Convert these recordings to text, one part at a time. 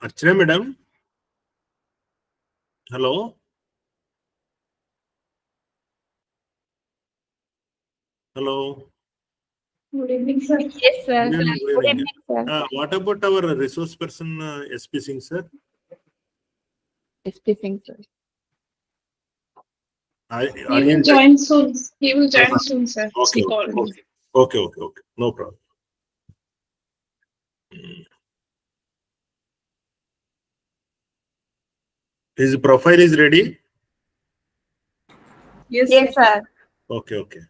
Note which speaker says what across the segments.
Speaker 1: Archana madam. Hello. Hello.
Speaker 2: Good evening, sir.
Speaker 3: Yes, sir.
Speaker 1: Good evening,
Speaker 3: Good evening, sir.
Speaker 1: What about our resource person, SP Singh, sir?
Speaker 3: SP Singh, sir.
Speaker 2: He will join soon. He will join soon, sir.
Speaker 1: Okay,
Speaker 2: He called me.
Speaker 1: okay. No problem. His profile is ready?
Speaker 3: Yes, sir.
Speaker 1: Okay.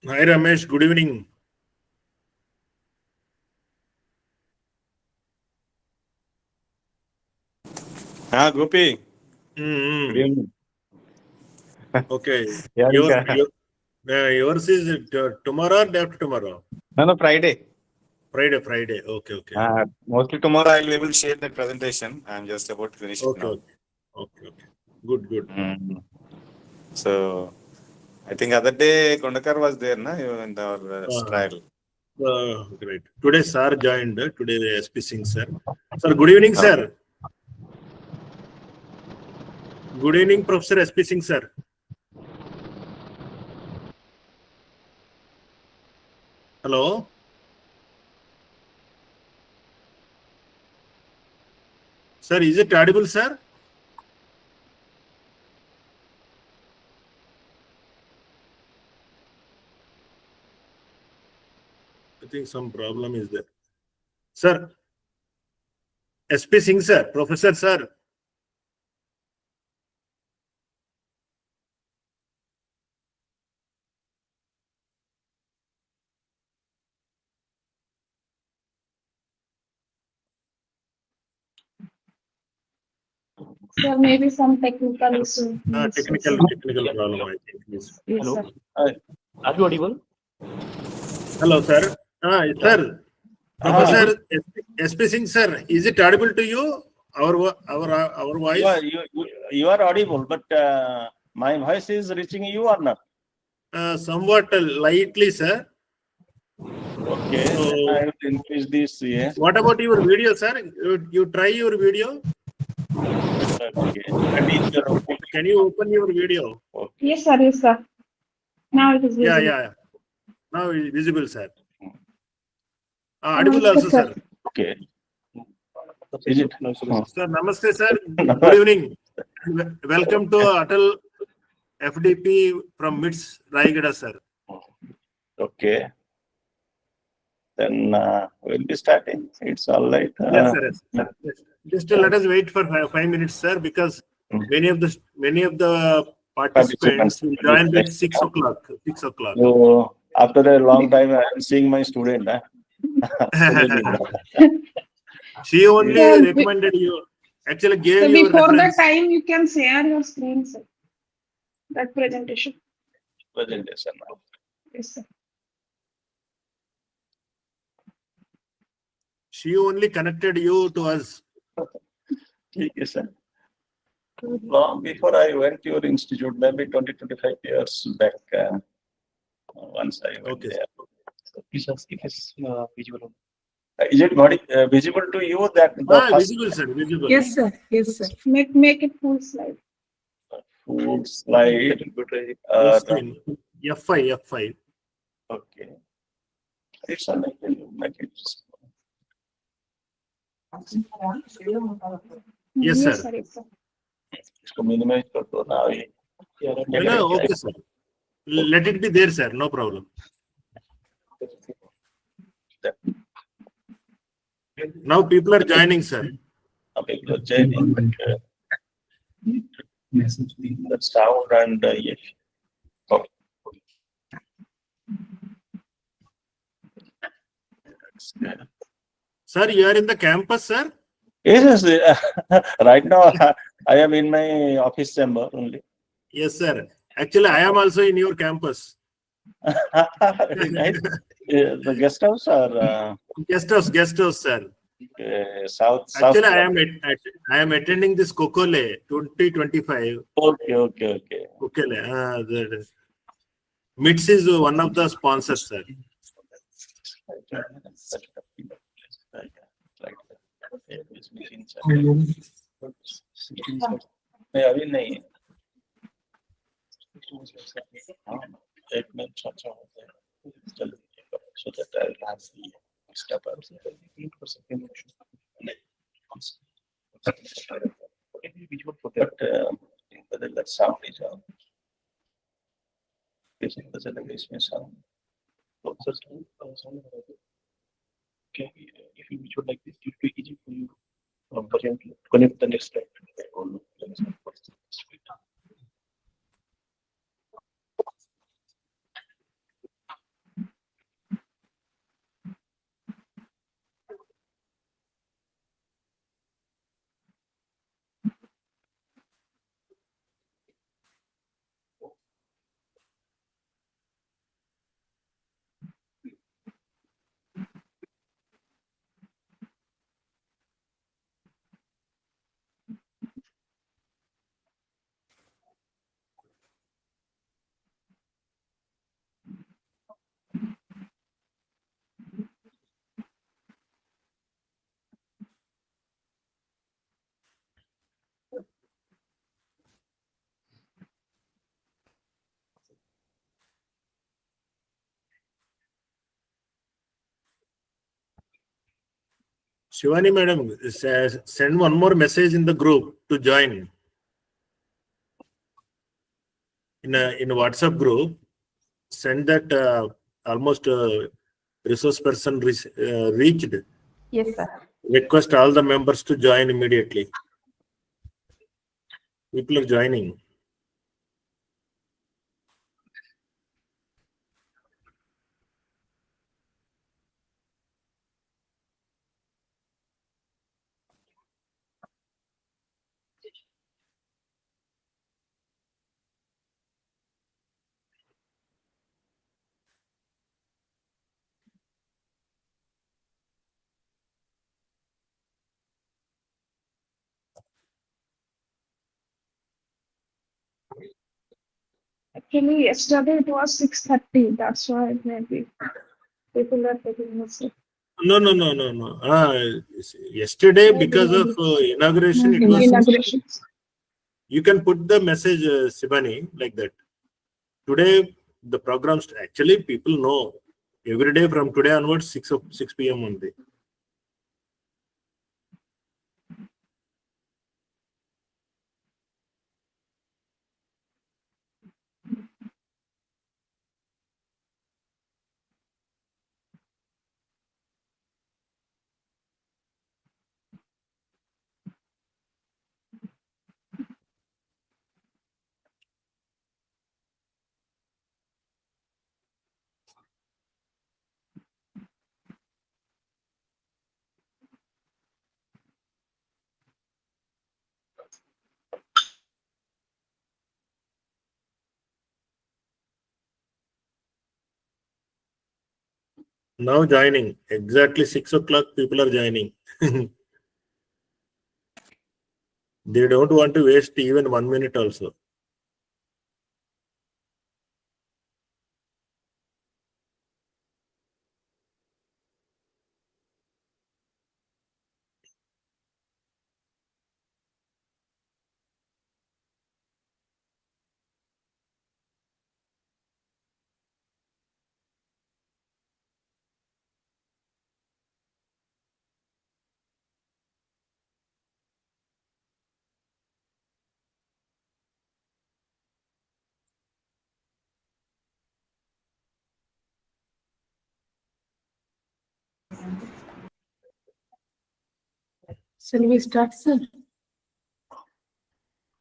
Speaker 1: Hi Ramesh, good evening.
Speaker 4: Gopi.
Speaker 1: Mm-hmm.
Speaker 4: Good evening.
Speaker 1: Okay.
Speaker 4: Yeah,
Speaker 1: Yours is tomorrow or day after tomorrow?
Speaker 4: No, Friday.
Speaker 1: Friday. Okay.
Speaker 4: Mostly tomorrow I'll be able to share that presentation. I'm just about to finish it now.
Speaker 1: Okay. Good.
Speaker 4: So, I think other day Kondakar was there, na, in our trial.
Speaker 1: Great. Today sir joined. Today SP Singh sir. Sir, good evening, sir. Good evening, Professor SP Singh sir. Hello. Sir, is it audible, sir? I think some problem is there. Sir, SP Singh sir, Professor sir.
Speaker 2: Sir, maybe some technical issue.
Speaker 1: Technical problem, I think. Yes.
Speaker 2: Yes, sir.
Speaker 5: Are you audible?
Speaker 1: Hello, sir. Sir, Professor SP Singh sir, is it audible to you? Our voice?
Speaker 5: You are audible, but my voice is reaching you or not?
Speaker 1: Somewhat lightly, sir.
Speaker 5: Okay,
Speaker 1: So,
Speaker 5: then I will increase this. Yeah.
Speaker 1: what about your video, sir? You try your video?
Speaker 5: Okay. And is your
Speaker 1: Can you open your video?
Speaker 5: okay.
Speaker 2: Yes, sir. Now it is visible.
Speaker 1: Yeah. Now it is visible, sir. Audible
Speaker 2: Namaste,
Speaker 1: also,
Speaker 2: sir.
Speaker 1: sir.
Speaker 5: Okay. Is it?
Speaker 1: Sir, namaste, sir. Good evening. Welcome to ATAL FDP from MITS, Rayagada, sir.
Speaker 5: Okay. Then we'll be starting. It's all right.
Speaker 1: Yes, sir. Just let us wait for 5 minutes, sir, because many of the participants will join at 6 o'clock. 6 o'clock.
Speaker 5: So after a long time, I am seeing my student.
Speaker 1: She only
Speaker 2: Yeah,
Speaker 1: recommended you. Actually, gave
Speaker 2: So
Speaker 1: you
Speaker 2: before
Speaker 1: reference.
Speaker 2: that time, you can share your screen, sir. That presentation.
Speaker 5: Presentation now.
Speaker 2: Yes, sir.
Speaker 1: She only connected you to us.
Speaker 5: Yes, sir. Long before I went to your institute, maybe 20-25 years back, once I went
Speaker 1: Okay.
Speaker 5: there.
Speaker 6: Please ask if it's visible.
Speaker 5: Is it visible to you that the first
Speaker 1: Visible, sir. Visible.
Speaker 3: Yes, sir.
Speaker 2: Make it full slide.
Speaker 5: full slide?
Speaker 1: Full screen. F5.
Speaker 5: Okay. It's all right. Make it.
Speaker 1: Yes, sir.
Speaker 2: Yes, sir.
Speaker 5: इसको minimize कर दो ना ये.
Speaker 1: No, okay, sir. Let it be there, sir. No problem. Now people are joining, sir.
Speaker 5: People are joining. The sound and yes. Okay.
Speaker 1: Sir, you are in the campus, sir?
Speaker 5: Yes. Right now, I am in my office chamber only.
Speaker 1: Yes, sir. Actually, I am also in your campus.
Speaker 5: Very nice. The guest house or
Speaker 1: Guest house, sir.
Speaker 5: south?
Speaker 1: Actually, I am attending this Kokole 2025.
Speaker 5: Okay.
Speaker 1: Kokole. The MITS is one of the sponsors, sir.
Speaker 5: अभी नहीं है. एक minute अच्छा होता है. चलो so that I will have the step up. But whether that sound is on. इसमें sound.
Speaker 6: Okay, if you visual like this, it will be easy for you to connect the next slide.
Speaker 1: Shivani madam, send one more message in the group to join. In a WhatsApp group, send that almost resource person reached.
Speaker 3: Yes, sir.
Speaker 1: Request all the members to join immediately. People are joining.
Speaker 2: Actually, yesterday it was 6:30. That's why maybe people are taking mistake.
Speaker 1: No. Yesterday, because of inauguration, it was.
Speaker 2: Inaugurations.
Speaker 1: You can put the message, Sibani, like that. Today, the programs, actually, people know. Every day from today onwards, 6 p.m. only. Now joining. Exactly 6 o'clock, people are joining. They don't want to waste even 1 minute also.
Speaker 7: Shall we start, sir?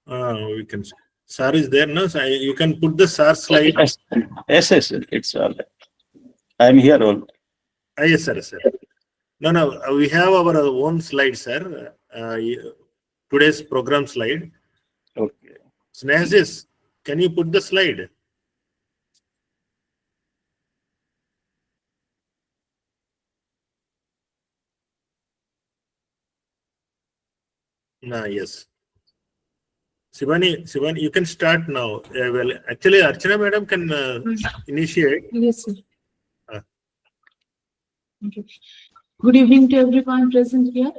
Speaker 1: We can. SAR is there, no? So you can put the SAR slide.
Speaker 5: Yes, it's all right. I'm here all.
Speaker 1: Yes, sir. No. We have our own slide, sir. Today's program slide.
Speaker 5: Okay.
Speaker 1: Snehsis, can you put the slide? Yes. Sivani, you can start now. Well, actually, Archana madam can initiate.
Speaker 7: Yes, sir. Okay. Good evening to everyone present here.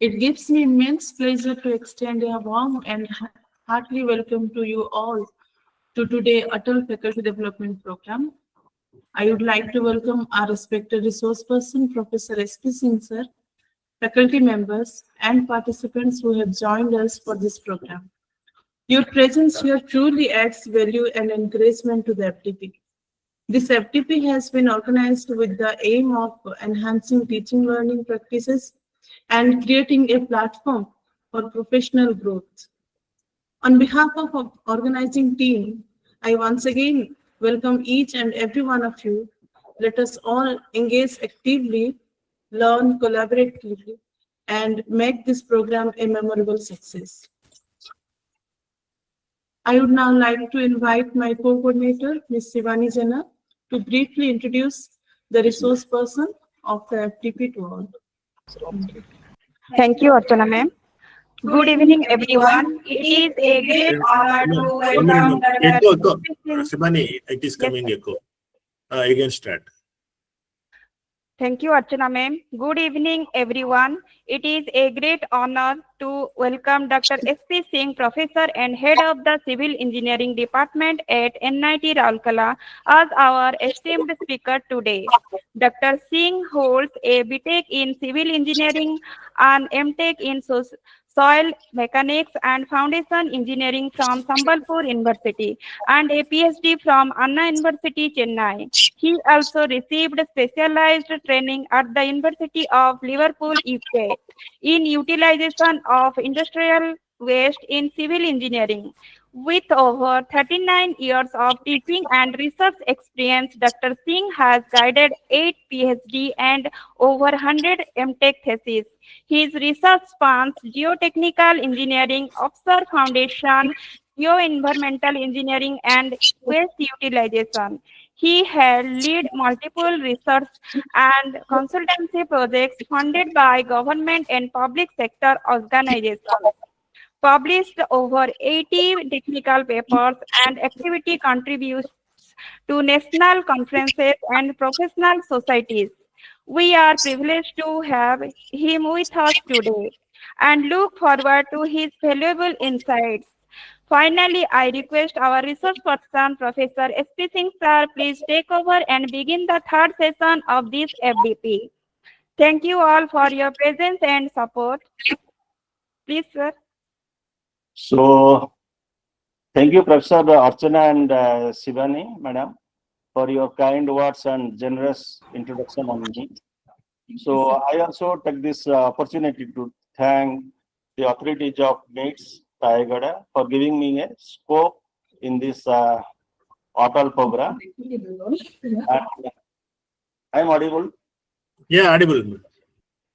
Speaker 7: It gives me immense pleasure to extend a warm and heartily welcome to you all to today's ATAL Faculty Development Program. I would like to welcome our respected resource person, Professor S.P. Singh, sir, faculty members, and participants who have joined us for this program. Your presence here truly adds value and encouragement to the FDP. This FDP has been organized with the aim of enhancing teaching learning practices and creating a platform for professional growth. On behalf of our organizing team, I once again welcome each and every one of you. Let us all engage actively, learn collaboratively, and make this program a memorable success. I would now like to invite my co-coordinator, Ms. Shivani Jana, to briefly introduce the resource person of the FDP to all.
Speaker 3: Thank you, Archana ma'am. Good evening, everyone. It is a great honor to welcome
Speaker 1: Echo. Sivani, it is coming echo. Again start.
Speaker 3: Thank you, Archana ma'am. Good evening, everyone. It is a great honor to welcome Dr. S.P. Singh, Professor and Head of the Civil Engineering Department at NIT Raulkela, as our esteemed speaker today. Dr. Singh holds a BTech in Civil Engineering, an MTech in Soil Mechanics and Foundation Engineering from Sambalpur University, and a PhD from Anna University, Chennai. He also received specialized training at the University of Liverpool, UK, in utilization of industrial waste in civil engineering. With over 39 years of teaching and research experience, Dr. Singh has guided 8 PhD and over 100 MTech theses. His research spans geotechnical engineering, offshore foundation, geoenvironmental engineering, and waste utilization. He had led multiple research and consultancy projects funded by government and public sector organizations, published over 80 technical papers, and activity contributes to national conferences and professional societies. We are privileged to have him with us today and look forward to his valuable insights. Finally, I request our research person, Professor S.P. Singh sir, please take over and begin the third session of this FDP. Thank you all for your presence and support. Please, sir.
Speaker 5: So, thank you, Professor Archana and Shivani, madam, for your kind words and generous introduction on me. So, I also take this opportunity to thank the authorities of MITS, Rayagada, for giving me a scope in this ATAL program. And I'm audible.
Speaker 1: Yeah, audible.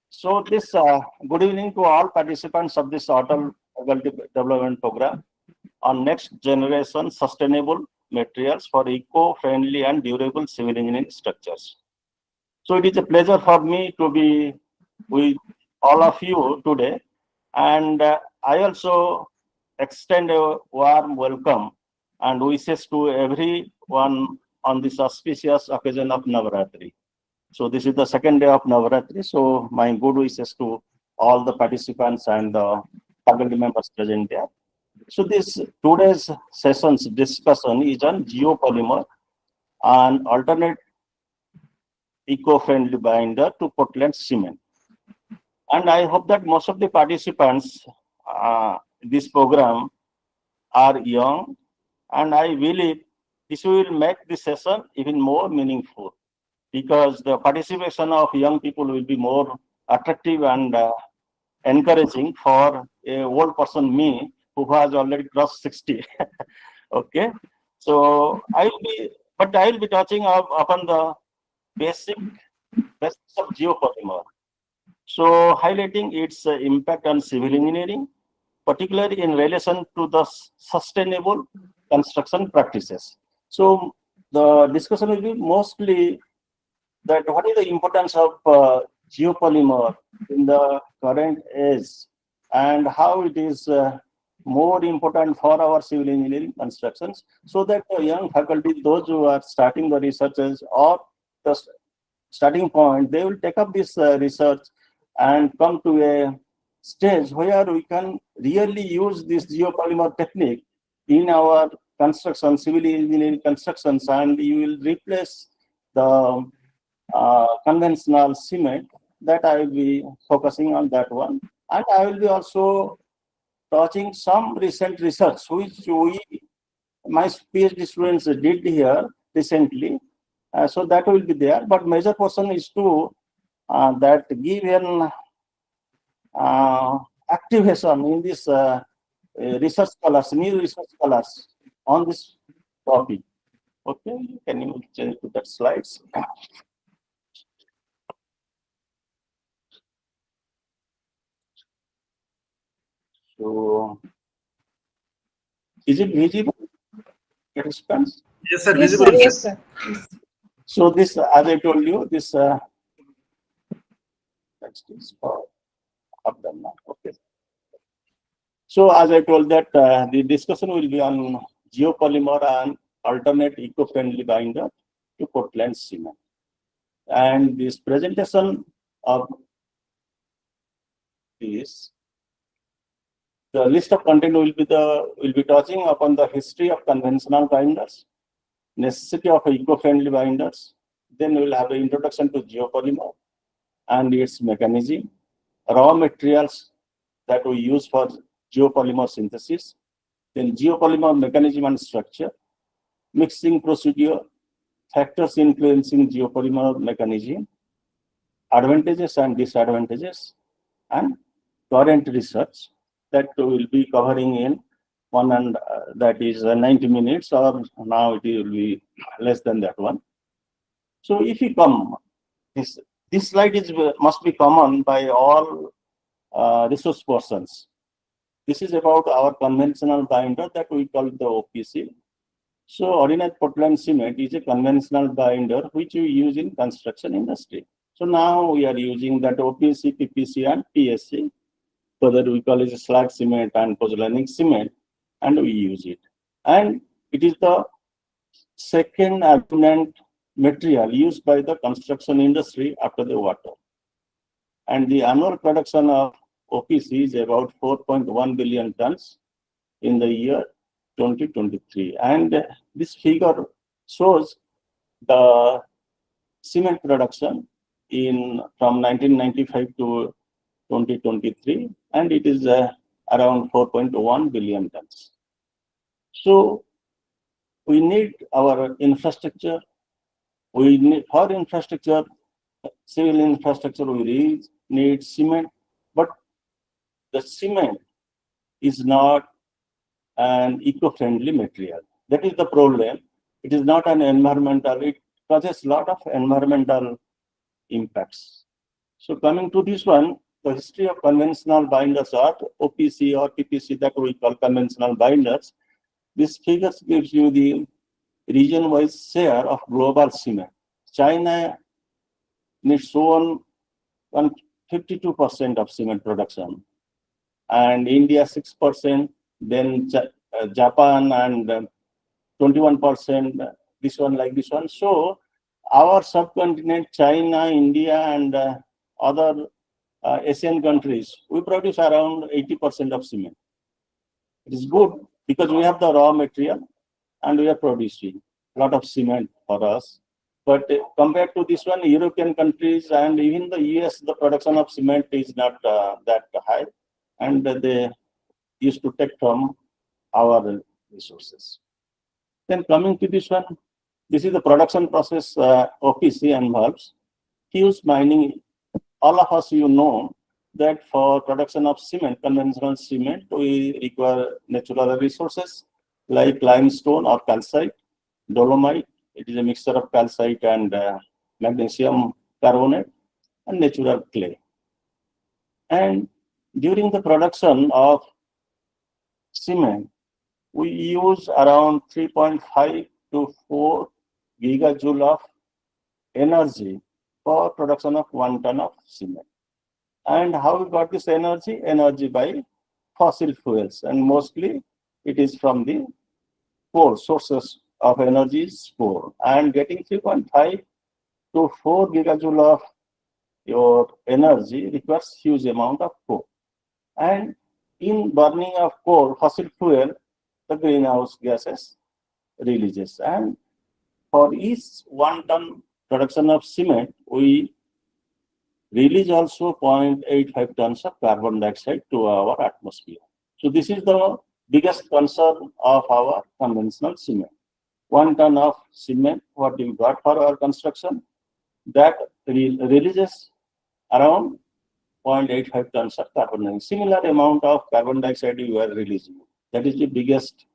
Speaker 5: So, this good evening to all participants of this ATAL faculty development program on next generation sustainable materials for eco-friendly and durable civil engineering structures. So it is a pleasure for me to be with all of you today, and I also extend a warm welcome and wishes to everyone on this auspicious occasion of Navaratri. So this is the second day of Navaratri, so my good wishes to all the participants and the faculty members present there. So this today's session's discussion is on geopolymer, an alternate eco-friendly binder to Portland cement. And I hope that most of the participants this program are young, and I believe this will make this session even more meaningful because the participation of young people will be more attractive and encouraging for a old person me who has already crossed 60. Okay, so I will be touching upon the basics of geopolymer. So highlighting its impact on civil engineering, particularly in relation to the sustainable construction practices. So the discussion will be mostly that what is the importance of geopolymer in the current age and how it is more important for our civil engineering constructions, so that the young faculty, those who are starting the researches or the starting point, they will take up this research and come to a stage where we can really use this geopolymer technique in our construction, civil engineering constructions, and you will replace the conventional cement. That I will be focusing on that one, and I will be also touching some recent research which my PhD students did here recently. So that will be there, but major portion is to that give an activation in this research scholars, new research scholars on this topic. Okay, can you change to that slides? So, is it visible, participants?
Speaker 1: Yes, sir.
Speaker 2: Yes,
Speaker 1: Visible.
Speaker 2: sir. Yes, sir.
Speaker 5: So this, as I told you, this text is up done now. Okay. So as I told that the discussion will be on geopolymer and alternate eco-friendly binder to Portland cement. And this presentation of this, the list of content will be touching upon the history of conventional binders, necessity of eco-friendly binders. Then we will have an introduction to geopolymer and its mechanism, raw materials that we use for geopolymer synthesis, then geopolymer mechanism and structure, mixing procedure, factors influencing geopolymer mechanism, advantages and disadvantages, and current research that we will be covering in that is 90 minutes, or now it will be less than that one. So if you come, this slide must be common by all resource persons. This is about our conventional binder that we call the OPC. So ordinary Portland cement is a conventional binder which we use in construction industry. So now we are using that OPC, PPC, and PSC. So that we call it slag cement and pozzolanic cement, and we use it. And it is the second abundant material used by the construction industry after the water. And the annual production of OPC is about 4.1 billion tons in the year 2023. And this figure shows the cement production from 1995 to 2023, and it is around 4.1 billion tons. So we need our infrastructure. We need, for infrastructure, civil infrastructure, we need cement, but the cement is not an eco-friendly material. That is the problem. It is not an environmental, it causes a lot of environmental impacts. So coming to this one, the history of conventional binders are OPC or PPC that we call conventional binders. This figure gives you the region-wise share of global cement. China needs own 52% of cement production, and India 6%, then Japan and 21%, this one like this one. So our subcontinent, China, India, and other Asian countries, we produce around 80% of cement. It is good because we have the raw material and we are producing a lot of cement for us. But compared to this one, European countries and even the US, the production of cement is not that high, and they used to take from our resources. Then coming to this one, this is the production process OPC involves huge mining. All of us, you know that for production of cement, conventional cement, we require natural resources like limestone or calcite, dolomite. It is a mixture of calcite and magnesium carbonate, and natural clay. And during the production of cement, we use around 3.5 to 4 gigajoule of energy for production of 1 ton of cement. And how we got this energy? Energy by fossil fuels, and mostly it is from the coal. Sources of energy is coal. And getting 3.5 to 4 gigajoule of your energy requires huge amount of coal. And in burning of coal, fossil fuel, the greenhouse gases releases. And for each 1 ton production of cement, we release also 0.85 tons of carbon dioxide to our atmosphere. So this is the biggest concern of our conventional cement. 1 ton of cement, what we got for our construction, that releases around 0.85 tons of carbon dioxide. Similar amount of carbon dioxide we are releasing. That is the biggest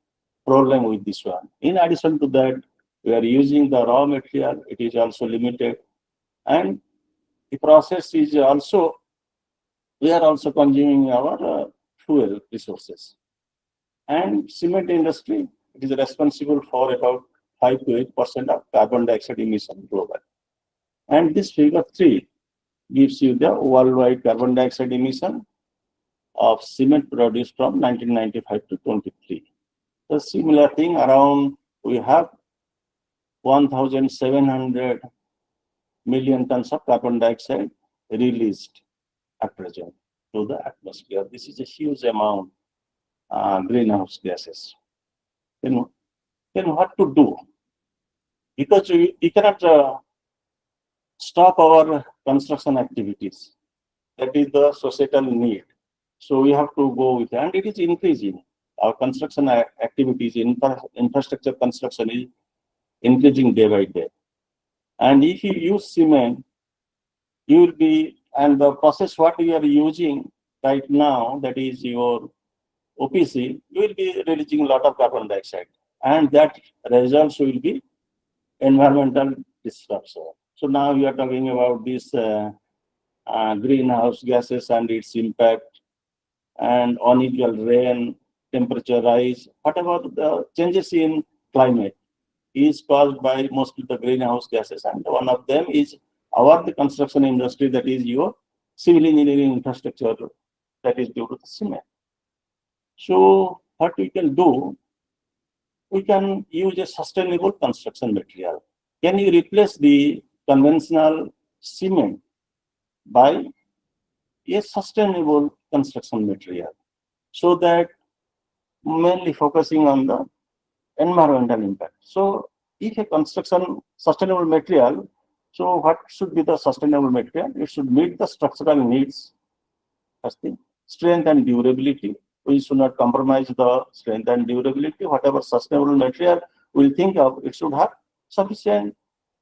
Speaker 5: problem with this one. In addition to that, we are using the raw material. It is also limited, and the process is also, we are also consuming our fuel resources. And cement industry, it is responsible for about 5 to 8% of carbon dioxide emission globally. And this figure 3 gives you the worldwide carbon dioxide emission of cement produced from 1995 to 23. The similar thing around, we have 1,700 million tons of carbon dioxide released at present to the atmosphere. This is a huge amount greenhouse gases. Then what to do? Because we cannot stop our construction activities. That is the societal need. So we have to go with it, and it is increasing. Our construction activities, infrastructure construction is increasing day by day. And if you use cement, you will be, and the process what we are using right now, that is your OPC, you will be releasing a lot of carbon dioxide, and that results will be environmental disruption. So now we are talking about this greenhouse gases and its impact, and unequal rain, temperature rise. Whatever the changes in climate is caused by mostly the greenhouse gases, and one of them is the construction industry, that is your civil engineering infrastructure, that is due to the cement. So what we can do, we can use a sustainable construction material. Can you replace the conventional cement by a sustainable construction material? So that mainly focusing on the environmental impact. So if a construction sustainable material, so what should be the sustainable material? It should meet the structural needs, first thing, strength and durability. We should not compromise the strength and durability. Whatever sustainable material we'll think of, it should have sufficient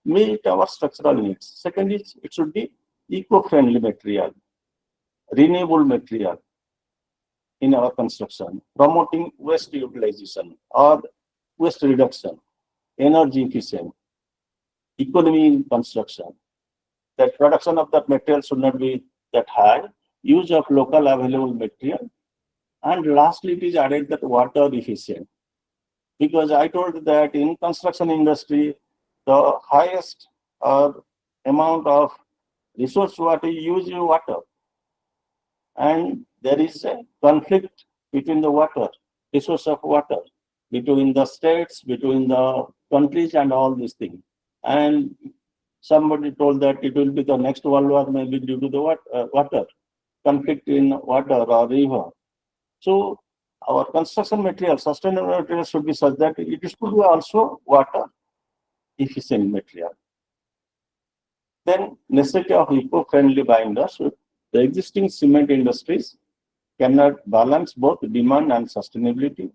Speaker 5: meet our structural needs. Second is, it should be eco-friendly material, renewable material in our construction, promoting waste utilization or waste reduction, energy efficient, economy in construction. That production of that material should not be that high, use of local available material, and lastly it is added that water efficient. Because I told that in construction industry, the highest amount of resource water use is water. And there is a conflict between the water, resource of water, between the states, between the countries and all these things. And somebody told that it will be the next world war maybe due to the water, conflict in water or river. So our construction material, sustainable material should be such that it should be also water efficient material. Then necessity of eco-friendly binders. The existing cement industries cannot balance both demand and sustainability.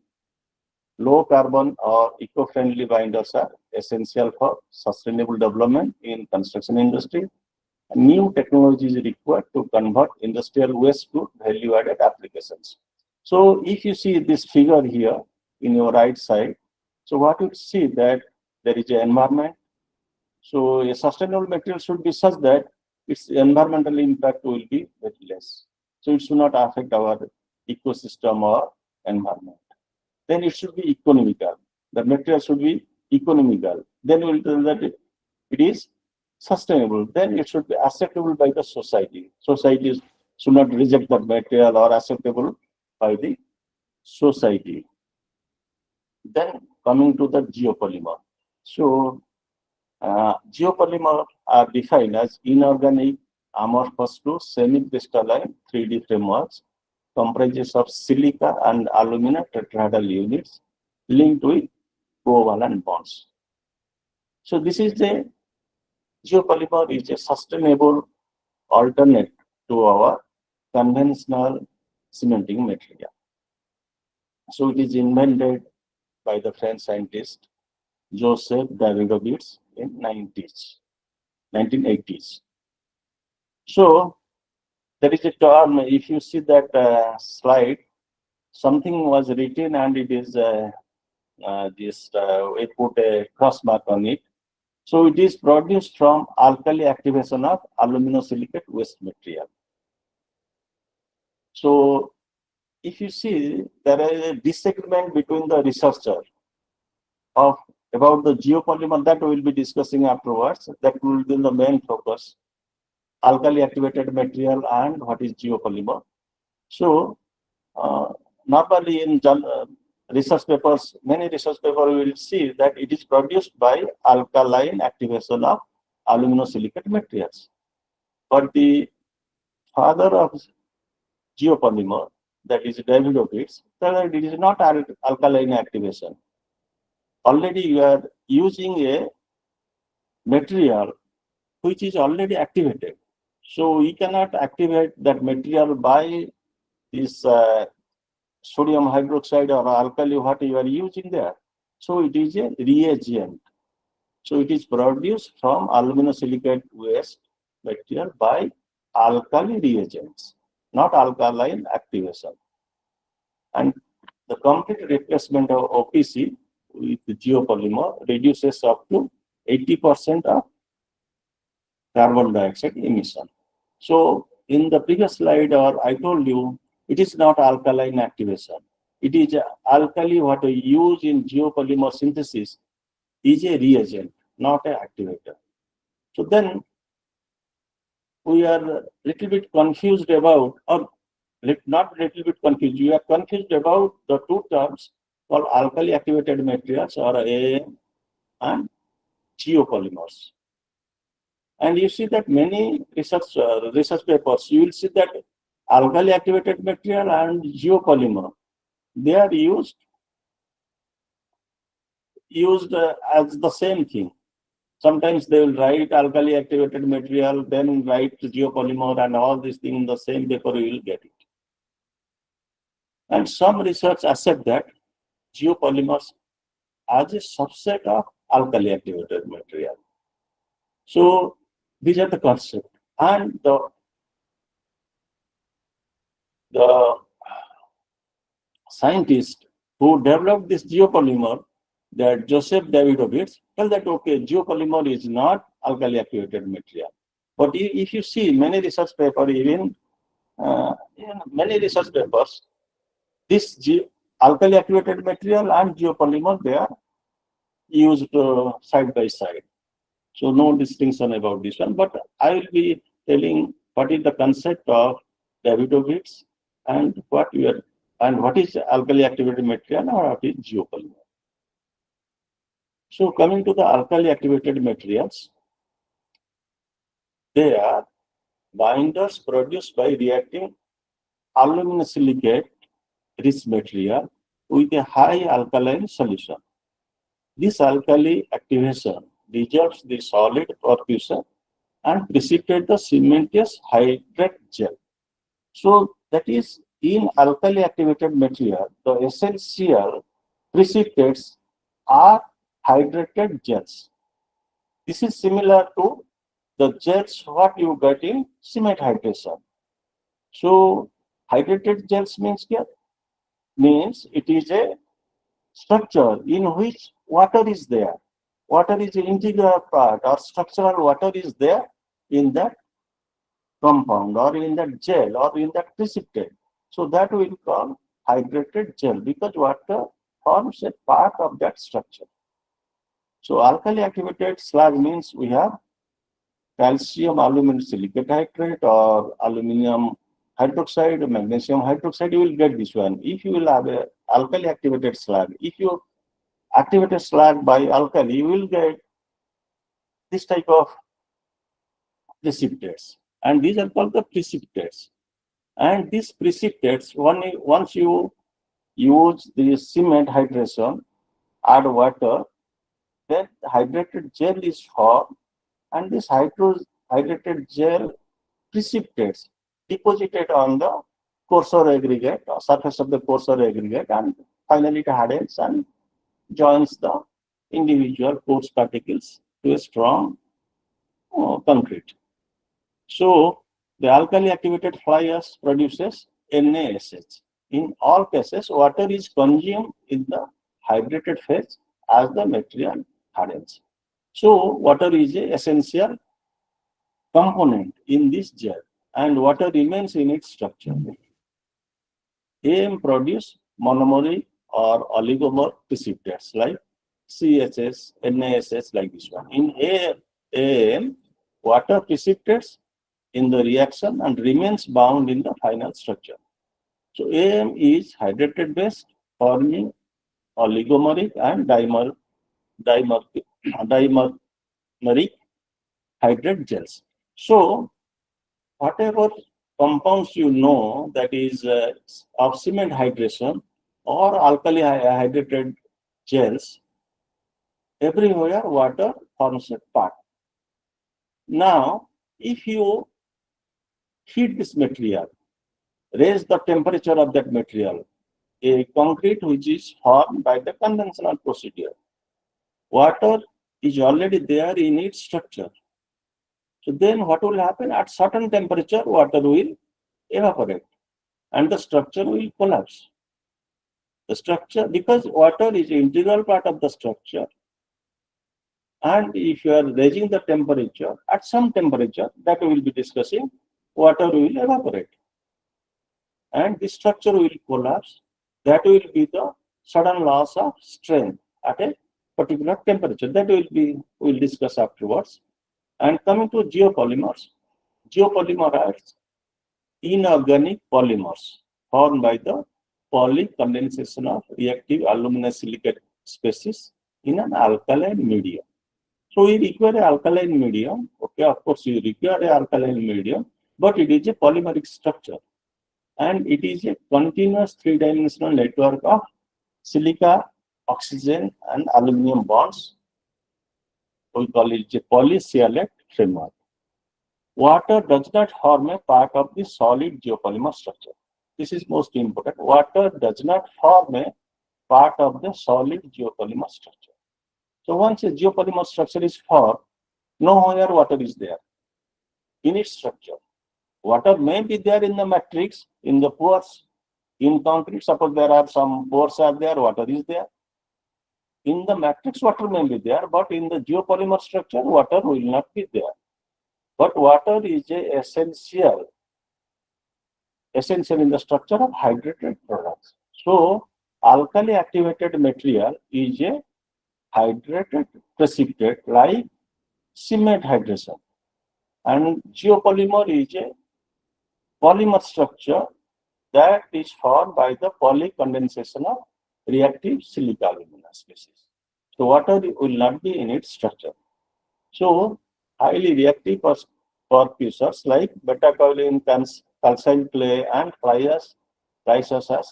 Speaker 5: Low carbon or eco-friendly binders are essential for sustainable development in construction industry. New technology is required to convert industrial waste to value-added applications. So if you see this figure here in your right side, so what you see that there is an environment. So a sustainable material should be such that its environmental impact will be very less. So it should not affect our ecosystem or environment. Then it should be economical. The material should be economical. Then we will tell that it is sustainable. Then it should be acceptable by the society. Societies should not reject that material or acceptable by the society. Then coming to the geopolymer. So geopolymer are defined as inorganic amorphous to semi-crystalline 3D frameworks comprises of silica and alumina tetrahedral units linked with covalent bonds. So this is the geopolymer is a sustainable alternate to our conventional cementing material. So it is invented by the French scientist Joseph Aggregates in 1980s. So there is a term, if you see that slide, something was written and it is we put a cross mark on it. So it is produced from alkali activation of aluminosilicate waste material. So if you see, there is a disagreement between the researcher about the geopolymer that we will be discussing afterwards. That will be the main focus. Alkali activated material and what is geopolymer. So normally in research papers, many research papers will see that it is produced by alkaline activation of aluminosilicate materials. But the father of geopolymer, that is David Ovids, that it is not alkaline activation. Already you are using a material which is already activated. So we cannot activate that material by this sodium hydroxide or alkali what you are using there. So it is a reagent. So it is produced from aluminosilicate waste material by alkali reagents, not alkaline activation. And the complete replacement of OPC with geopolymer reduces up to 80% of carbon dioxide emission. So in the previous slide, I told you, it is not alkaline activation. It is alkali what we use in geopolymer synthesis is a reagent, not an activator. So then we are a little bit confused about, or not little bit confused, we are confused about the two terms called alkali activated materials or AM and geopolymers. And you see that many research papers, you will see that alkali activated material and geopolymer, they are used as the same thing. Sometimes they will write alkali activated material, then write geopolymer, and all these things in the same paper you will get it. And some research accept that geopolymers as a subset of alkali activated material. So these are the concepts. And the scientist who developed this geopolymer, that Joseph Davidovich, tell that okay, geopolymer is not alkali activated material. But if you see many research papers, even in many research papers, this alkali activated material and geopolymer, they are used side by side. So no distinction about this one, but I will be telling what is the concept of Davidovich and what is alkali activated material or what is geopolymer. So coming to the alkali activated materials, they are binders produced by reacting aluminosilicate rich material with a high alkaline solution. This alkali activation dissolves the solid percussion and precipitate the cementous hydrate gel. So that is, in alkali activated material, the essential precipitates are hydrated gels. This is similar to the gels what you get in cement hydration. So hydrated gels means it is a structure in which water is there. Water is an integral part, or structural water is there in that compound or in that gel or in that precipitate. So that we will call hydrated gel because water forms a part of that structure. So alkali activated slag means we have calcium aluminum silicate hydrate or aluminum hydroxide, magnesium hydroxide, you will get this one. If you will have a alkali activated slag, if you activated slag by alkali, you will get this type of precipitates. And these are called the precipitates. And these precipitates, once you use the cement hydration, add water, then hydrated gel is formed, and this hydrated gel precipitates deposited on the coarser aggregate or surface of the coarser aggregate, and finally it hardens and joins the individual coarse particles to a strong concrete. So the alkali activated fly ash produces NaSH. In all cases, water is consumed in the hydrated phase as the material hardens. So water is an essential component in this gel, and water remains in its structure. AM produce monomeric or oligomer precipitates like CHS, NaSH, like this one. In AM, water precipitates in the reaction and remains bound in the final structure. So AM is hydrated base forming oligomeric and dimeric hydrate gels. So whatever compounds you know that is of cement hydration or alkali hydrated gels, everywhere water forms a part. Now, if you heat this material, raise the temperature of that material, a concrete which is formed by the conventional procedure, water is already there in its structure. So then what will happen? At certain temperature, water will evaporate and the structure will collapse. The structure, because water is an integral part of the structure, and if you are raising the temperature, at some temperature that we will be discussing, water will evaporate and the structure will collapse. That will be the sudden loss of strength at a particular temperature. That we will discuss afterwards. And coming to geopolymers, geopolymers are inorganic polymers formed by the polycondensation of reactive aluminosilicate species in an alkaline medium. So we require an alkaline medium. Okay, of course you require an alkaline medium, but it is a polymeric structure. And it is a continuous three-dimensional network of silica, oxygen, and aluminum bonds. We call it a polysialate framework. Water does not form a part of the solid geopolymer structure. This is most important. Water does not form a part of the solid geopolymer structure. So once a geopolymer structure is formed, nowhere water is there in its structure. Water may be there in the matrix, in the pores, in concrete. Suppose there are some pores are there, water is there. In the matrix, water may be there, but in the geopolymer structure, water will not be there. But water is essential in the structure of hydrated products. So alkali activated material is a hydrated precipitate like cement hydration, and geopolymer is a polymer structure that is formed by the polycondensation of reactive silica alumina species. So water will not be in its structure. So highly reactive precursors like beta-kaolin, calcine clay, and fly ash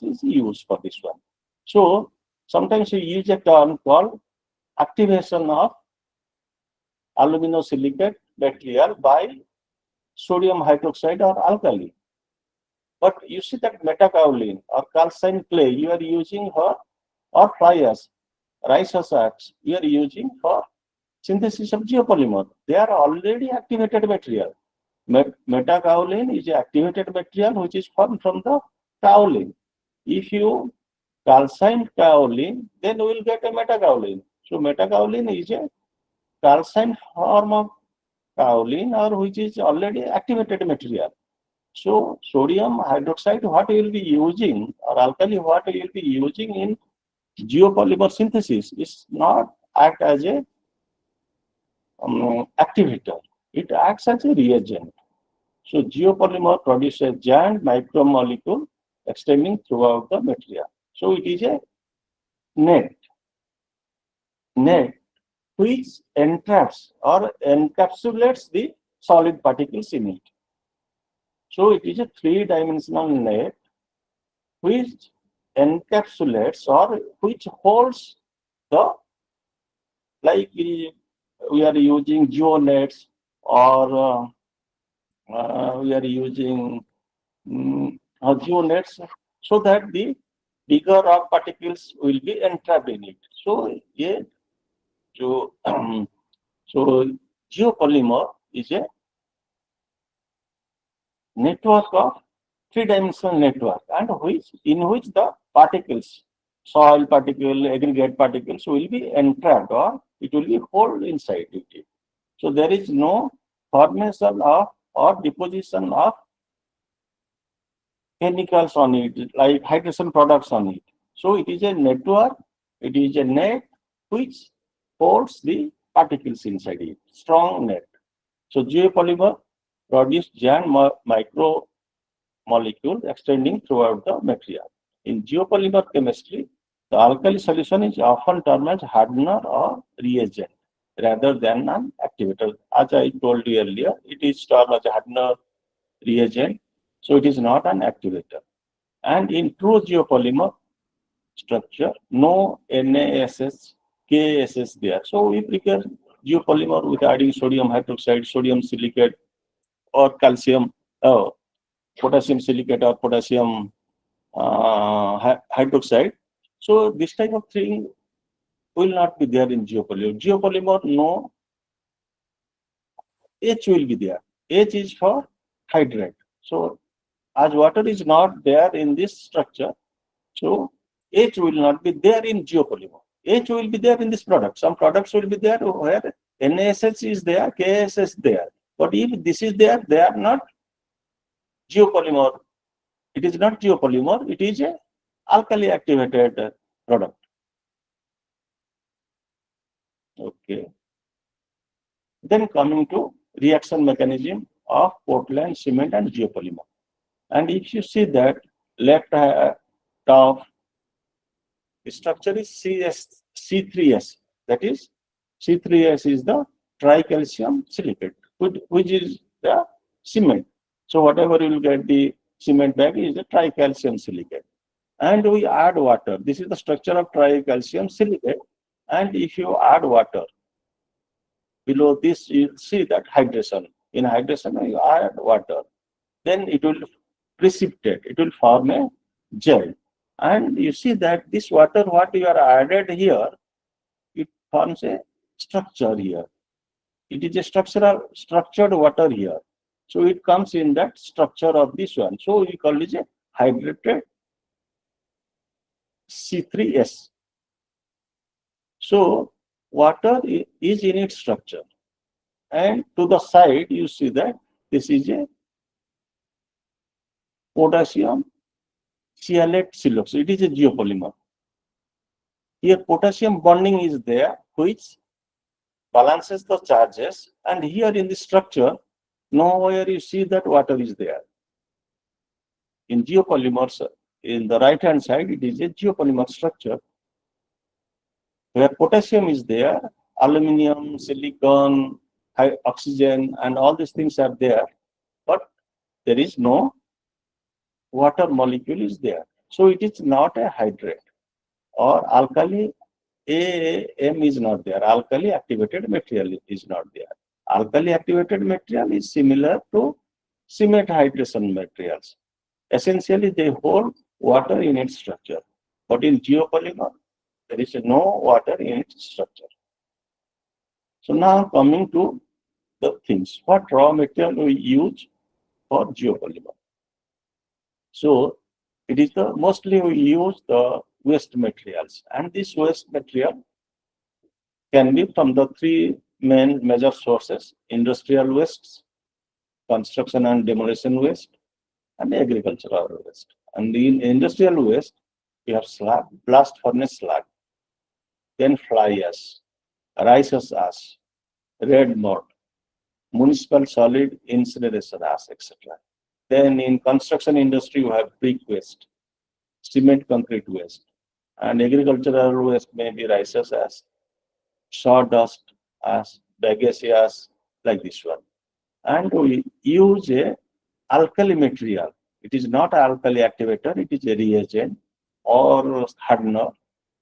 Speaker 5: is used for this one. So sometimes we use a term called activation of aluminosilicate material by sodium hydroxide or alkali. But you see that metakaolin or calcine clay you are using for, or fly ash, rice ash you are using for synthesis of geopolymer. They are already activated material. Metakaolin is an activated material which is formed from the kaolin. If you calcine kaolin, then we will get a metakaolin. So metakaolin is a calcine form of kaolin or which is already activated material. So sodium hydroxide, what we will be using, or alkali, what we will be using in geopolymer synthesis is not act as a activator. It acts as a reagent. So geopolymer produces giant micromolecule extending throughout the material. So it is a net which entraps or encapsulates the solid particles in it. So it is a three-dimensional net which encapsulates or which holds the, like we are using geonets or we are using geonets, so that the bigger rock particles will be entrapped in it. So yeah, so geopolymer is a network of three-dimensional network, and in which the particles, soil particle, aggregate particles will be entrapped or it will be held inside it. So there is no formation of or deposition of chemicals on it, like hydration products on it. So it is a network, it is a net which holds the particles inside it, strong net. So geopolymer produce giant micro molecule extending throughout the material. In geopolymer chemistry, the alkali solution is often termed as hardener or reagent. rather than an activator. As I told you earlier, it is termed as a Hartner reagent, so it is not an activator. And in true geopolymer structure, no NaSS, KSS there. So we prepare geopolymer with adding sodium hydroxide, sodium silicate, or calcium, potassium silicate or potassium hydroxide. So this type of thing will not be there in geopolymer. Geopolymer, no, H will be there. H is for hydrate. So as water is not there in this structure, so H will not be there in geopolymer. H will be there in this product. Some products will be there where NaSH is there, KSS is there. But if this is there, they are not geopolymer. It is not geopolymer, it is a alkali activated product. Okay. Then coming to reaction mechanism of Portland cement and geopolymer. And if you see that left top, the structure is C3S. That is, C3S is the tricalcium silicate, which is the cement. So whatever you will get the cement bag is the tricalcium silicate. And we add water. This is the structure of tricalcium silicate. And if you add water, below this you see that hydration. In hydration, you add water. Then it will precipitate. It will form a gel. And you see that this water, what you are added here, it forms a structure here. It is a structured water here. So it comes in that structure of this one. So we call it a hydrated C3S. So water is in its structure. And to the side, you see that this is a potassium sialate siloxane. It is a geopolymer. Here potassium bonding is there, which balances the charges. And here in the structure, nowhere you see that water is there. In geopolymers, in the right hand side, it is a geopolymer structure where potassium is there, aluminum, silicon, oxygen, and all these things are there, but there is no water molecule is there. So it is not a hydrate, or alkali AAM is not there. Alkali activated material is not there. Alkali activated material is similar to cement hydration materials. Essentially, they hold water in its structure. But in geopolymer, there is no water in its structure. So now coming to the things. What raw material we use for geopolymer? So it is the mostly we use the waste materials, and this waste material can be from the three main major sources: industrial wastes, construction and demolition waste, and agricultural waste. And in industrial waste, we have slag, blast furnace slag, then fly ash, rice ash, red mud, municipal solid incineration ash, etc. Then in construction industry, we have brick waste, cement concrete waste, and agricultural waste may be rice ash, sawdust ash, bagasse ash, like this one. And we use a alkali material. It is not an alkali activator, it is a reagent or hardener.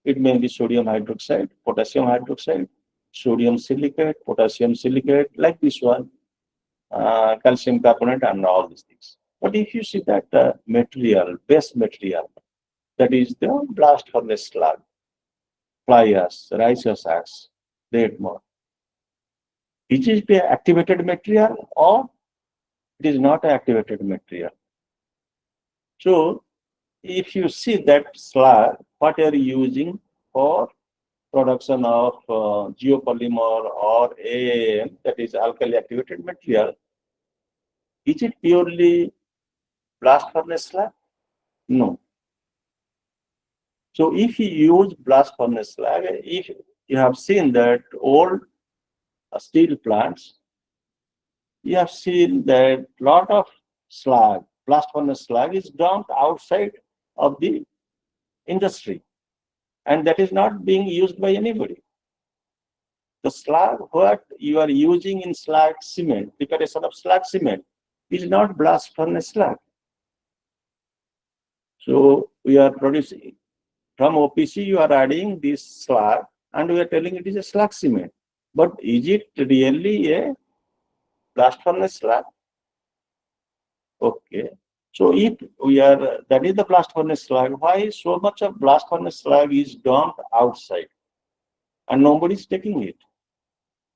Speaker 5: It may be sodium hydroxide, potassium hydroxide, sodium silicate, potassium silicate, like this one, calcium carbonate, and all these things. But if you see that material, base material, that is the blast furnace slag, fly ash, rice ash, red mud. Is it an activated material or it is not an activated material? So if you see that slag, what are you using for production of geopolymer or AAM, that is alkali activated material, is it purely blast furnace slag? No. So if you use blast furnace slag, if you have seen that old steel plants, you have seen that lot of slag, blast furnace slag, is dumped outside of the industry, and that is not being used by anybody. the slag, what you are using in slag cement, preparation of slag cement, is not blast furnace slag. So we are producing from OPC, you are adding this slag, and we are telling it is a slag cement. But is it really a blast furnace slag? Okay. So if we are, that is the blast furnace slag, why so much of blast furnace slag is dumped outside and nobody is taking it?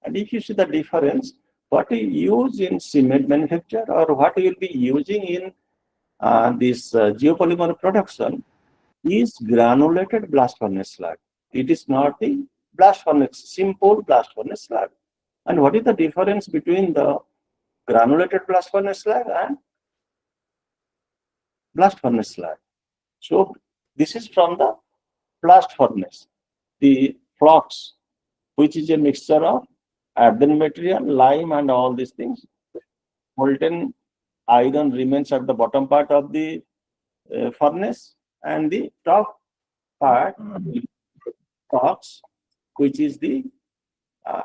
Speaker 5: And if you see the difference, what you use in cement manufacture or what you will be using in this geopolymer production is granulated blast furnace slag. It is not the blast furnace, simple blast furnace slag. And what is the difference between the granulated blast furnace slag and blast furnace slag? So this is from the blast furnace, the flux, which is a mixture of earthen material, lime, and all these things. Molten iron remains at the bottom part of the furnace, and the top part, flux, which is the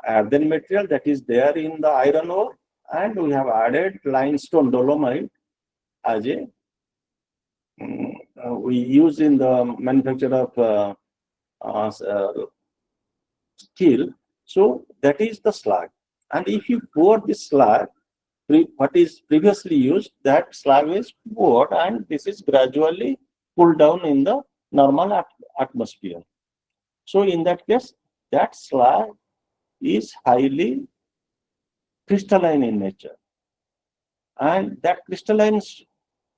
Speaker 5: earthen material that is there in the iron ore, and we have added limestone dolomite as a we use in the manufacture of steel. So that is the slag. And if you pour this slag, what is previously used, that slag is poured, and this is gradually pulled down in the normal atmosphere. So in that case, that slag is highly crystalline in nature. And that crystalline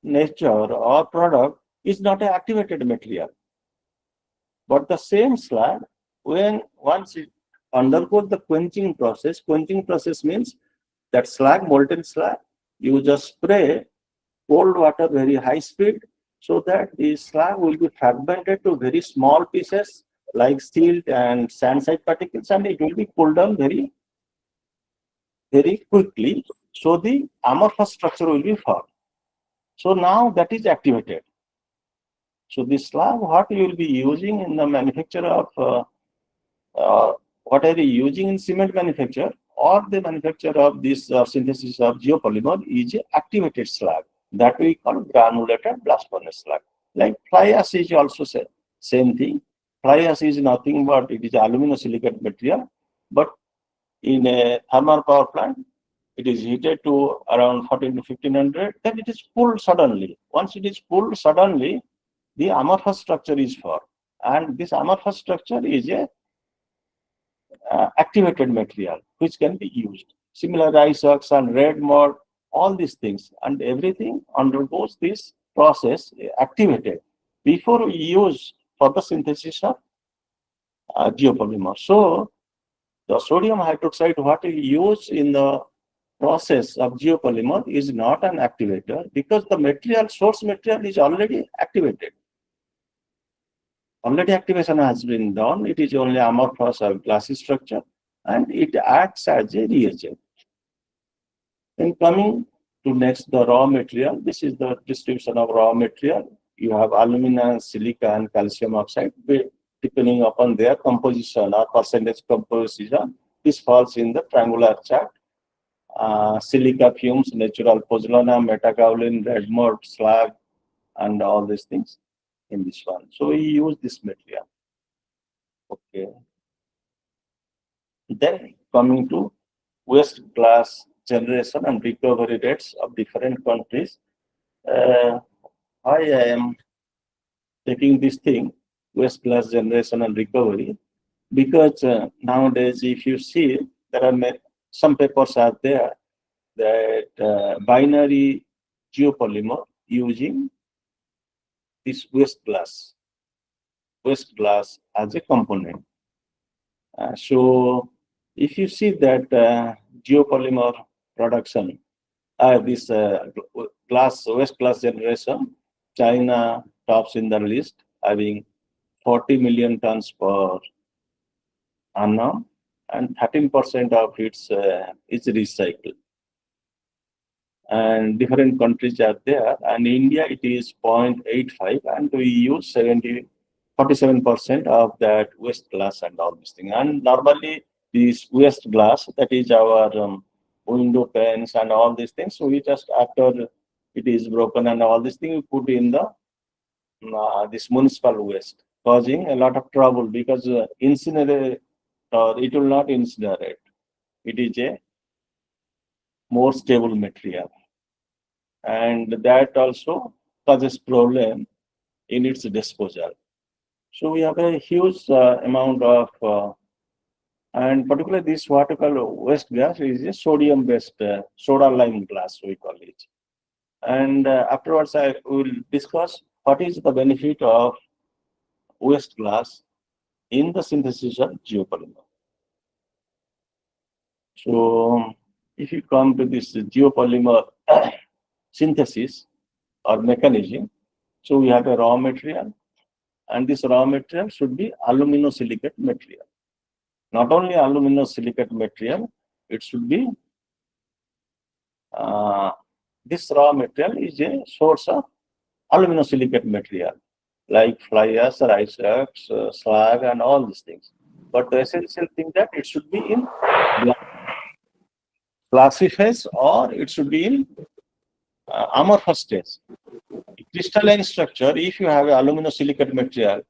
Speaker 5: nature or product is not an activated material. But the same slag, once it undergoes the quenching process means that slag, molten slag, you just spray cold water very high speed so that the slag will be fragmented to very small pieces like silt and sandstone particles, and it will be pulled down very, very quickly. So the amorphous structure will be formed. So now that is activated. So this slag, what you will be using in the manufacture of what are you using in cement manufacture or the manufacture of this synthesis of geopolymer is activated slag that we call granulated blast furnace slag. Like fly ash is also same thing. Fly ash is nothing but it is aluminosilicate material, but in a thermal power plant, it is heated to around 14 to 1500, then it is pulled suddenly. Once it is pulled suddenly, the amorphous structure is formed, and this amorphous structure is a activated material which can be used. Similar ice axe and red mud, all these things, and everything undergoes this process activated before we use for the synthesis of geopolymer. So the sodium hydroxide what we use in the process of geopolymer is not an activator because the material, source material is already activated. Already activation has been done. It is only amorphous or glassy structure, and it acts as a reagent. Then coming to next, the raw material. This is the distribution of raw material. You have alumina, silica, and calcium oxide. Depending upon their composition or percentage composition, this falls in the triangular chart. Silica fumes, natural pozzolana, metakaolin, red mud, slag, and all these things in this one. So we use this material. Okay. Then coming to waste glass generation and recovery rates of different countries. Why I am taking this thing, waste glass generation and recovery, because nowadays, if you see, there are some papers are there that binary geopolymer using this waste glass as a component. So if you see that geopolymer production, this waste glass generation, China tops in the list, having 40 million tons per annum, and 13% of it is recycled. And different countries are there, and India it is 0.85, and we use 47% of that waste glass and all this thing. And normally this waste glass, that is our window panes and all these things. So we just, after it is broken and all these things, we put in the this municipal waste, causing a lot of trouble because incinerate, it will not incinerate. It is a more stable material, and that also causes problem in its disposal. So we have a huge amount of, and particularly this what we call waste gas is a sodium-based soda lime glass, we call it. And afterwards, I will discuss what is the benefit of waste glass in the synthesis of geopolymer. So if you come to this geopolymer synthesis or mechanism, so we have a raw material, and this raw material should be aluminosilicate material. Not only aluminosilicate material, it should be, this raw material is a source of aluminosilicate material, like fly ash, rice ash, slag, and all these things. But the essential thing that it should be in glassy phase, or it should be in amorphous stage. Crystalline structure, if you have aluminosilicate material,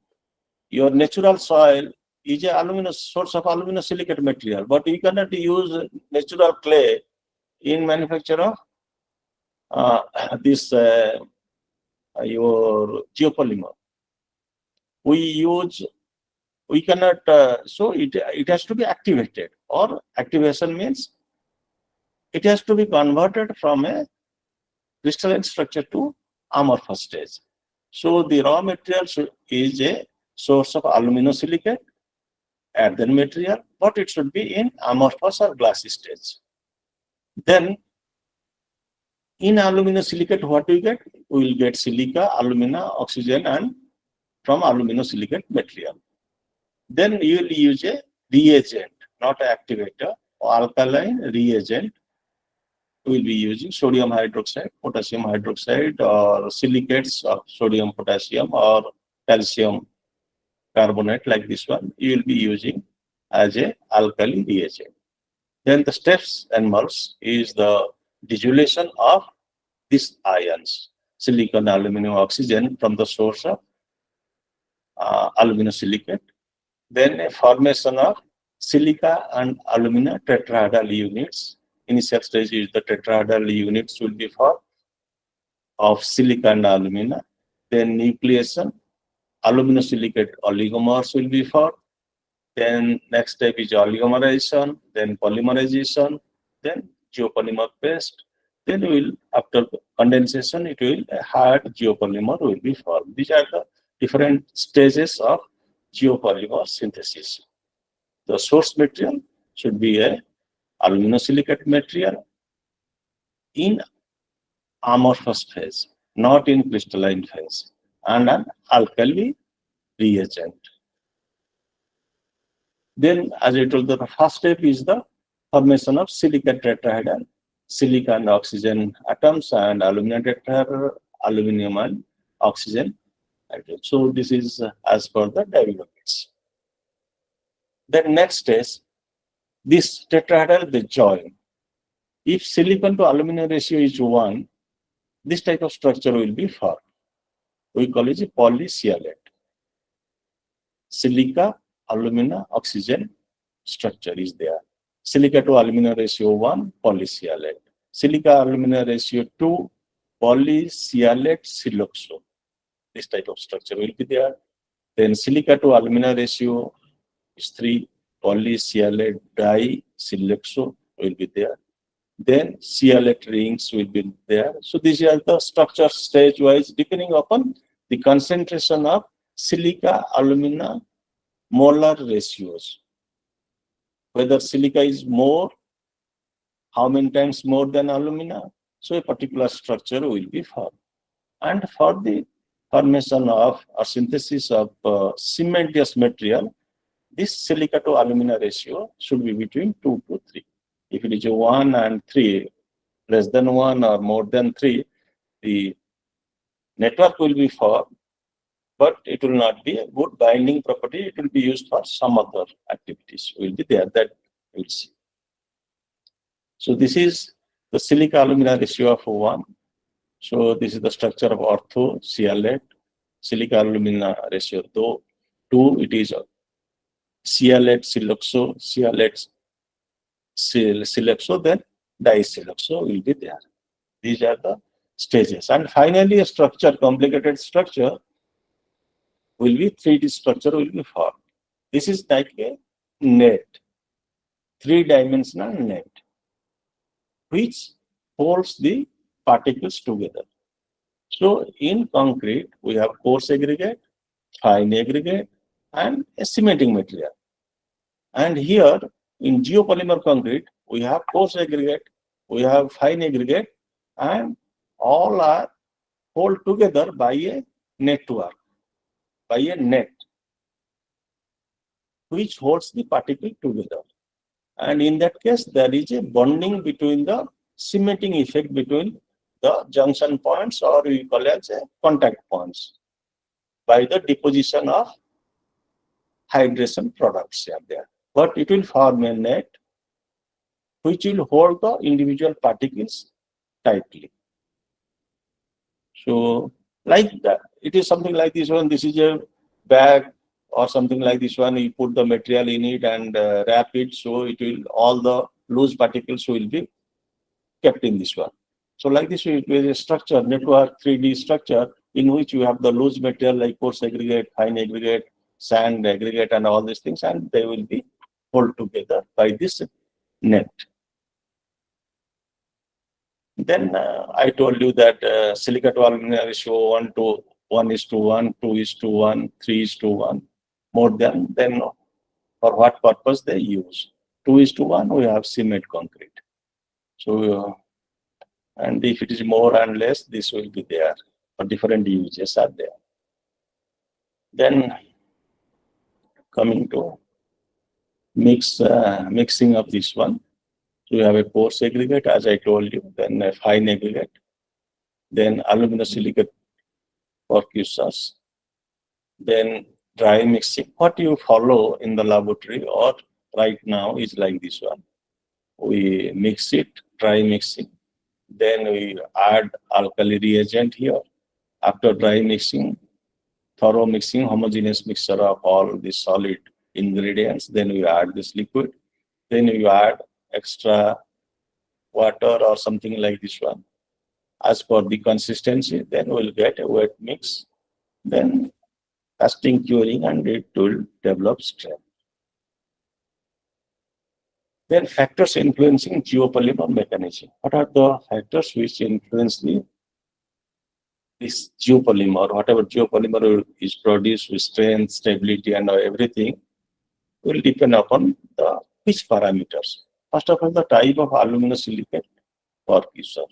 Speaker 5: your natural soil is a source of aluminosilicate material, but you cannot use natural clay in manufacture of this your geopolymer. We cannot, so it has to be activated, or activation means it has to be converted from a crystalline structure to amorphous stage. So the raw material is a source of aluminosilicate earthen material, but it should be in amorphous or glassy stage. Then in aluminosilicate, what we get? We will get silica, alumina, oxygen, and from aluminosilicate material. Then you will use a reagent, not an activator, or alkaline reagent. We will be using sodium hydroxide, potassium hydroxide, or silicates of sodium, potassium, or calcium carbonate, like this one. You will be using as a alkali reagent. Then the steps involves is the dissolution of these ions, silicon, aluminum, oxygen, from the source of aluminosilicate. Then a formation of silica and alumina tetrahedral units. Initial stage is the tetrahedral units will be formed of silica and alumina. Then nucleation, aluminosilicate oligomers will be formed. Then next step is oligomerization, then polymerization, then geopolymer paste. Then will, after condensation, it will a hard geopolymer will be formed. These are the different stages of geopolymer synthesis. The source material should be a aluminosilicate material in amorphous phase, not in crystalline phase, and an alkali reagent. Then, as I told, the first step is the formation of silica tetrahedral, silica and oxygen atoms, and alumina tetrahedral, aluminum and oxygen atoms. So this is as per the developments. Then next stage, this tetrahedral, the join. If silicon to aluminum ratio is 1, this type of structure will be formed. We call it a polysialate. Silica, alumina, oxygen structure is there. Silica to alumina ratio 1, polysialate. Silica alumina ratio 2, polysialate siloxo. This type of structure will be there. Then silica to alumina ratio is 3, polysialate disiloxo will be there. Then sialate rings will be there. So these are the structure stage wise depending upon the concentration of silica alumina molar ratios. Whether silica is more, how many times more than alumina, so a particular structure will be formed. And for the formation of or synthesis of cementitious material, this silica to alumina ratio should be between 2 to 3. If it is 1 and 3, less than 1 or more than 3, the network will be formed, but it will not be a good binding property. It will be used for some other activities will be there. That You'll see. So this is the silica alumina ratio of 1. So this is the structure of ortho, sialate, silica alumina ratio 2. It is sialate, siloxo, sialate, siloxo, then disiloxo will be there. These are the stages. And finally, a structure, complicated structure, will be 3D structure will be formed. This is like a net, 3-dimensional net, which holds the particles together. So in concrete, we have coarse aggregate, fine aggregate, and a cementing material. And here in geopolymer concrete, we have coarse aggregate, we have fine aggregate, and all are held together by a network, by a net, which holds the particle together. And in that case, there is a bonding between the cementing effect between the junction points, or we call it as a contact points, by the deposition of hydration products here there. But it will form a net which will hold the individual particles tightly. So like that, it is something like this one. This is a bag or something like this one. You put the material in it and wrap it, so it will, all the loose particles will be kept in this one. So like this, it is a structure, network 3D structure, in which you have the loose material like coarse aggregate, fine aggregate, sand aggregate, and all these things, and they will be held together by this net. Then I told you that silica to alumina ratio 1:1:1, 2:1, 3:1, more than, then for what purpose they use. 2:1, we have cement concrete. So, and if it is more and less, this will be there, for different uses are there. Then coming to mixing of this one. So we have a coarse aggregate, as I told you, then a fine aggregate, then aluminosilicate percussors, then dry mixing. What you follow in the laboratory or right now is like this one. We mix it, dry mixing, then we add alkali reagent here. After dry mixing, thorough mixing, homogeneous mixture of all the solid ingredients, then we add this liquid, then you add extra water or something like this one. As per the consistency, then we'll get a wet mix, then casting, curing, and it will develop strength. Then factors influencing geopolymer mechanism. What are the factors which influence this geopolymer? Whatever geopolymer is produced with strength, stability, and everything will depend upon the which parameters. First of all, the type of aluminosilicate percussor.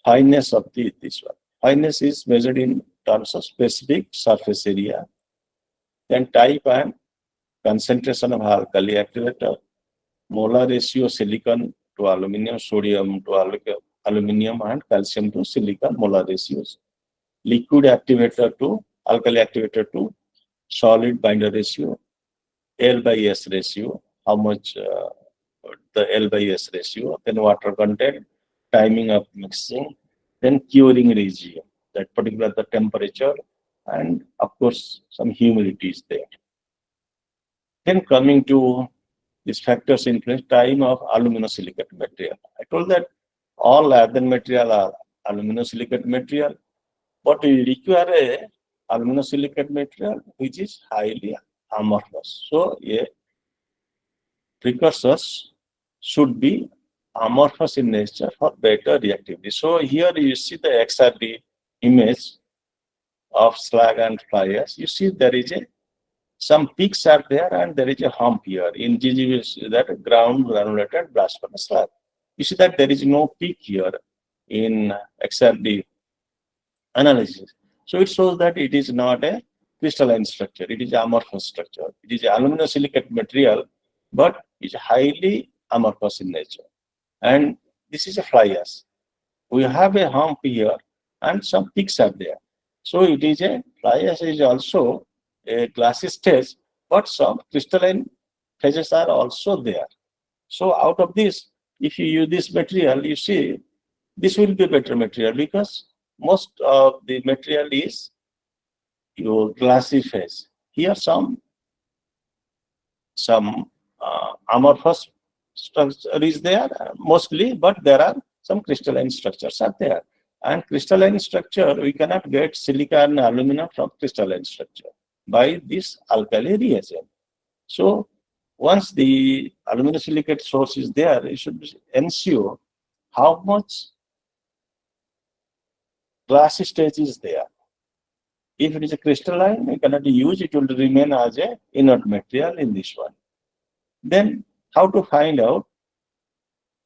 Speaker 5: Fineness of this one. Fineness is measured in terms of specific surface area. Then type and concentration of alkali activator, molar ratio silicon to aluminum, sodium to aluminum, and calcium to silicon molar ratios. Liquid activator to alkali activator to solid binder ratio, L/S ratio, how much the L/S ratio, then water content, timing of mixing, then curing regime, that particular the temperature, and of course some humidity is there. Then coming to these factors influence time of aluminosilicate material. I told that all other material are aluminosilicate material, but we require a aluminosilicate material which is highly amorphous. So a precursors should be amorphous in nature for better reactivity. So here you see the XRD image of slag and fly ash. You see there is some peaks are there and there is a hump here. In GGB, you see that ground granulated blast furnace slag. You see that there is no peak here in XRD analysis. So it shows that it is not a crystalline structure. It is amorphous structure. It is aluminosilicate material, but it's highly amorphous in nature. And this is a fly ash. We have a hump here and some peaks are there. So it is a fly ash is also a glassy stage, but some crystalline phases are also there. So out of this, if you use this material, you see, this will be better material because most of the material is your glassy phase. Here some amorphous structure is there mostly, but there are some crystalline structures are there. And crystalline structure, we cannot get silica and alumina from crystalline structure by this alkali reagent. So once the aluminosilicate source is there, you should ensure how much glassy stage is there. If it is a crystalline, you cannot use it, will remain as a inert material in this one. Then how to find out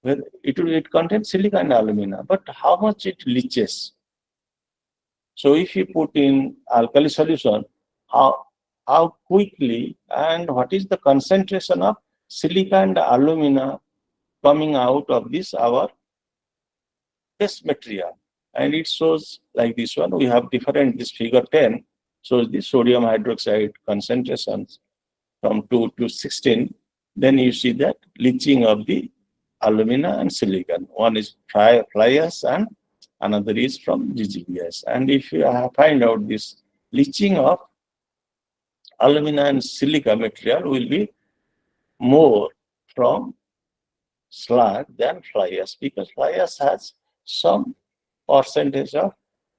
Speaker 5: whether it contains silica and alumina, but how much it leaches. So if you put in alkali solution, how quickly and what is the concentration of silica and alumina coming out of this our test material. And it shows like this one. We have different, this figure 10 shows the sodium hydroxide concentrations from 2 to 16. Then you see that leaching of the alumina and silicon. One is fly ash and another is from GGBS. And if you find out this leaching of alumina and silica material will be more from slag than fly ash, because fly ash has some percentage of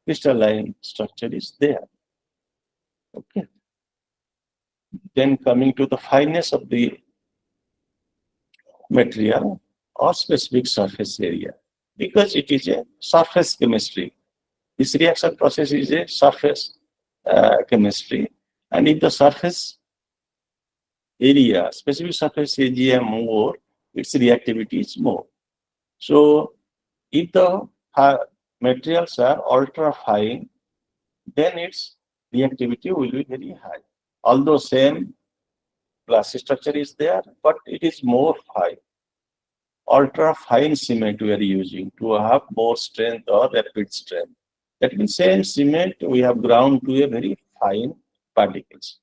Speaker 5: crystalline structure is there. Okay. Then coming to the fineness of the material or specific surface area, because it is a surface chemistry. This reaction process is a surface chemistry, and if the surface area, specific surface area more, its reactivity is more. So if the materials are ultra fine, then its reactivity will be very high. Although same glassy structure is there, but it is more fine. Ultra fine cement we are using to have more strength or rapid strength. That means same cement we have ground to a very fine particles.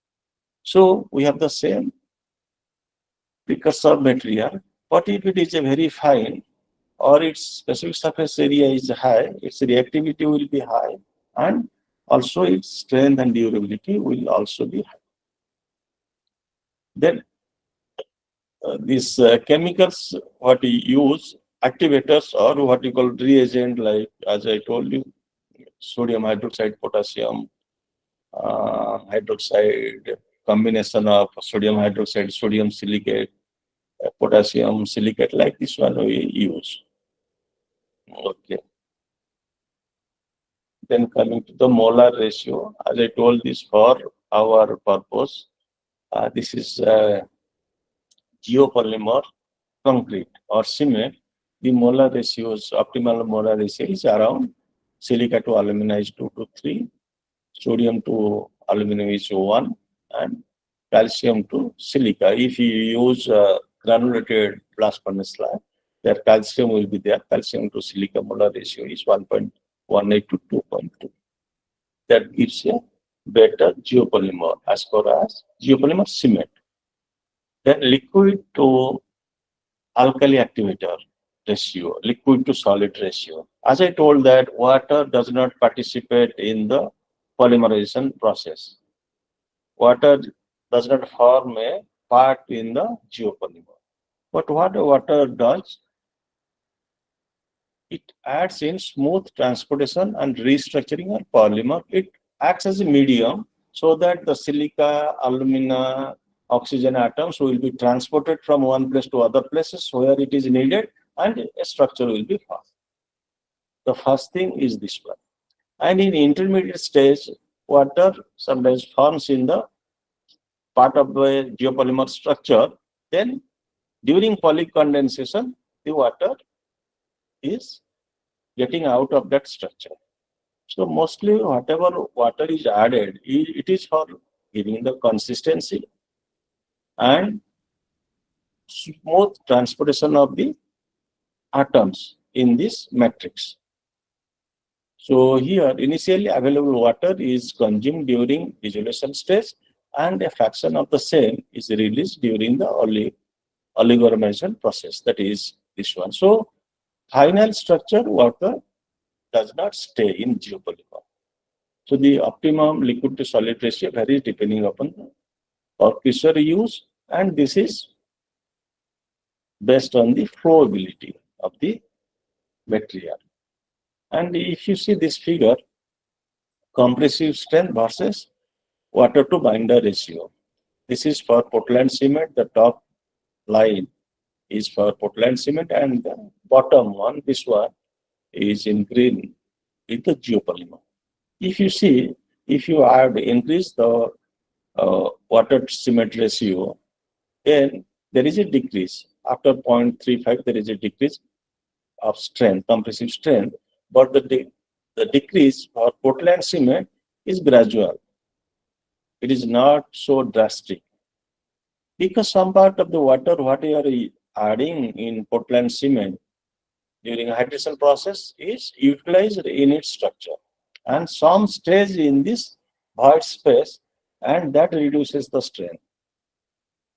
Speaker 5: So we have the same precursor material, but if it is a very fine or its specific surface area is high, its reactivity will be high, and also its strength and durability will also be high. Then these chemicals, what we use, activators or what you call reagent, like as I told you, sodium hydroxide, potassium hydroxide, combination of sodium hydroxide, sodium silicate, potassium silicate, like this one we use. Okay. Then coming to the molar ratio, as I told this for our purpose, this is geopolymer concrete or cement. The molar ratios, optimal molar ratio is around silica to alumina is 2 to 3, sodium to aluminum is 1, and calcium to silica. If you use granulated blast furnace slag, their calcium will be there. Calcium to silica molar ratio is 1.18 to 2.2. That gives a better geopolymer as far as geopolymer cement. Then liquid to alkali activator ratio, liquid to solid ratio. As I told that water does not participate in the polymerization process. Water does not form a part in the geopolymer. But what water does, it adds in smooth transportation and restructuring of polymer. It acts as a medium so that the silica, alumina, oxygen atoms will be transported from one place to other places where it is needed, and a structure will be formed. The first thing is this one. And in intermediate stage, water sometimes forms in the part of the geopolymer structure. Then during polycondensation, the water is getting out of that structure. So mostly whatever water is added, it is for giving the consistency and smooth transportation of the atoms in this matrix. So here initially available water is consumed during dissolution stage, and a fraction of the same is released during the oligomerization process. That is this one. So final structure water does not stay in geopolymer. So the optimum liquid to solid ratio varies depending upon the work pressure used, and this is based on the flowability of the material. And if you see this figure, compressive strength versus water to binder ratio. This is for Portland cement. The top line is for Portland cement, and the bottom one, this one, is in green with the geopolymer. If you see, if you add increase the water to cement ratio, then there is a decrease. After 0.35, there is a decrease of strength, compressive strength, but the decrease for Portland cement is gradual. It is not so drastic, because some part of the water, what you are adding in Portland cement during hydration process is utilized in its structure, and some stays in this void space, and that reduces the strength.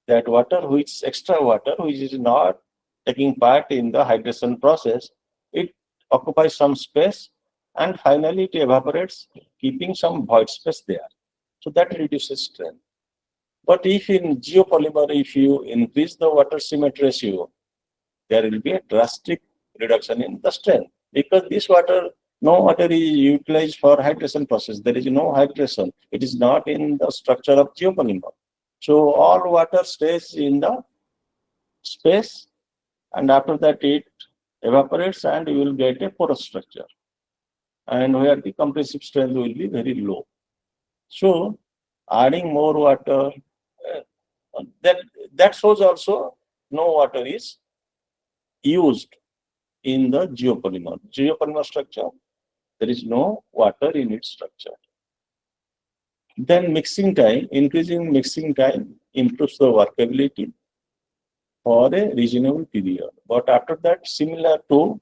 Speaker 5: That water, which extra water, which is not taking part in the hydration process, it occupies some space, and finally it evaporates, keeping some void space there. So that reduces strength. But if in geopolymer, if you increase the water cement ratio, there will be a drastic reduction in the strength, because this water, no water is utilized for hydration process. There is no hydration. It is not in the structure of geopolymer. So all water stays in the space, and after that it evaporates, and you will get a porous structure, and where the compressive strength will be very low. So adding more water, that shows also no water is used in the geopolymer. Geopolymer structure, there is no water in its structure. Then mixing time, increasing mixing time improves the workability for a reasonable period. But after that, similar to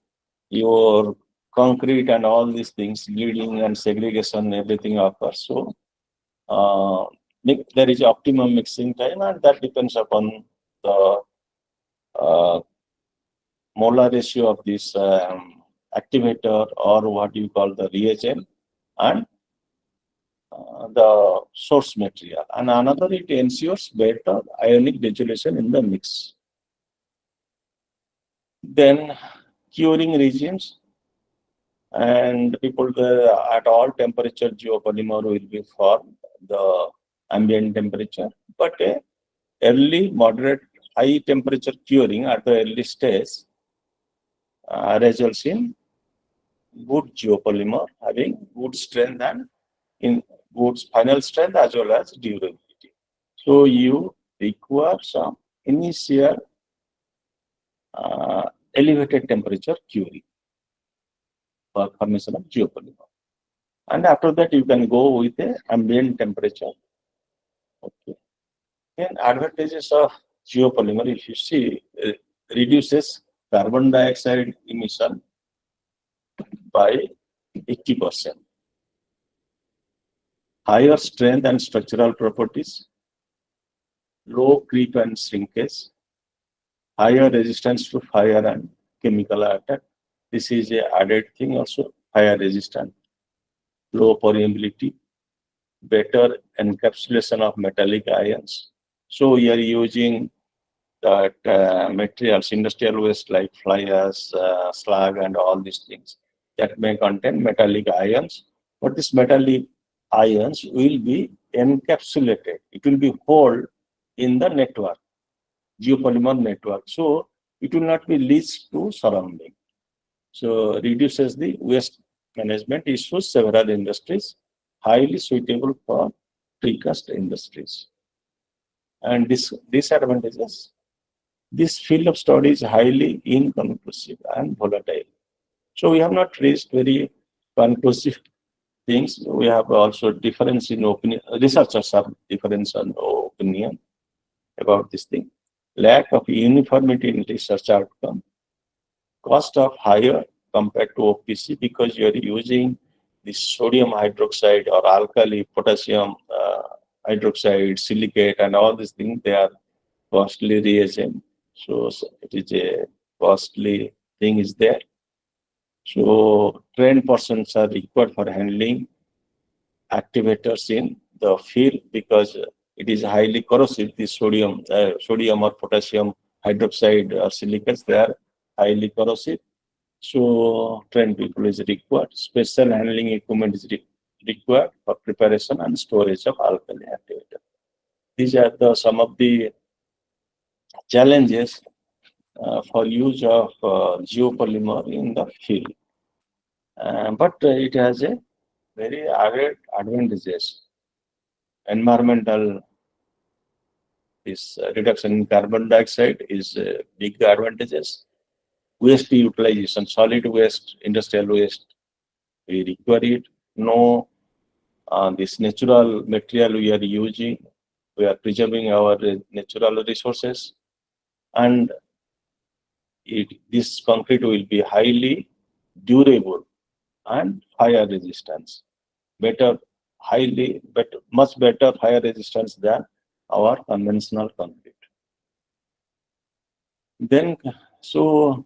Speaker 5: your concrete and all these things, bleeding and segregation, everything occurs. So there is optimum mixing time, and that depends upon the molar ratio of this activator, or what you call the reagent, and the source material. And another, it ensures better ionic dissolution in the mix. Then curing regimes, and people at all temperature geopolymer will be for the ambient temperature, but early, moderate, high temperature curing at the early stage results in good geopolymer having good strength and in good final strength as well as durability. So you require some initial elevated temperature curing for formation of geopolymer, and after that you can go with a ambient temperature. Okay. Then advantages of geopolymer, if you see, reduces carbon dioxide emission by 80%. Higher strength and structural properties, low creep and shrinkage, higher resistance to fire and chemical attack. This is a added thing also, higher resistance, low permeability, better encapsulation of metallic ions. So we are using that materials, industrial waste like fly ash, slag, and all these things that may contain metallic ions, but this metallic ions will be encapsulated. It will be held in the network, geopolymer network. So it will not be leached to surrounding. So reduces the waste management issues, several industries, highly suitable for precast industries. And disadvantages, this field of study is highly inconclusive and volatile. So we have not reached very conclusive things. We have also difference in opinion. Researchers have difference in opinion about this thing. Lack of uniformity in research outcome. Cost of higher compared to OPC, because you are using the sodium hydroxide or alkali potassium hydroxide, silicate, and all these things, they are costly reagent. So it is a costly thing is there. So trained persons are required for handling activators in the field because it is highly corrosive. The sodium or potassium hydroxide or silicates, they are highly corrosive. So trained people is required. Special handling equipment is required for preparation and storage of alkali activator. These are some of the challenges for use of geopolymer in the field. But it has a very added advantages. Environmental reduction in carbon dioxide is big advantages. Waste utilization, solid waste, industrial waste, we require it. No, this natural material we are using, we are preserving our natural resources, and this concrete will be highly durable and fire resistance. Much better fire resistance than our conventional concrete. Then, so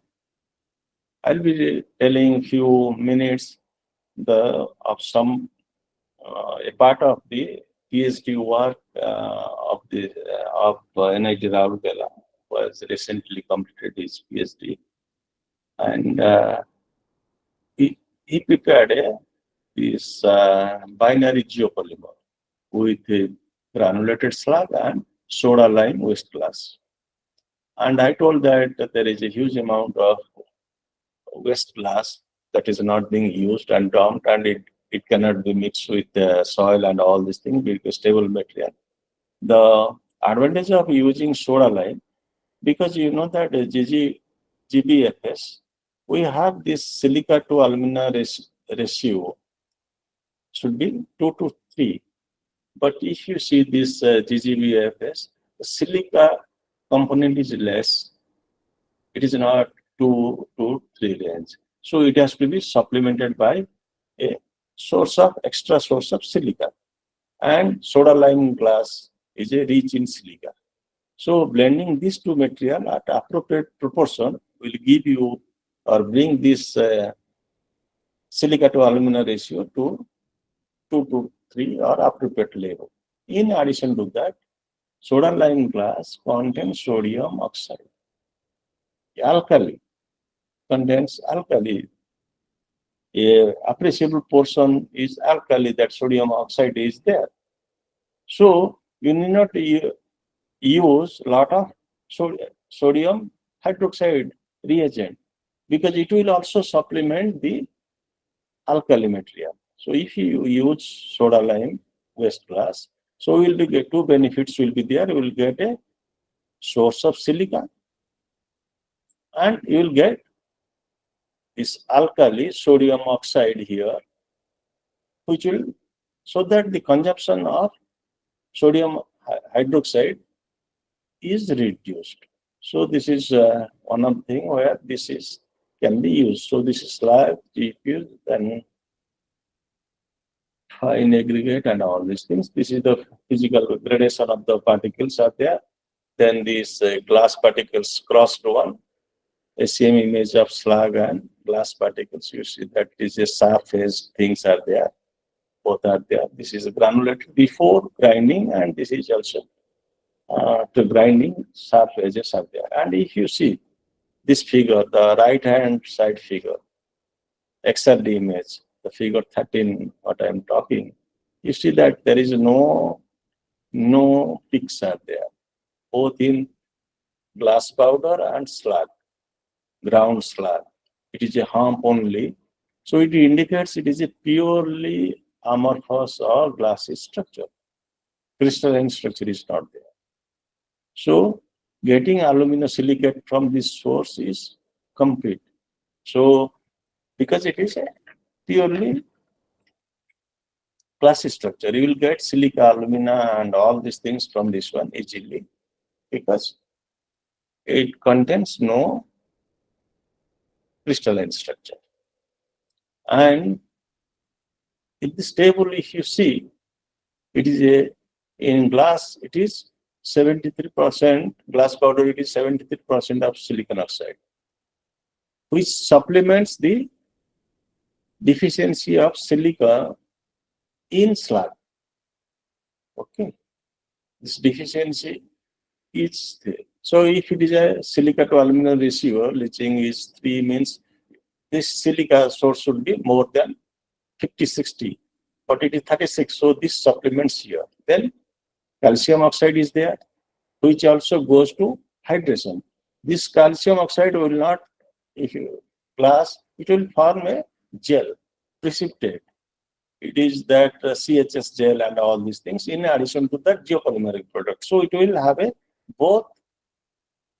Speaker 5: I'll be telling few minutes of some a part of the PhD work of NIT Rayagada was recently completed his PhD, and he prepared this binary geopolymer with a granulated slag and soda lime waste glass. And I told that there is a huge amount of waste glass that is not being used and dumped, and it cannot be mixed with soil and all these things because stable material. The advantage of using soda lime, because you know that GBFS, we have this silica to alumina ratio should be 2 to 3. But if you see this GGBFS, the silica component is less. It is not 2 to 3 range. So it has to be supplemented by a extra source of silica. And soda lime glass is a rich in silica. So blending these two material at appropriate proportion will give you or bring this silica to alumina ratio to 2 to 3 or appropriate level. In addition to that, soda lime glass contains sodium oxide. Alkali contains alkali. A appreciable portion is alkali, that sodium oxide is there. So you need not use a lot of sodium hydroxide reagent because it will also supplement the alkali material. So if you use soda lime waste glass, so we will get two benefits will be there. You will get a source of silica and you will get this alkali sodium oxide here, which will, so that the consumption of sodium hydroxide is reduced. So this is one of the things where this can be used. So this is slab, GPU, then fine aggregate and all these things. This is the physical gradation of the particles are there. Then these glass particles crossed one, a same image of slag and glass particles. You see that is a surface things are there. Both are there. This is granulated before grinding, and this is also to grinding surfaces are there. And if you see this figure, the right hand side figure, XRD image, the figure 13, what I am talking, you see that there is no peaks are there, both in glass powder and slag, ground slag. It is a hump only. So it indicates it is a purely amorphous or glassy structure. Crystalline structure is not there. So getting aluminosilicate from this source is complete. So because it is a purely glassy structure, you will get silica, alumina, and all these things from this one easily because it contains no crystalline structure. And in this table, if you see, it is In glass, it is 73%, glass powder, it is 73% of silicon oxide, which supplements the deficiency of silica in slag. Okay, this deficiency is there. So if it is a silica to aluminum ratio, leaching is 3, means this silica source should be more than 50-60, but it is 36. So this supplements here. Then calcium oxide is there, which also goes to hydration. This calcium oxide will not, if you glass, it will form a gel, precipitate. It is that CHS gel and all these things in addition to the geopolymeric product. So it will have a both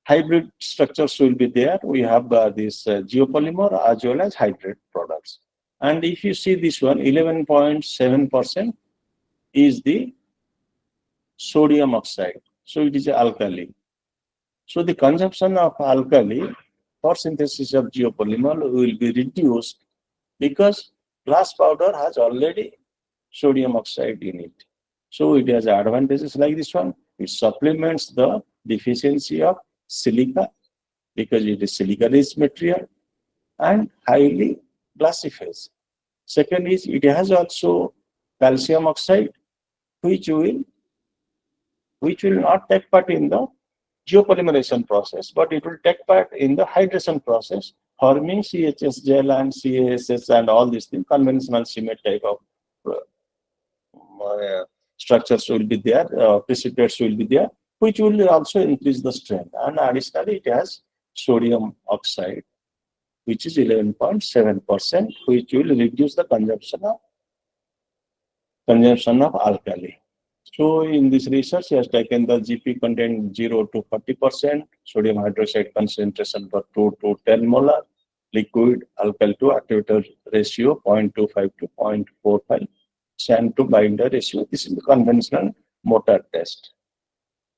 Speaker 5: hybrid structures will be there. We have this geopolymer as well as hybrid products. And if you see this one, 11.7% is the sodium oxide. So it is an alkali. So the consumption of alkali for synthesis of geopolymer will be reduced because glass powder has already sodium oxide in it. So it has advantages like this one. It supplements the deficiency of silica because it is silica-rich material and highly glassy phase. Second is it has also calcium oxide, which will not take part in the geopolymerization process, but it will take part in the hydration process, forming CHS gel and CASS and all these things. Conventional cement type of structures will be there, precipitates will be there, which will also increase the strength. And additionally, it has sodium oxide, which is 11.7%, which will reduce the consumption of alkali. So in this research, he has taken the GP content 0 to 40%, sodium hydroxide concentration for 2 to 10 molar, liquid alkali to activator ratio 0.25 to 0.45, sand to binder ratio. This is the conventional motor test.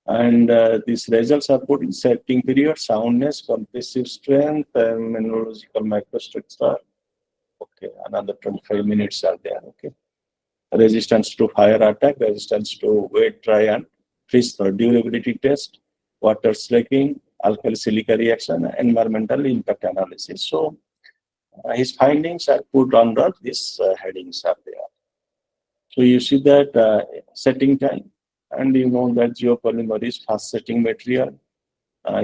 Speaker 5: And these results are put in setting period, soundness, compressive strength, mineralogical microstructure. Okay, another 25 minutes are there. Okay. Resistance to fire attack, resistance to wet, dry, and freeze durability test, water slaking, alkali silica reaction, environmental impact analysis. So his findings are put under these headings are there. So you see that setting time, and you know that geopolymer is fast setting material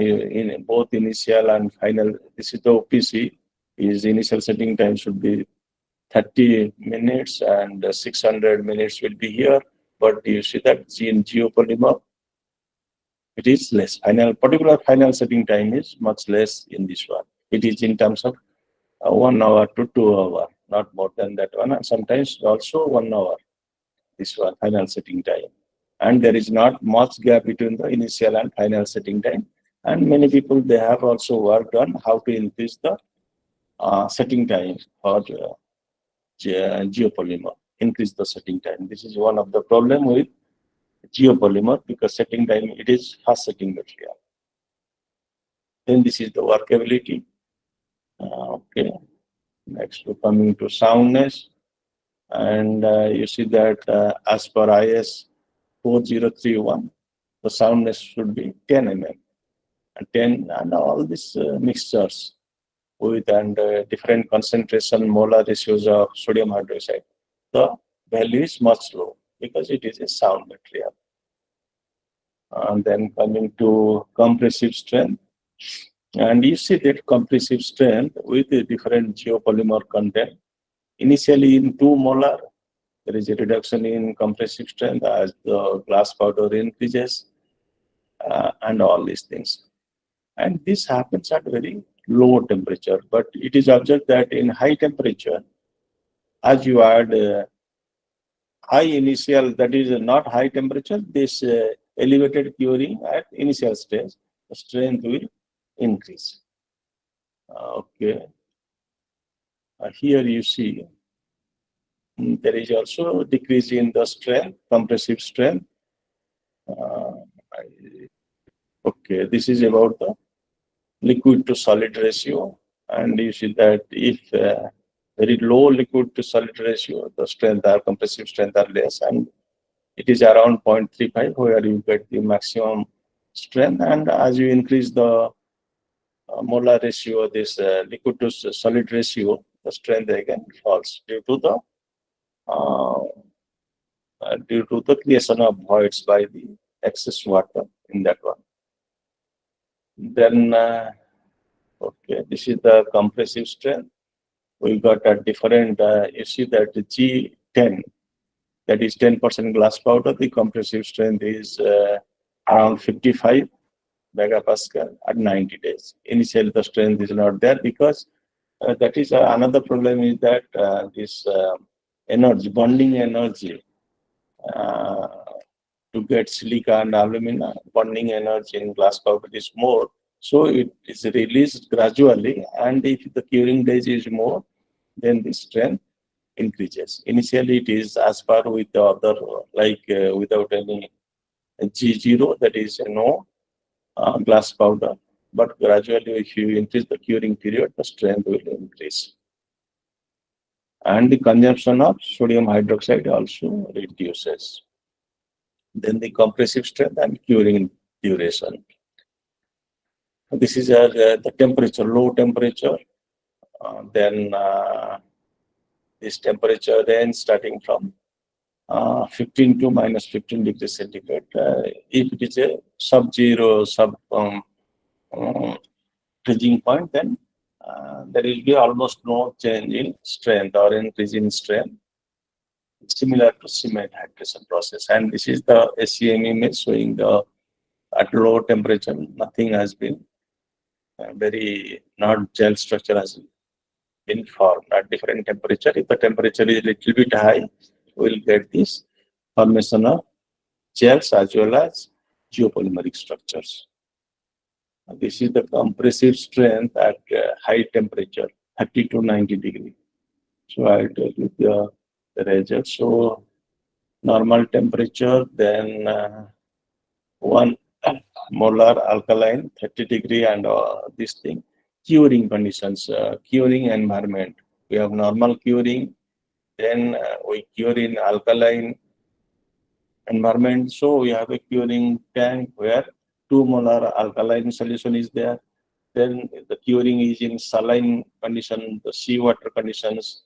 Speaker 5: in both initial and final. This is the OPC. His initial setting time should be 30 minutes and 600 minutes will be here, but you see that in geopolymer it is less. Particular final setting time is much less in this one. It is in terms of 1 hour to 2 hours, not more than that one, and sometimes also 1 hour. This one final setting time, and there is not much gap between the initial and final setting time. And many people, they have also worked on how to increase the setting time for geopolymer, increase the setting time. This is one of the problem with geopolymer because setting time, it is fast setting material. Then this is the workability. Okay, next to coming to soundness, and you see that as per IS 4031, the soundness should be 10 mm, and 10, and all these mixtures with and different concentration molar ratios of sodium hydroxide, the value is much low because it is a sound material. And then coming to compressive strength, and you see that compressive strength with the different geopolymer content. Initially in 2 molar, there is a reduction in compressive strength as the glass powder increases and all these things. And this happens at very low temperature, but it is observed that in high temperature, as you add high initial, that is not high temperature, this elevated curing at initial stage, the strength will increase. Okay. Here you see there is also decrease in the strength, compressive strength. Okay, this is about the liquid to solid ratio, and you see that if very low liquid to solid ratio, the strength or compressive strength are less, and it is around 0.35 where you get the maximum strength, and as you increase the molar ratio, this liquid to solid ratio, the strength again falls due to the creation of voids by the excess water in that one. Then, okay, this is the compressive strength. We got a different, you see that G10, that is 10% glass powder, the compressive strength is around 55 megapascal at 90 days. Initially, the strength is not there because that is another problem is that this energy, bonding energy to get silica and alumina, bonding energy in glass powder is more. So it is released gradually, and if the curing days is more, then the strength increases. Initially, it is as per with the other, like without any G0, that is no glass powder. But gradually, if you increase the curing period, the strength will increase. And the consumption of sodium hydroxide also reduces. Then the compressive strength and curing duration. This is the temperature, low temperature. Then this temperature range starting from 15 to minus 15 degrees centigrade. If it is a sub-zero, freezing point, then there will be almost no change in strength or increase in strength, similar to cement hydration process. And this is the SEM image showing the at low temperature, nothing has been not gel structure has been formed at different temperature. If the temperature is a little bit high, we will get this formation of gels as well as geopolymeric structures. This is the compressive strength at high temperature, 30 to 90 degrees. So I will tell you the results. So normal temperature, then 1 molar alkaline, 30 degree, and this thing. Curing conditions, curing environment. We have normal curing, then we cure in alkaline environment. So we have a curing tank where 2 molar alkaline solution is there. Then the curing is in saline condition, the seawater conditions,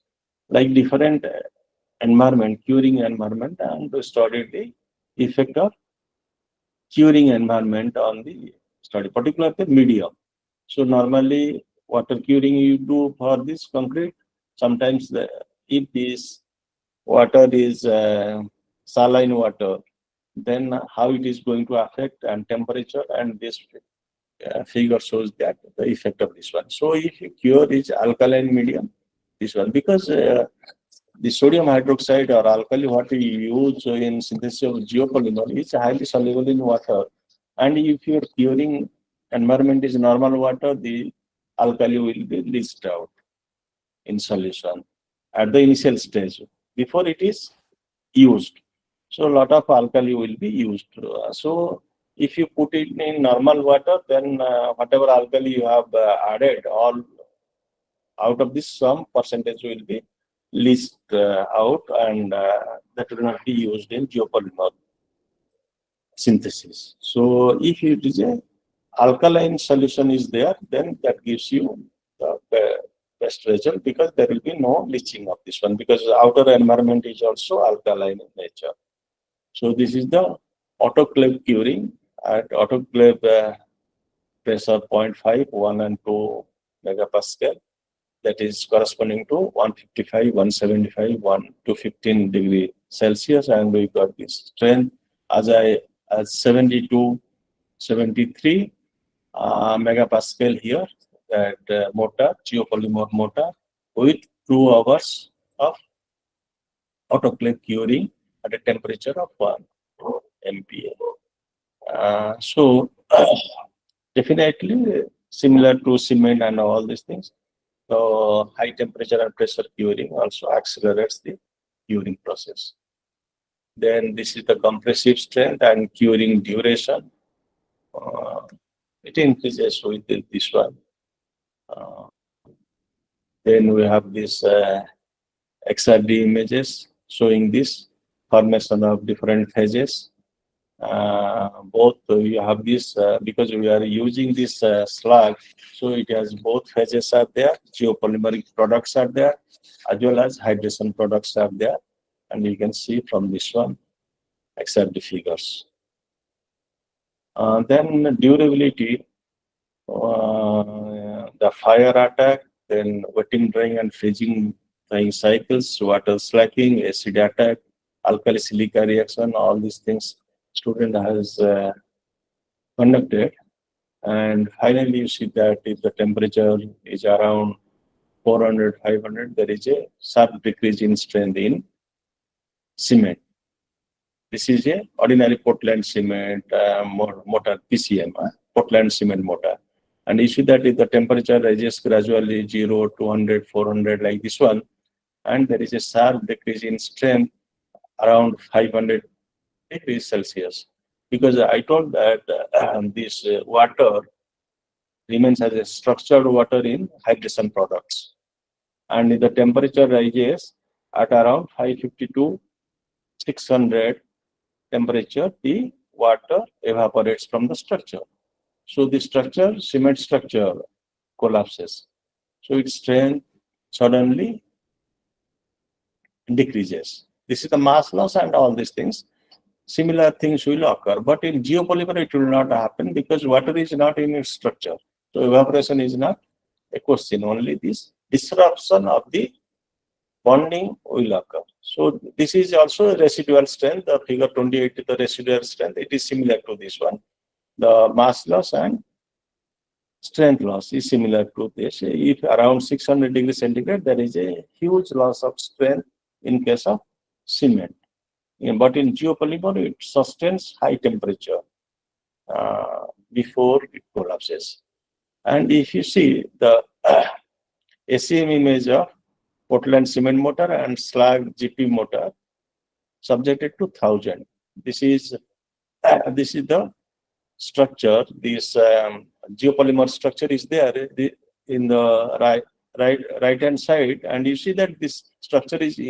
Speaker 5: like different environment, curing environment, and we studied the effect of curing environment on the study, particularly the medium. So normally water curing you do for this concrete. Sometimes if this water is saline water, then how it is going to affect and temperature, and this figure shows that the effect of this one. So if you cure is alkaline medium, this one, because the sodium hydroxide or alkali what we use in synthesis of geopolymer is highly soluble in water, and if your curing environment is normal water, the alkali will be leached out in solution at the initial stage before it is used. So a lot of alkali will be used. So if you put it in normal water, then whatever alkali you have added, all out of this, some percentage will be leached out, and that will not be used in geopolymer synthesis. So if it is a alkaline solution is there, then that gives you the best result, because there will be no leaching of this one, because the outer environment is also alkaline in nature. So this is the autoclave curing at autoclave pressure 0.5, 1 and 2 megapascal. That is corresponding to 155, 175, 1 to 15 degrees Celsius, and we got this strength as 72, 73 megapascal here. That motor, geopolymer motor, with 2 hours of autoclave curing at a temperature of 1 MPa. So definitely similar to cement and all these things. So high temperature and pressure curing also accelerates the curing process. Then this is the compressive strength and curing duration. It increases with this one. Then we have this XRD images showing this formation of different phases. Both you have this because we are using this slag, so it has both phases are there. Geopolymeric products are there, as well as hydration products are there, and you can see from this one, except the figures. Then durability, the fire attack, then wetting, drying, and freezing drying cycles, water slacking, acid attack, alkali silica reaction, all these things student has conducted. And finally, you see that if the temperature is around 400, 500, there is a sharp decrease in strength in cement. This is a ordinary Portland cement motor, PCM, Portland cement motor. And you see that if the temperature rises gradually 0, 200, 400 like this one, and there is a sharp decrease in strength around 500 degrees Celsius. Because I told that this water remains as a structured water in hydration products. And if the temperature rises at around 550 to 600 temperature, the water evaporates from the structure. So the structure, cement structure, collapses. So its strength suddenly decreases. This is the mass loss and all these things. Similar things will occur, but in geopolymer it will not happen because water is not in its structure. So evaporation is not a question, only this disruption of the bonding will occur. So this is also a residual strength. The figure 28 is the residual strength. It is similar to this one. The mass loss and strength loss is similar to this. If around 600 degrees centigrade, there is a huge loss of strength in case of cement. But in geopolymer, it sustains high temperature before it collapses. And if you see the SEM image of Portland cement motor and slag GP motor subjected to 1000. This is the structure. This geopolymer structure is there in the right hand side, and you see that this structure is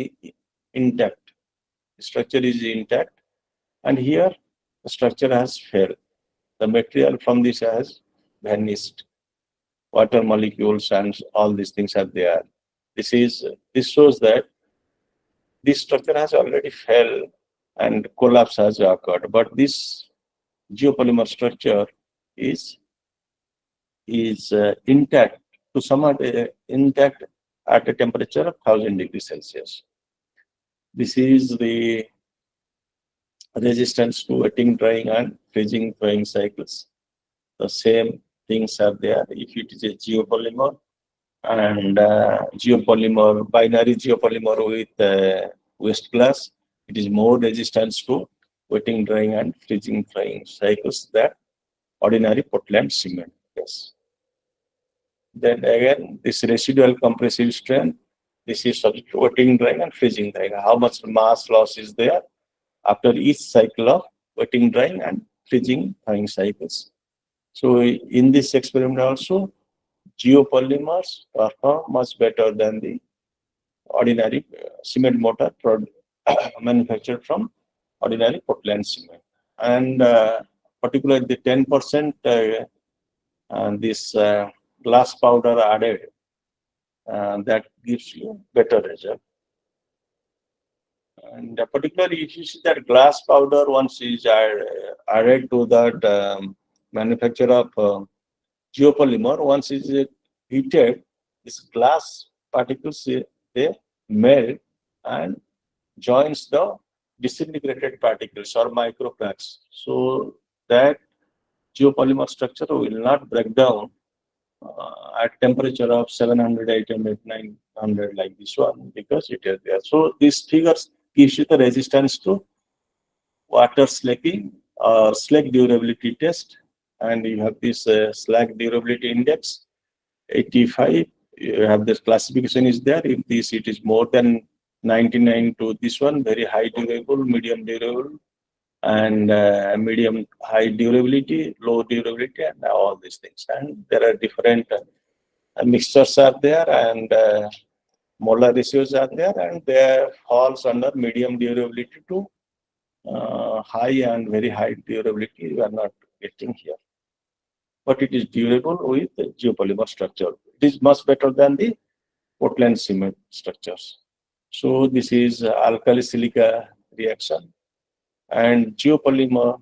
Speaker 5: intact. The structure is intact, and here the structure has failed. The material from this has vanished. Water molecules and all these things are there. This shows that this structure has already failed and collapse has occurred. But this geopolymer structure is intact to somewhat intact at a temperature of 1000 degrees Celsius. This is the resistance to wetting, drying, and freezing drying cycles. The same things are there. If it is a geopolymer and geopolymer, binary geopolymer with waste glass, it is more resistance to wetting, drying, and freezing drying cycles than ordinary Portland cement. Yes. Then again, this residual compressive strength, this is subject to wetting, drying, and freezing drying. How much mass loss is there after each cycle of wetting, drying, and freezing drying cycles? So in this experiment also, geopolymers perform much better than the ordinary cement motor manufactured from ordinary Portland cement. And particularly the 10% this glass powder added, that gives you better result. And particularly if you see that glass powder once is added to that manufacture of geopolymer, once is heated, this glass particles they melt and joins the disintegrated particles or microcracks. So that geopolymer structure will not break down at temperature of 700, 800, 900 like this one, because it is there. So these figures gives you the resistance to water slaking or slag durability test, and you have this slag durability index 85. You have this classification is there. If this it is more than 99 to this one, very high durable, medium durable, and medium high durability, low durability, and all these things. And there are different mixtures are there, and molar ratios are there, and they falls under medium durability to high and very high durability. You are not getting here, but it is durable with geopolymer structure. It is much better than the Portland cement structures. So this is alkali silica reaction, and geopolymer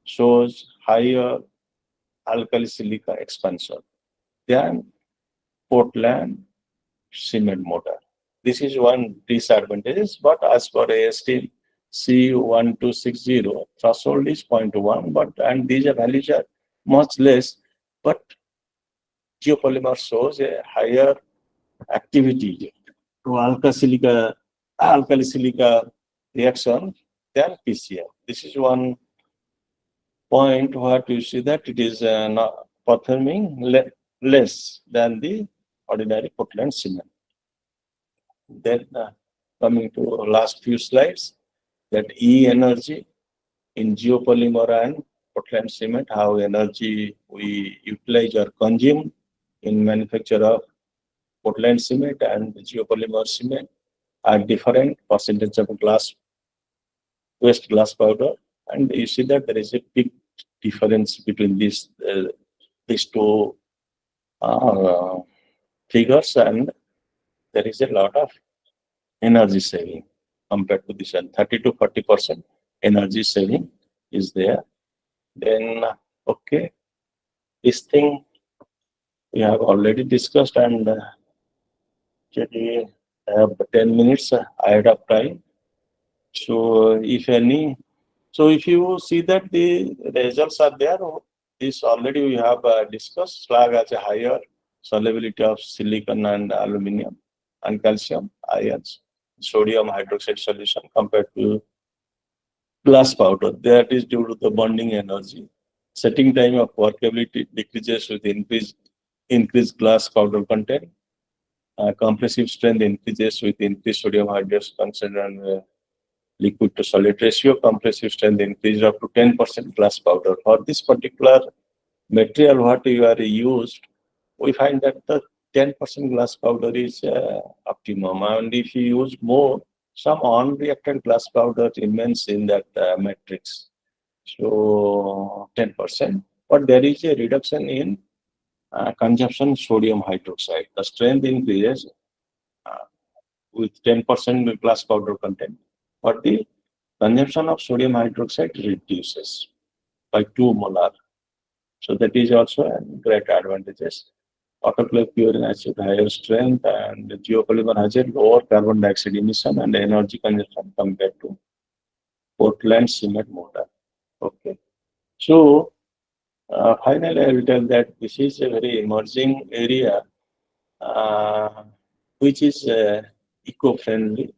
Speaker 5: shows higher alkali silica expansion than Portland cement mortar. This is one disadvantage, but as per ASTM C1260, threshold is 0.1, but and these values are much less, but geopolymer shows a higher activity to alkali silica reaction than PCl. This is one point where you see that it is not performing less than the ordinary Portland cement. Then coming to last few slides, that E energy in geopolymer and Portland cement, how energy we utilize or consume in manufacture of Portland cement and geopolymer cement are different percentage of waste glass powder, and you see that there is a big difference between these two figures, and there is a lot of energy saving compared to this, and 30 to 40% energy saving is there. Then okay, this thing we have already discussed, and actually I have 10 minutes ahead of time. So if any, so if you see that the results are there, this already we have discussed. Slag has a higher solubility of silicon and aluminum and calcium ions, sodium hydroxide solution compared to glass powder. That is due to the bonding energy. Setting time of workability decreases with increased glass powder content. Compressive strength increases with increased sodium hydroxide content and liquid to solid ratio. Compressive strength increases up to 10% glass powder. For this particular material, what you are used, we find that the 10% glass powder is optimum, and if you use more, some unreacted glass powder remains in that matrix. So 10%, but there is a reduction in consumption sodium hydroxide. The strength increases with 10% glass powder content, but the consumption of sodium hydroxide reduces by 2 molar. So that is also a great advantages. Autoclave curing acid higher strength, and the geopolymer has a lower carbon dioxide emission and energy consumption compared to Portland cement mortar. Okay. So finally, I will tell that this is a very emerging area which is eco-friendly.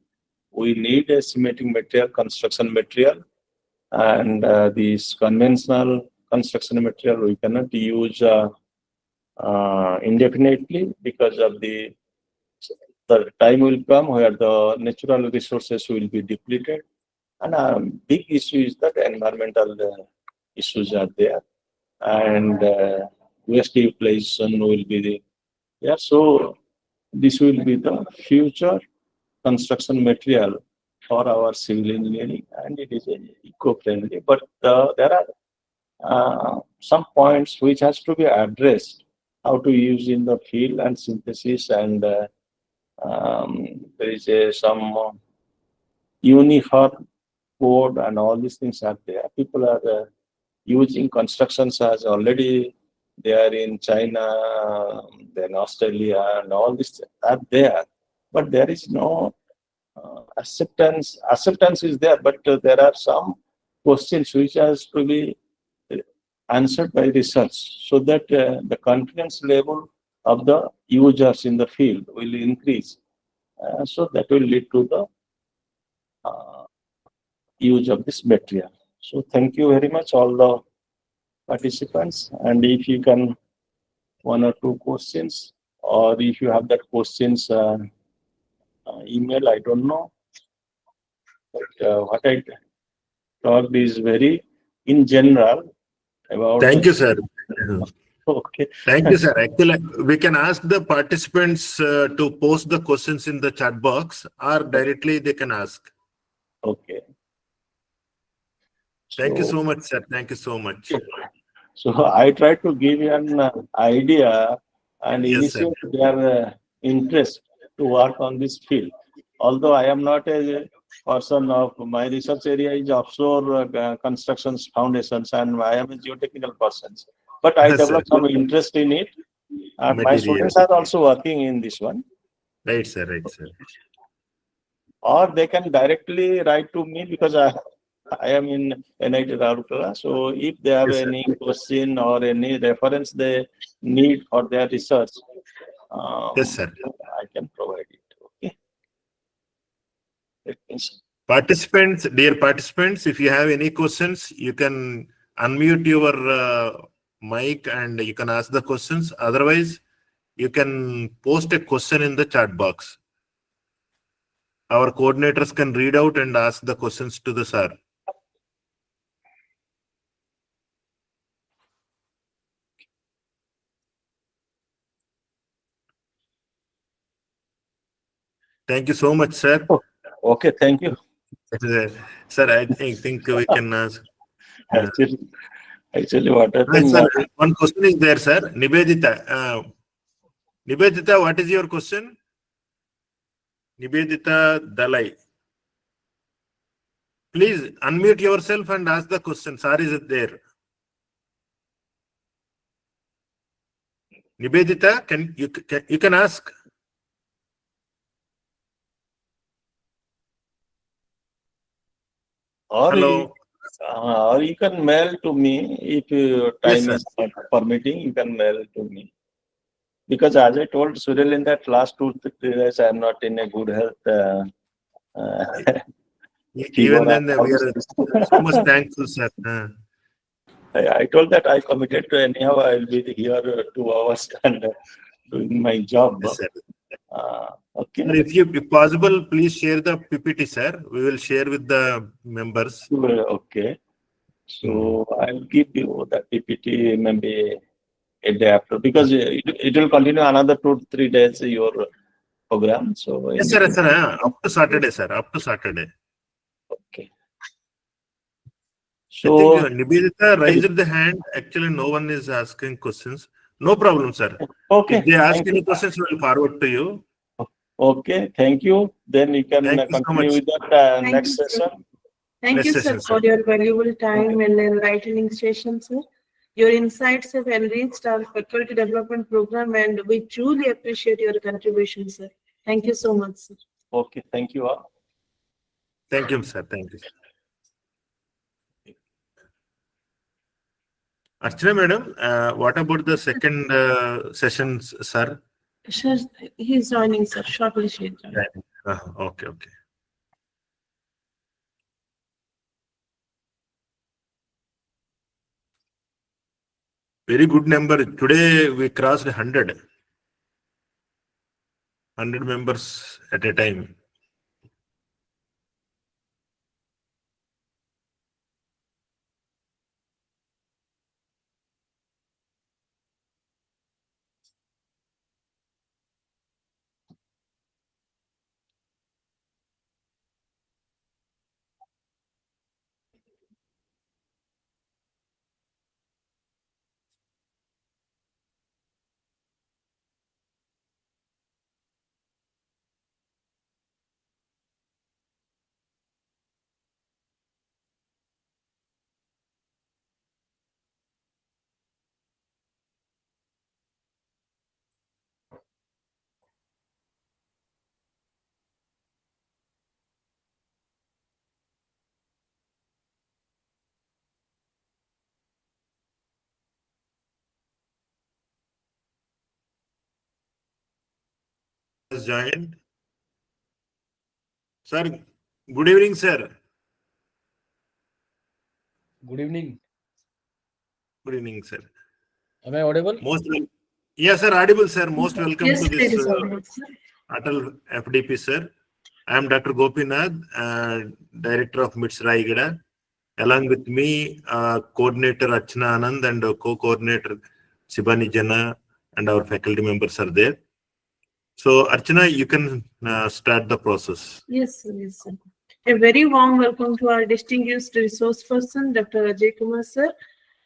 Speaker 5: We need a cementing material, construction material, and this conventional construction material we cannot use indefinitely, because of the time will come where the natural resources will be depleted, and a big issue is that environmental issues are there, and waste utilization will be there. So this will be the future construction material for our civil engineering, and it is eco-friendly. But there are some points which has to be addressed, how to use in the field and synthesis, and there is some uniform code and all these things are there. People are using constructions as already they are in China, then Australia, and all this are there, but there is no acceptance. Acceptance is there, but there are some questions which has to be answered by research, so that the confidence level of the users in the field will increase. So that will lead to the use of this material. So thank you very much, all the participants. And if you can, 1 or 2 questions, or if you have that questions, email, I don't know. But what I talked is very in general about.
Speaker 1: Thank you, sir.
Speaker 5: Okay.
Speaker 1: Thank you, sir. Actually, we can ask the participants to post the questions in the chat box, or directly they can ask.
Speaker 5: Okay.
Speaker 1: Thank you so much, sir. Thank you so much.
Speaker 5: So I try to give you an idea and
Speaker 1: Yes, sir.
Speaker 5: initiate their interest to work on this field. Although I am not a person of my research area is offshore constructions foundations, and I am a geotechnical person. But I
Speaker 1: Yes, sir.
Speaker 5: developed some interest in it, and my
Speaker 1: Material.
Speaker 5: students are also working in this one.
Speaker 1: Right, sir. Right, sir.
Speaker 5: Or they can directly write to me because I am in NIT Rayagada. So if they have
Speaker 1: Yes, sir.
Speaker 5: any question or any reference they need for their research,
Speaker 1: Yes, sir.
Speaker 5: I can provide it. Okay. Let me see.
Speaker 1: Participants, dear participants, if you have any questions, you can unmute your mic and you can ask the questions. Otherwise, you can post a question in the chat box. Our coordinators can read out and ask the questions to the sir. Thank you so much, sir.
Speaker 5: Okay, thank you.
Speaker 1: Sir, I think we can ask.
Speaker 5: Actually, what happened?
Speaker 1: Sir, one question is there, sir. Nibedita. Nibedita, what is your question? Nibedita Dalai. Please unmute yourself and ask the question. Sir is there. Nibedita, you can ask. Hello.
Speaker 5: Or you can mail to me if time is not permitting. You can mail to me. Because as I told Suril in that last 2-3 days, I am not in a good health.
Speaker 1: Even then, we are so much thankful, sir.
Speaker 5: I told that I committed to anyhow. I will be here 2 hours and doing my job.
Speaker 1: Yes, sir.
Speaker 5: Okay.
Speaker 1: If possible, please share the PPT, sir. We will share with the members.
Speaker 5: Okay. So I'll give you the PPT maybe a day after, because it will continue another 2-3 days your program. So
Speaker 1: yes, sir. Yes, sir. Up to Saturday, sir. Up to Saturday.
Speaker 5: Okay. So
Speaker 1: I think Nibedita raised the hand. Actually, no one is asking questions. No problem, sir.
Speaker 5: Okay.
Speaker 1: If they ask any questions, we will forward to you.
Speaker 5: Okay. Thank you. Then you can continue with that next session.
Speaker 7: Thank you, sir, for your valuable time and enlightening session, sir. Your insights have enriched our faculty development program, and we truly appreciate your contribution, sir. Thank you so much, sir.
Speaker 5: Okay. Thank you all.
Speaker 1: Thank you, sir. Thank you. Archana, madam, what about the second sessions, sir?
Speaker 7: Sir, he's joining, sir. Shortly, she'll join.
Speaker 1: Okay, okay. Very good number. Today we crossed 100 members at a time. Has joined. Sir, good evening, sir.
Speaker 8: Good evening.
Speaker 1: Good evening, sir.
Speaker 8: Am I audible?
Speaker 1: Yes, sir, audible, sir. Most welcome
Speaker 7: Yes,
Speaker 1: to this
Speaker 7: sir.
Speaker 1: ATAL FDP, sir. I am Dr. Gopinath, Director of MITS Rayagada. Along with me, Coordinator Archana Anand and Co-Coordinator Shibani Jana, and our faculty members are there. So, Archana, you can start the process.
Speaker 7: Yes, sir. Yes, sir. A very warm welcome to our distinguished resource person, Dr. Ajay Kumar, sir.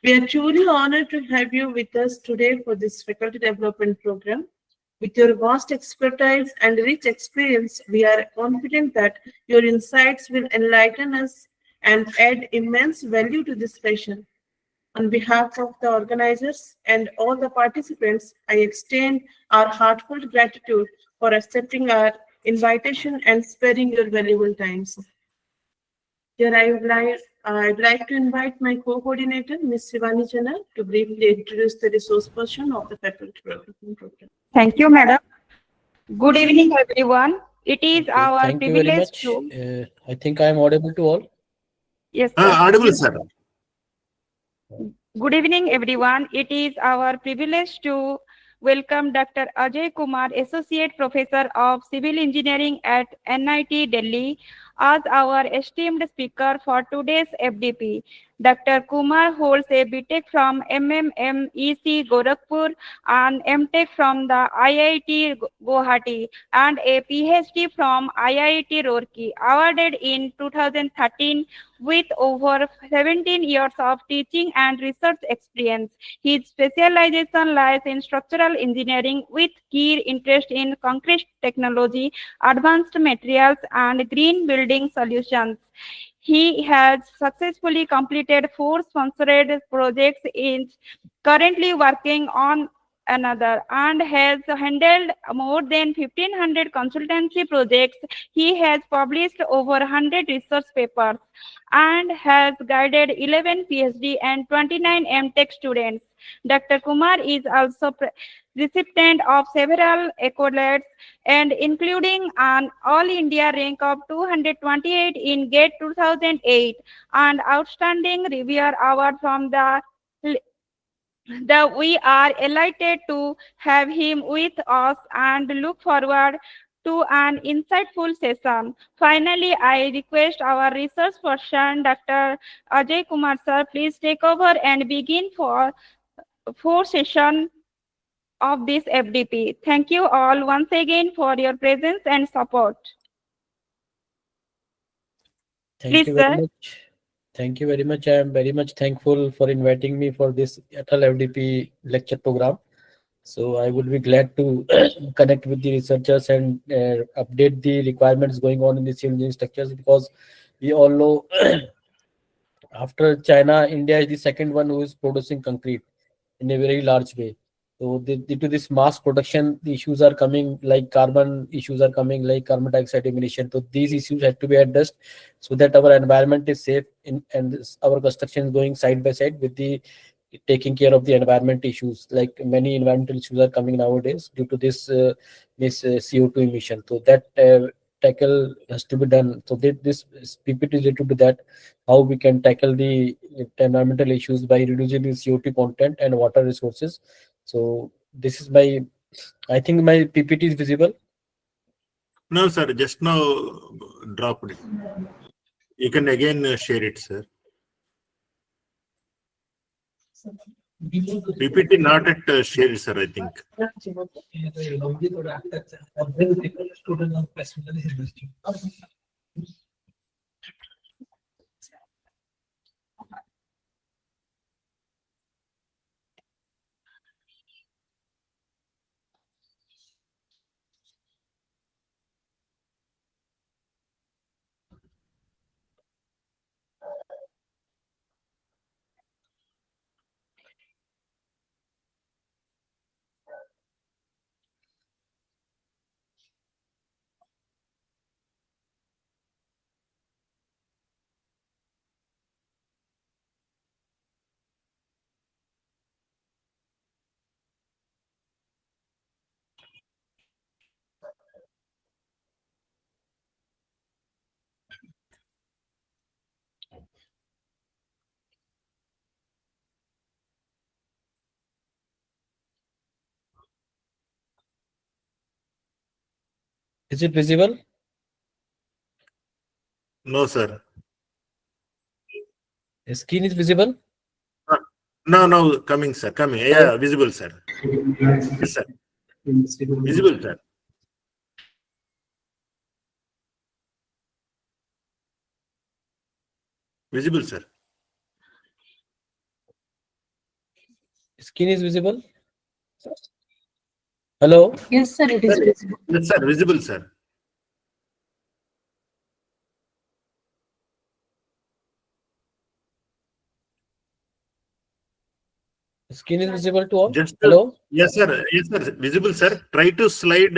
Speaker 7: We are truly honored to have you with us today for this faculty development program. With your vast expertise and rich experience, we are confident that your insights will enlighten us and add immense value to this session. On behalf of the organizers and all the participants, I extend our heartfelt gratitude for accepting our invitation and sparing your valuable time. Here I'd like to invite my co-coordinator, Ms. Shivani Jana, to briefly introduce the resource person of the faculty development program.
Speaker 3: Thank you, madam. Good evening, everyone. It is
Speaker 8: Okay,
Speaker 3: our
Speaker 8: thank you very
Speaker 3: privilege
Speaker 8: much.
Speaker 3: to.
Speaker 8: I think I am audible to all.
Speaker 3: Yes, sir.
Speaker 1: Audible, sir.
Speaker 3: Good evening, everyone. It is our privilege to welcome Dr. Ajay Kumar, Associate Professor of Civil Engineering at NIT Delhi, as our esteemed speaker for today's FDP. Dr. Kumar holds a BTech from MMMEC Gorakhpur and MTech from the IIT Guwahati and a PhD from IIT Roorkee, awarded in 2013 with over 17 years of teaching and research experience. His specialization lies in structural engineering with keen interest in concrete technology, advanced materials, and green building solutions. He has successfully completed 4 sponsored projects, is currently working on another, and has handled more than 1,500 consultancy projects. He has published over 100 research papers and has guided 11 PhD and 29 MTech students. Dr. Kumar is also recipient of several accolades, and including an All India rank of 228 in GATE 2008 and Outstanding Reviewer Award from we are elated to have him with us and look forward to an insightful session. Finally, I request our research person, Dr. Ajay Kumar sir, please take over and begin for 4 session of this FDP. Thank you all once again for your presence and support.
Speaker 8: Thank
Speaker 3: Please,
Speaker 8: you very
Speaker 3: sir.
Speaker 8: much. Thank you very much. I am very much thankful for inviting me for this ATAL FDP lecture program. So I would be glad to connect with the researchers and update the requirements going on in the civil engineering structures, because we all know after China, India is the second one who is producing concrete in a very large way. So due to this mass production, the issues are coming, like carbon issues are coming, like carbon dioxide emission. So these issues have to be addressed so that our environment is safe and our construction is going side by side with the taking care of the environment issues. Like many environmental issues are coming nowadays due to this CO2 emission. So that tackle has to be done. So this PPT is related to that, how we can tackle the environmental issues by reducing the CO2 content and water resources. So this is my, I think my PPT is visible.
Speaker 1: No, sir, just now dropped it. You can again share it, sir. PPT not at shared, sir, I think.
Speaker 8: Is it visible?
Speaker 1: No, sir.
Speaker 8: The screen is visible?
Speaker 1: No, coming, sir. Coming. Yeah, visible, sir. Yes, sir. Visible, sir. Visible, sir.
Speaker 8: Skin is visible? Hello?
Speaker 7: Yes, sir, it is visible.
Speaker 1: Yes, sir. Visible, sir.
Speaker 8: Skin is visible to all?
Speaker 1: Just
Speaker 8: Hello?
Speaker 1: yes, sir. Yes, sir. Visible, sir. Try to slide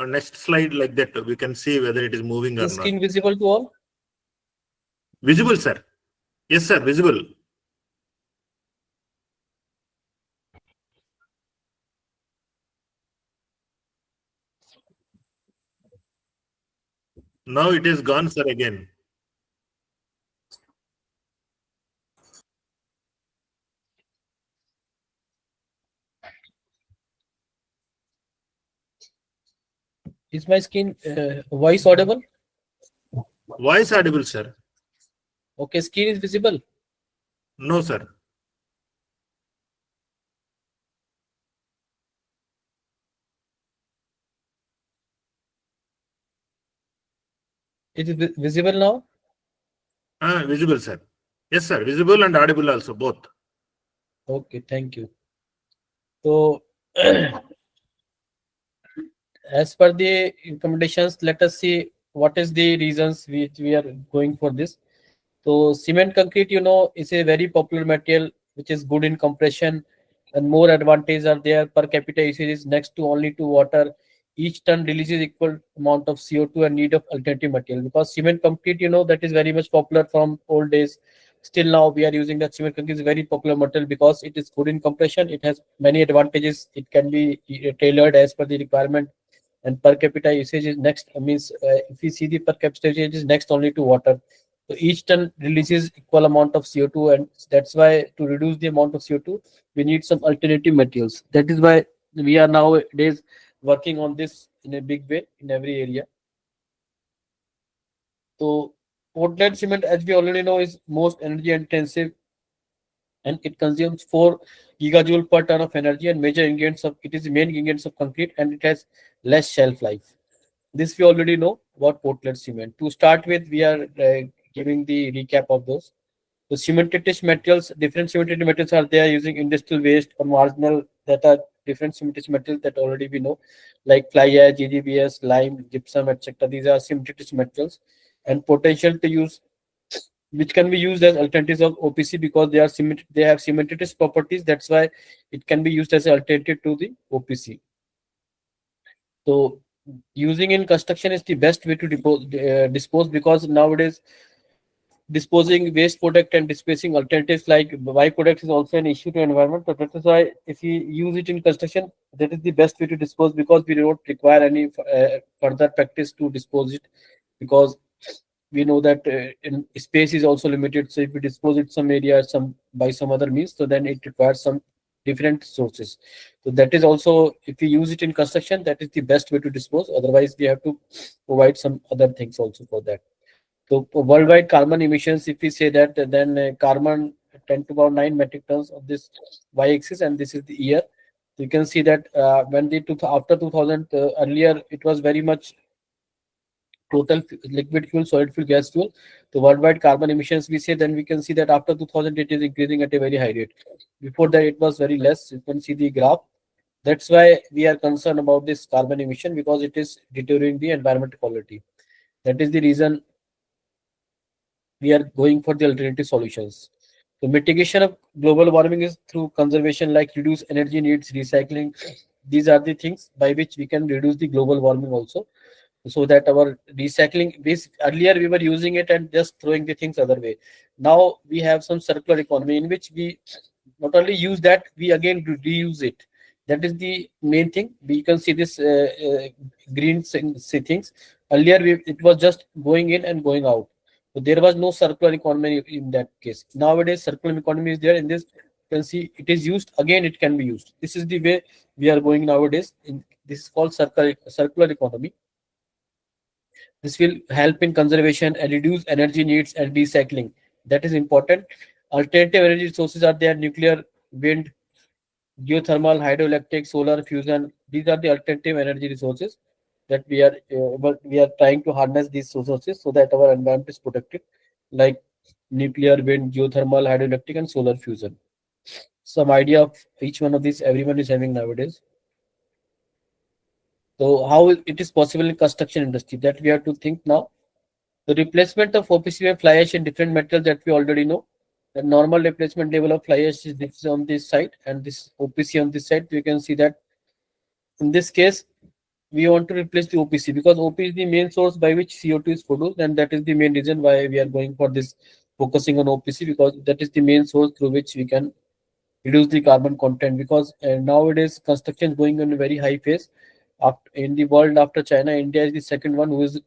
Speaker 1: next slide like that. We can see whether it is moving or
Speaker 8: Is
Speaker 1: not.
Speaker 8: skin visible to all?
Speaker 1: Visible, sir. Yes, sir. Visible. Now it is gone, sir, again.
Speaker 8: Is my skin voice audible?
Speaker 1: Voice audible, sir.
Speaker 8: Okay, skin is visible.
Speaker 1: No, sir.
Speaker 8: It is visible now?
Speaker 1: Visible, sir. Yes, sir. Visible and audible also, both.
Speaker 8: Okay, thank you. So, as per the recommendations, let us see what is the reasons which we are going for this. So, cement concrete, is a very popular material which is good in compression, and more advantages are there. Per capita usage is next to only to water. Each ton releases equal amount of CO2 and need of alternative material, because cement concrete, that is very much popular from old days. Still now we are using that. Cement concrete is very popular material because it is good in compression. It has many advantages. It can be tailored as per the requirement, and per capita usage is next. Means if we see the per capita usage is next only to water. So each ton releases equal amount of CO2, and that's why to reduce the amount of CO2, we need some alternative materials. That is why we are nowadays working on this in a big way in every area. So Portland cement, as we already know, is most energy intensive, and it consumes 4 gigajoule per ton of energy, and major ingredients of it is the main ingredients of concrete, and it has less shelf life. This we already know about Portland cement. To start with, we are giving the recap of those. The cementitious materials, different cementitious materials are there using industrial waste or marginal, that are different cementitious materials that already we know, like fly ash, GGBS, lime, gypsum, etc. These are cementitious materials, and potential to use, which can be used as alternatives of OPC because they have cementitious properties. That's why it can be used as an alternative to the OPC. So using in construction is the best way to dispose, because nowadays disposing waste product and displacing alternatives like byproducts is also an issue to environment. So that is why if we use it in construction, that is the best way to dispose, because we don't require any further practice to dispose it, because we know that in space is also limited. So if we dispose it some area by some other means, so then it requires some different sources. So that is also, if we use it in construction, that is the best way to dispose. Otherwise we have to provide some other things also for that. So worldwide carbon emissions, if we say that, then carbon 10 to about 9 metric tons of this y-axis, and this is the year. So you can see that when after 2000, earlier it was very much total liquid fuel, solid fuel, gas fuel. The worldwide carbon emissions, we say, then we can see that after 2000 it is increasing at a very high rate. Before that it was very less. You can see the graph. That's why we are concerned about this carbon emission, because it is deteriorating the environmental quality. That is the reason we are going for the alternative solutions. The mitigation of global warming is through conservation, like reduce energy needs, recycling. These are the things by which we can reduce the global warming also. So that our recycling, this earlier we were using it and just throwing the things other way. Now we have some circular economy in which we not only use that, we again reuse it. That is the main thing. We can see this green things. Earlier it was just going in and going out. So there was no circular economy in that case. Nowadays circular economy is there. In this, you can see it is used again. It can be used. This is the way we are going nowadays. This is called circular economy. This will help in conservation and reduce energy needs and recycling. That is important. Alternative energy sources are there: nuclear wind, geothermal, hydroelectric, solar, fusion. These are the alternative energy resources that we are trying to harness these resources so that our environment is protected, like nuclear, wind, geothermal, hydroelectric, and solar fusion. Some idea of each one of these everyone is having nowadays. So how it is possible in construction industry, that we have to think now. The replacement of OPC and fly ash in different metals that we already know. The normal replacement level of fly ash is this on this side and this OPC on this side. You can see that in this case, we want to replace the OPC because OPC is the main source by which CO2 is produced, and that is the main reason why we are going for this focusing on OPC, because that is the main source through which we can reduce the carbon content. Because nowadays construction is going on a very high phase. In the world after China, India is the second one who is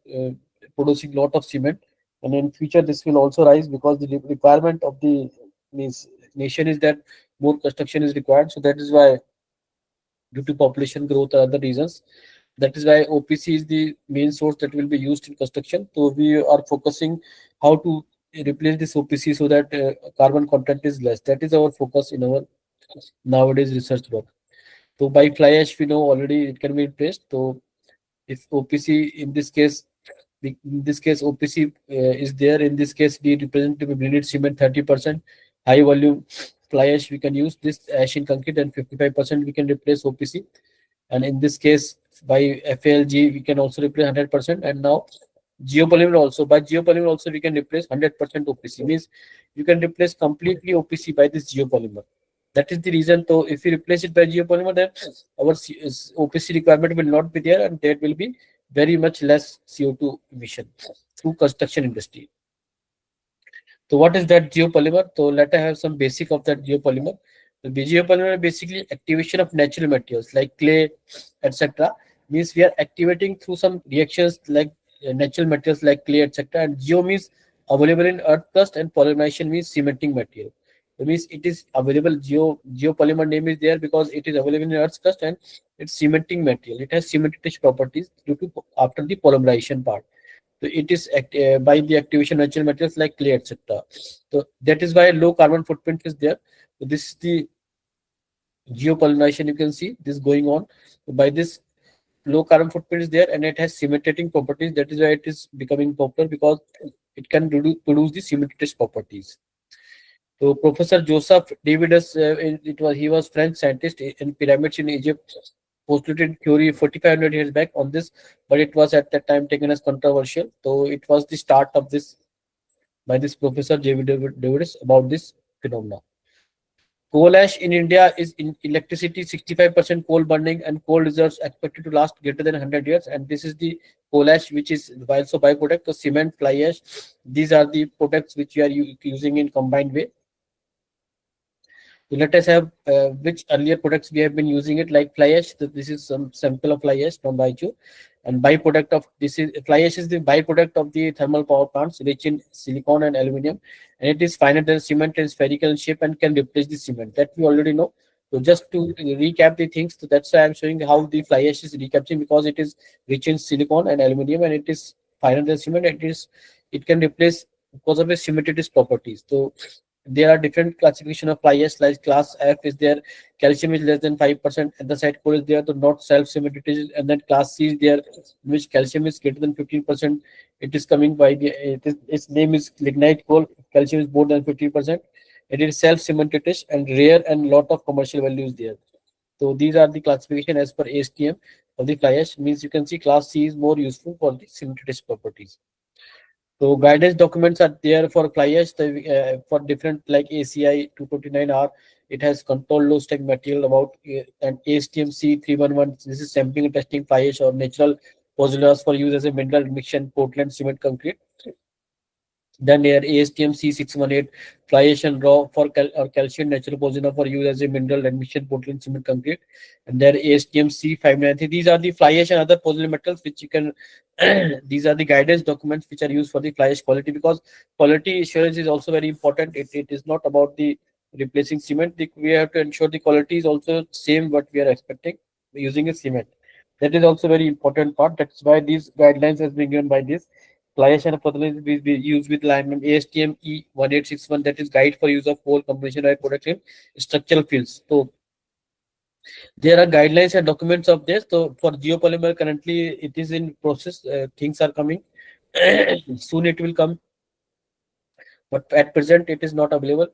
Speaker 8: producing a lot of cement, and in future this will also rise because the requirement of the nation is that more construction is required. So that is why, due to population growth or other reasons, that is why OPC is the main source that will be used in construction. So we are focusing how to replace this OPC so that carbon content is less. That is our focus in our nowadays research work. So by fly ash, we know already it can be replaced. So if OPC in this case, OPC is there. In this case, we represent to be blended cement 30%, high volume fly ash we can use this ash in concrete, and 55% we can replace OPC. And in this case, by FALG we can also replace 100%. And now geopolymer also, by geopolymer also we can replace 100% OPC. Means you can replace completely OPC by this geopolymer. That is the reason. So if we replace it by geopolymer, then our OPC requirement will not be there, and there will be very much less CO2 emission through construction industry. So what is that geopolymer? So let us have some basic of that geopolymer. The geopolymer is basically activation of natural materials like clay, etc. Means we are activating through some reactions like natural materials like clay, etc. And geo means available in earth crust, and polymerization means cementing material. It means it is available. Geopolymer name is there because it is available in earth's crust and it's cementing material. It has cementitious properties due to after the polymerization part. So it is by the activation of natural materials like clay, etc. So that is why low carbon footprint is there. So this is the geopolymerization. You can see this going on. So by this, low carbon footprint is there, and it has cementing properties. That is why it is becoming popular, because it can produce the cementitious properties. So Professor Joseph Davidus, he was French scientist in pyramids in Egypt, postulated theory 4,500 years back on this, but it was at that time taken as controversial. So it was the start of this by this Professor Davidus about this phenomena. Coal ash in India is in electricity 65% coal burning, and coal reserves expected to last greater than 100 years. And this is the coal ash, which is also byproduct of cement, fly ash. These are the products which we are using in combined way. So let us have which earlier products we have been using it, like fly ash. This is some sample of fly ash from Baichu, and byproduct of this is fly ash is the byproduct of the thermal power plants rich in silicon and aluminum, and it is finer than cement and spherical in shape and can replace the cement. That we already know. So just to recap the things, so that's why I'm showing how the fly ash is recapturing, because it is rich in silicon and aluminum and it is finer than cement. It can replace because of its cementitious properties. So there are different classification of fly ash, like class F is there, calcium is less than 5%, anthracite coal is there, so not self-cementitious, and then class C is there, in which calcium is greater than 15%. It is coming by its name is lignite coal, calcium is more than 50%. It is self-cementitious and rare, and lot of commercial values there. So these are the classification as per ASTM of the fly ash. Means you can see class C is more useful for the cementitious properties. So guidance documents are there for fly ash for different, like ACI 229R. It has control low stack material about and ASTM C311. This is sampling and testing fly ash or natural pozzolans for use as a mineral admixture, Portland cement concrete. Then there ASTM C618 fly ash and raw for calcium natural pozzolana for use as a mineral admixture, Portland cement concrete. And there ASTM C593. These are the fly ash and other pozzolana metals which you can. These are the guidance documents which are used for the fly ash quality, because quality assurance is also very important. It is not about the replacing cement. We have to ensure the quality is also same what we are expecting using a cement. That is also very important part. That's why these guidelines has been given by this. fly ash and polyethylene we use with alignment ASTM E1861, that is guide for use of coal combination oil product in structural fields. So there are guidelines and documents of this. So for geopolymer, currently it is in process. Things are coming. Soon it will come, but at present it is not available.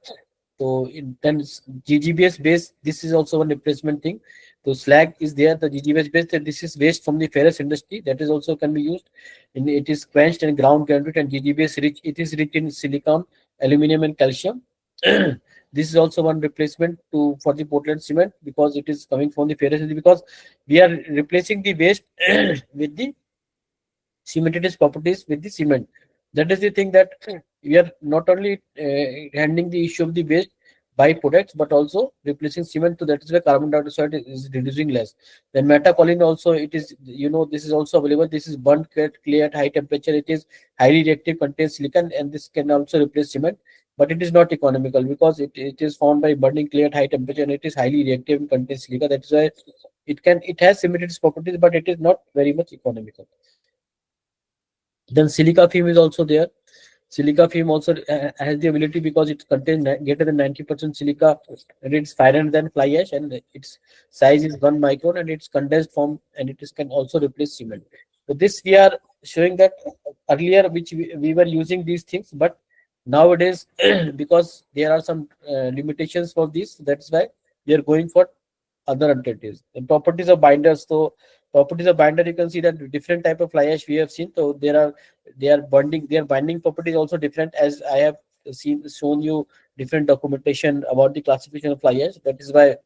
Speaker 8: So then GGBS base, this is also one replacement thing. So slag is there, the GGBS base, that this is waste from the ferrous industry, that is also can be used. And it is quenched and ground granite, and GGBS rich, it is rich in silicon, aluminum and calcium. This is also one replacement for the Portland cement, because it is coming from the ferrous industry, because we are replacing the waste with the cementitious properties with the cement. That is the thing, that we are not only handling the issue of the waste byproducts, but also replacing cement. So that is why carbon dioxide is reducing less. Then metacolin also, it is, this is also available. This is burnt clay at high temperature. It is highly reactive, contains silicon, and this can also replace cement. But it is not economical, because it is found by burning clay at high temperature, and it is highly reactive and contains silica. That is why it has cementitious properties, but it is not very much economical. Then silica film is also there. Silica film also has the ability, because it contains greater than 90% silica, and it's finer than fly ash, and its size is 1 micron, and it's condensed form, and it can also replace cement. So this we are showing that earlier, which we were using these things, but nowadays because there are some limitations for this, that's why we are going for other alternatives. The properties of binders. So properties of binder, you can see that different type of fly ash we have seen. So their binding properties also different, as I have shown you different documentation about the classification of fly ash. That is why,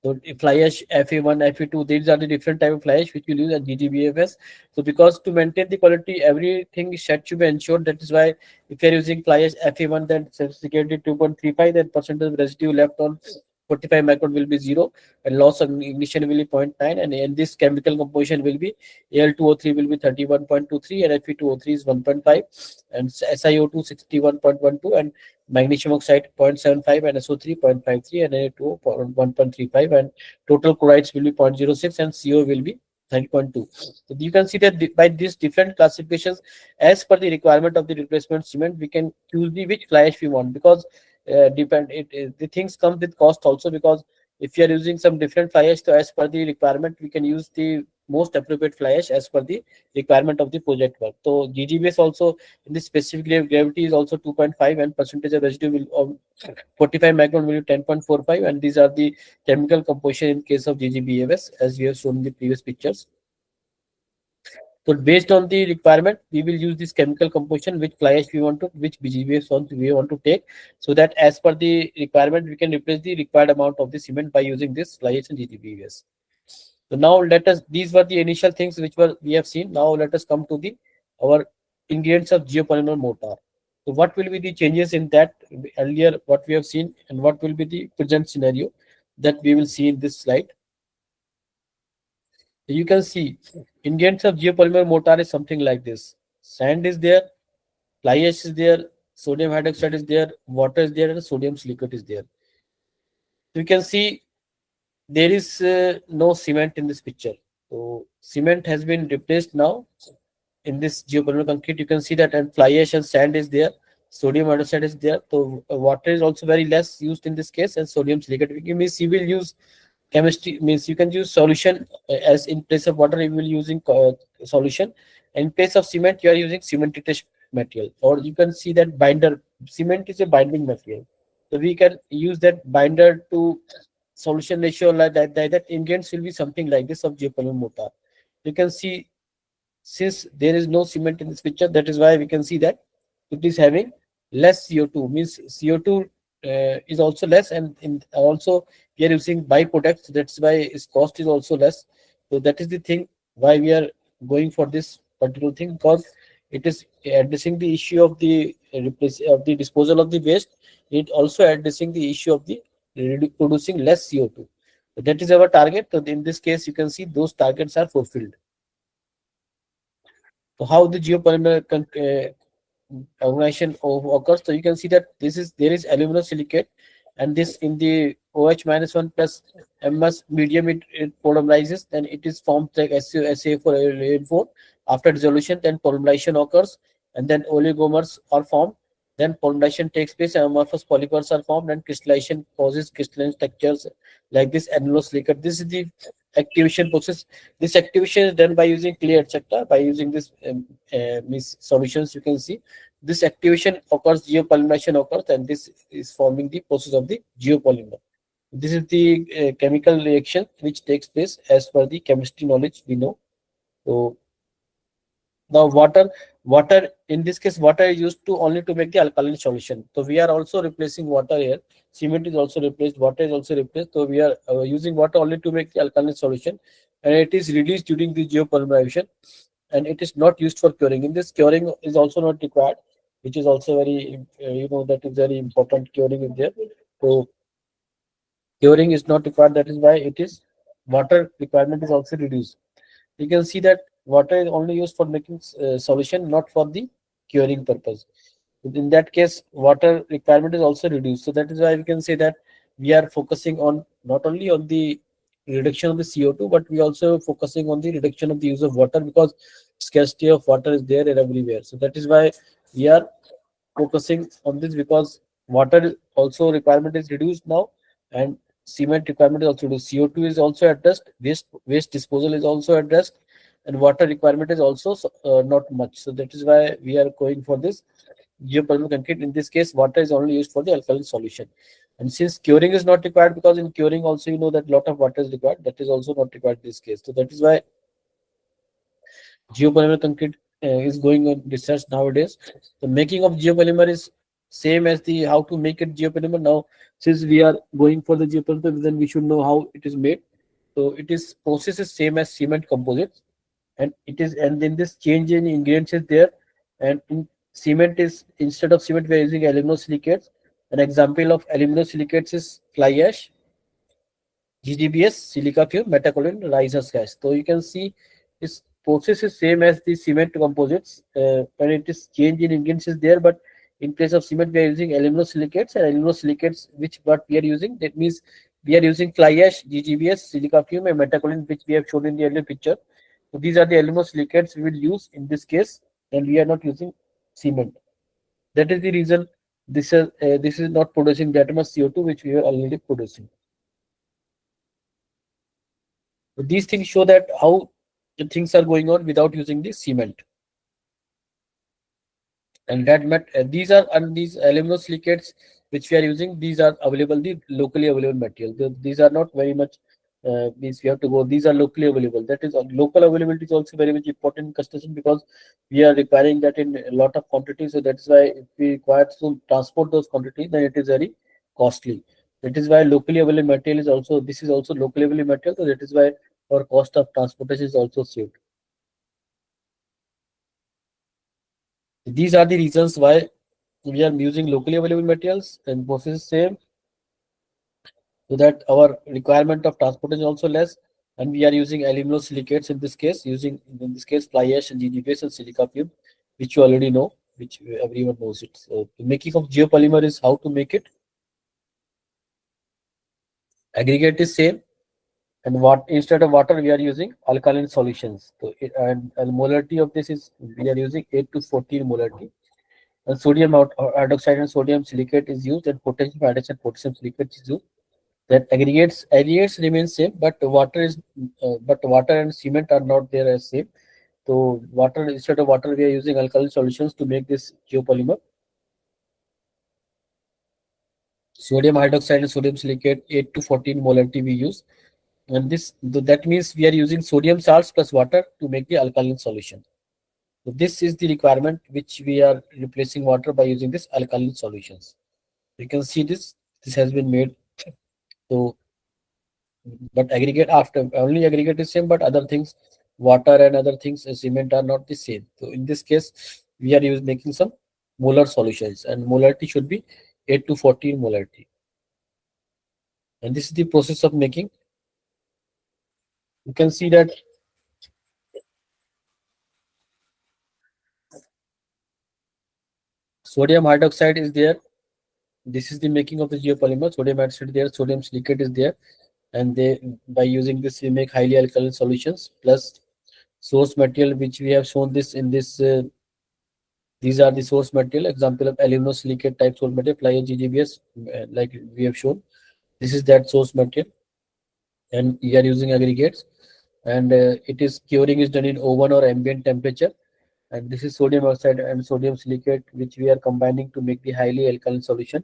Speaker 8: so fly ash FA1, FA2, these are the different type of fly ash which we use at GGBFS. So because to maintain the quality, everything is set to be ensured. That is why if you are using fly ash FA1, then security 2.35, then percentage of residue left on 45 micron will be 0, and loss of ignition will be 0.9, and this chemical composition will be Al2O3 will be 31.23, and Fe2O3 is 1.5, and SiO2 61.12, and magnesium oxide 0.75, and SO3 0.53, and Na2O 1.35, and total chlorides will be 0.06, and CO will be 9.2. So you can see that by these different classifications, as per the requirement of the replacement cement, we can choose which fly ash we want, because the things come with cost also, because if you are using some different fly ash, so as per the requirement, we can use the most appropriate fly ash as per the requirement of the project work. So GGBS also in this specific gravity is also 2.5, and percentage of residue will 45 micron will be 10.45, and these are the chemical composition in case of GGBFS, as we have shown in the previous pictures. So based on the requirement, we will use this chemical composition, which fly ash we want to, which BGBS we want to take, so that as per the requirement, we can replace the required amount of the cement by using this fly ash and GGBS. So now these were the initial things which we have seen. Now let us come to our ingredients of geopolymer mortar. So what will be the changes in that earlier, what we have seen, and what will be the present scenario that we will see in this slide. You can see ingredients of geopolymer mortar is something like this. Sand is there, fly ash is there, sodium hydroxide is there, water is there, and sodium silicate is there. You can see there is no cement in this picture. So cement has been replaced now in this geopolymer concrete. You can see that, and fly ash and sand is there, sodium hydroxide is there. So water is also very less used in this case, and sodium silicate. It means you will use chemistry, means you can use solution, as in place of water you will using solution, and in place of cement you are using cementitious material, or you can see that binder. Cement is a binding material, so we can use that binder to solution ratio like that ingredients will be something like this of geopolymer mortar. You can see, since there is no cement in this picture, that is why we can see that it is having less CO2, means CO2 is also less, and also we are using byproducts, that's why its cost is also less. So that is the thing why we are going for this particular thing, because it is addressing the issue of the disposal of the waste. It also addressing the issue of the producing less CO2. So that is our target. So in this case, you can see those targets are fulfilled. So how the geopolymer organization occurs? So you can see that there is aluminum silicate, and this in the OH-1 plus MS medium it polymerizes, then it is formed like SA4, After dissolution, then polymerization occurs, and then oligomers are formed. Then polymerization takes place, amorphous polymers are formed, and crystallization causes crystalline structures like this annulus silicate. This is the activation process. This activation is done by using clay, etc. By using this solutions, you can see this activation occurs, geopolymerization occurs, and this is forming the process of the geopolymer. This is the chemical reaction which takes place as per the chemistry knowledge we know. So now water in this case, water is used to only to make the alkaline solution. So we are also replacing water here. Cement is also replaced, water is also replaced. So we are using water only to make the alkaline solution, and it is released during the geopolymerization, and it is not used for curing. In this, curing is also not required, which is also very that is very important. Curing is there. So curing is not required. That is why it is water requirement is also reduced. You can see that water is only used for making solution, not for the curing purpose. In that case, water requirement is also reduced. So that is why we can say that we are focusing on not only on the reduction of the CO2, but we also focusing on the reduction of the use of water, because scarcity of water is there everywhere. So that is why we are focusing on this, because water also requirement is reduced now, and cement requirement is also reduced. CO2 is also addressed, waste disposal is also addressed, and water requirement is also not much. So that is why we are going for this geopolymer concrete. In this case, water is only used for the alkaline solution. And since curing is not required, because in curing also that a lot of water is required, that is also not required in this case. So that is why geopolymer concrete is going on research nowadays. The making of geopolymer is same as the how to make it geopolymer. Now, since we are going for the geopolymer, then we should know how it is made. So it is process is same as cement composites, and then this change in ingredients is there. And in cement is, instead of cement we are using aluminosilicates. An example of aluminosilicates is fly ash, GGBS, silica fume, metacolin, risers gas. So you can see this process is same as the cement composites, and it is change in ingredients is there, but in place of cement we are using aluminosilicates, and aluminosilicates which what we are using, that means we are using fly ash, GGBS, silica fume, and metacolin, which we have shown in the earlier picture. So these are the aluminosilicates we will use in this case, and we are not using cement. That is the reason this is not producing that much CO2 which we are already producing. So these things show that how the things are going on without using the cement. And these aluminosilicates which we are using, these are available, the locally available material. These are not very much means we have to go. These are locally available. That is, local availability is also very much important in construction, because we are requiring that in a lot of quantities. So that is why if we require to transport those quantities, then it is very costly. That is why locally available material is also, this is also locally available material. So that is why our cost of transportation is also saved. These are the reasons why we are using locally available materials, and process is same, so that our requirement of transportation is also less. And we are using aluminosilicates in this case, fly ash and GGBS and silica fume, which you already know, which everyone knows it. So the making of geopolymer is how to make it. Aggregate is same, and what instead of water we are using alkaline solutions. So and molarity of this is, we are using 8 to 14 molarity. And sodium hydroxide and sodium silicate is used, and potassium hydroxide and potassium silicate is used. That aggregates remain same, but water and cement are not there as same. So instead of water we are using alkaline solutions to make this geopolymer. Sodium hydroxide and sodium silicate 8 to 14 molarity we use, and that means we are using sodium salts plus water to make the alkaline solution. So this is the requirement which we are replacing water by using this alkaline solutions. You can see this has been made. So but aggregate, after only aggregate is same, but other things, water and other things, cement are not the same. So in this case we are making some molar solutions, and molarity should be 8 to 14 molarity. And this is the process of making. You can see that sodium hydroxide is there. This is the making of the geopolymer. Sodium hydroxide there, sodium silicate is there, and by using this we make highly alkaline solutions plus source material which we have shown this in this. These are the source material. Example of aluminosilicate type source material, fly ash GGBS, like we have shown. This is that source material, and we are using aggregates, and it is curing is done in oven or ambient temperature. And this is sodium oxide and sodium silicate, which we are combining to make the highly alkaline solution.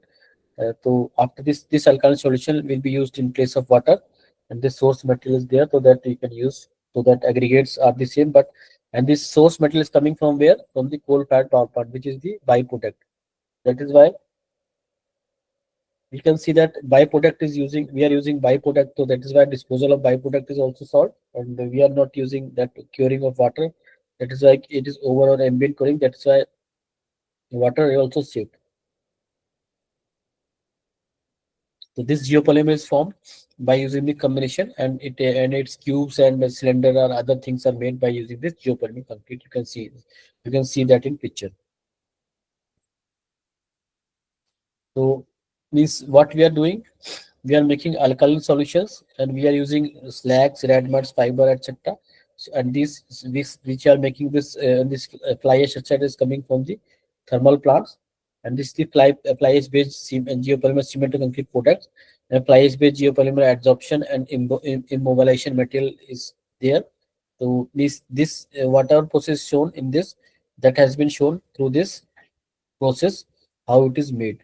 Speaker 8: So after this alkaline solution will be used in place of water, and this source material is there so that you can use, so that aggregates are the same. But and this source material is coming from where? From the coal-fired power plant, which is the byproduct. That is why we can see that byproduct is using, we are using byproduct, so that is why disposal of byproduct is also solved, and we are not using that curing of water. That is why it is over or ambient curing. That's why water is also saved. So this geopolymer is formed by using the combination, and its cubes and cylinder or other things are made by using this geopolymer concrete. You can see that in picture. So means what we are doing, we are making alkaline solutions, and we are using slags, red muds, fiber, etc. So, and these which are making this fly ash oxide is coming from the thermal plants, and this is the fly ash based geopolymer cement to concrete products, and fly ash based geopolymer adsorption and immobilization material is there. So this whatever process shown in this, that has been shown through this process how it is made.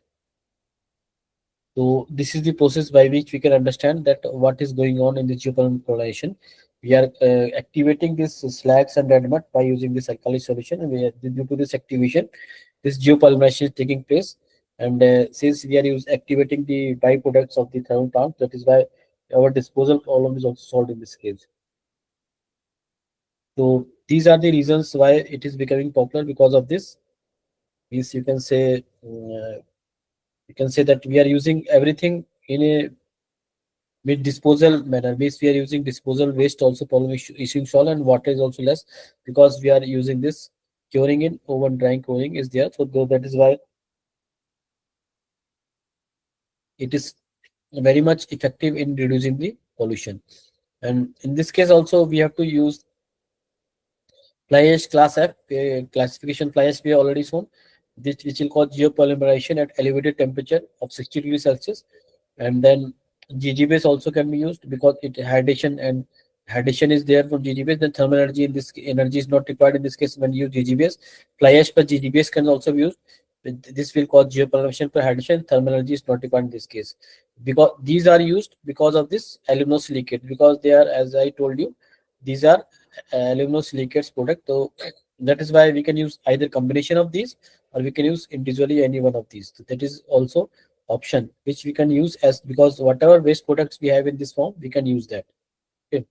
Speaker 8: So this is the process by which we can understand that what is going on in the geopolymer polarization. We are activating this slags and red mud by using this alkali solution, and due to this activation, this geopolymerization is taking place. And since we are activating the byproducts of the thermal plant, that is why our disposal problem is also solved in this case. So these are the reasons why it is becoming popular because of this. Yes, you can say that we are using everything in a with disposal manner. Means we are using disposal waste also problem issue solved, and water is also less because we are using this curing in oven drying curing is there. So that is why it is very much effective in reducing the pollution. And in this case also we have to use fly ash class F classification. Fly ash we have already shown, this which will cause geopolymerization at elevated temperature of 60 degrees Celsius. And then GGBase also can be used because it hydration is there from GGBase. Then thermal energy, in this energy is not required in this case when you use GGBase. Fly ash plus GGBase can also be used. This will cause geopolymerization per hydration. Thermal energy is not required in this case, because these are used because of this aluminosilicate, because they are, as I told you, these are aluminosilicates product. So that is why we can use either combination of these, or we can use individually any one of these. So that is also option which we can use, as because whatever waste products we have in this form, we can use that. Okay.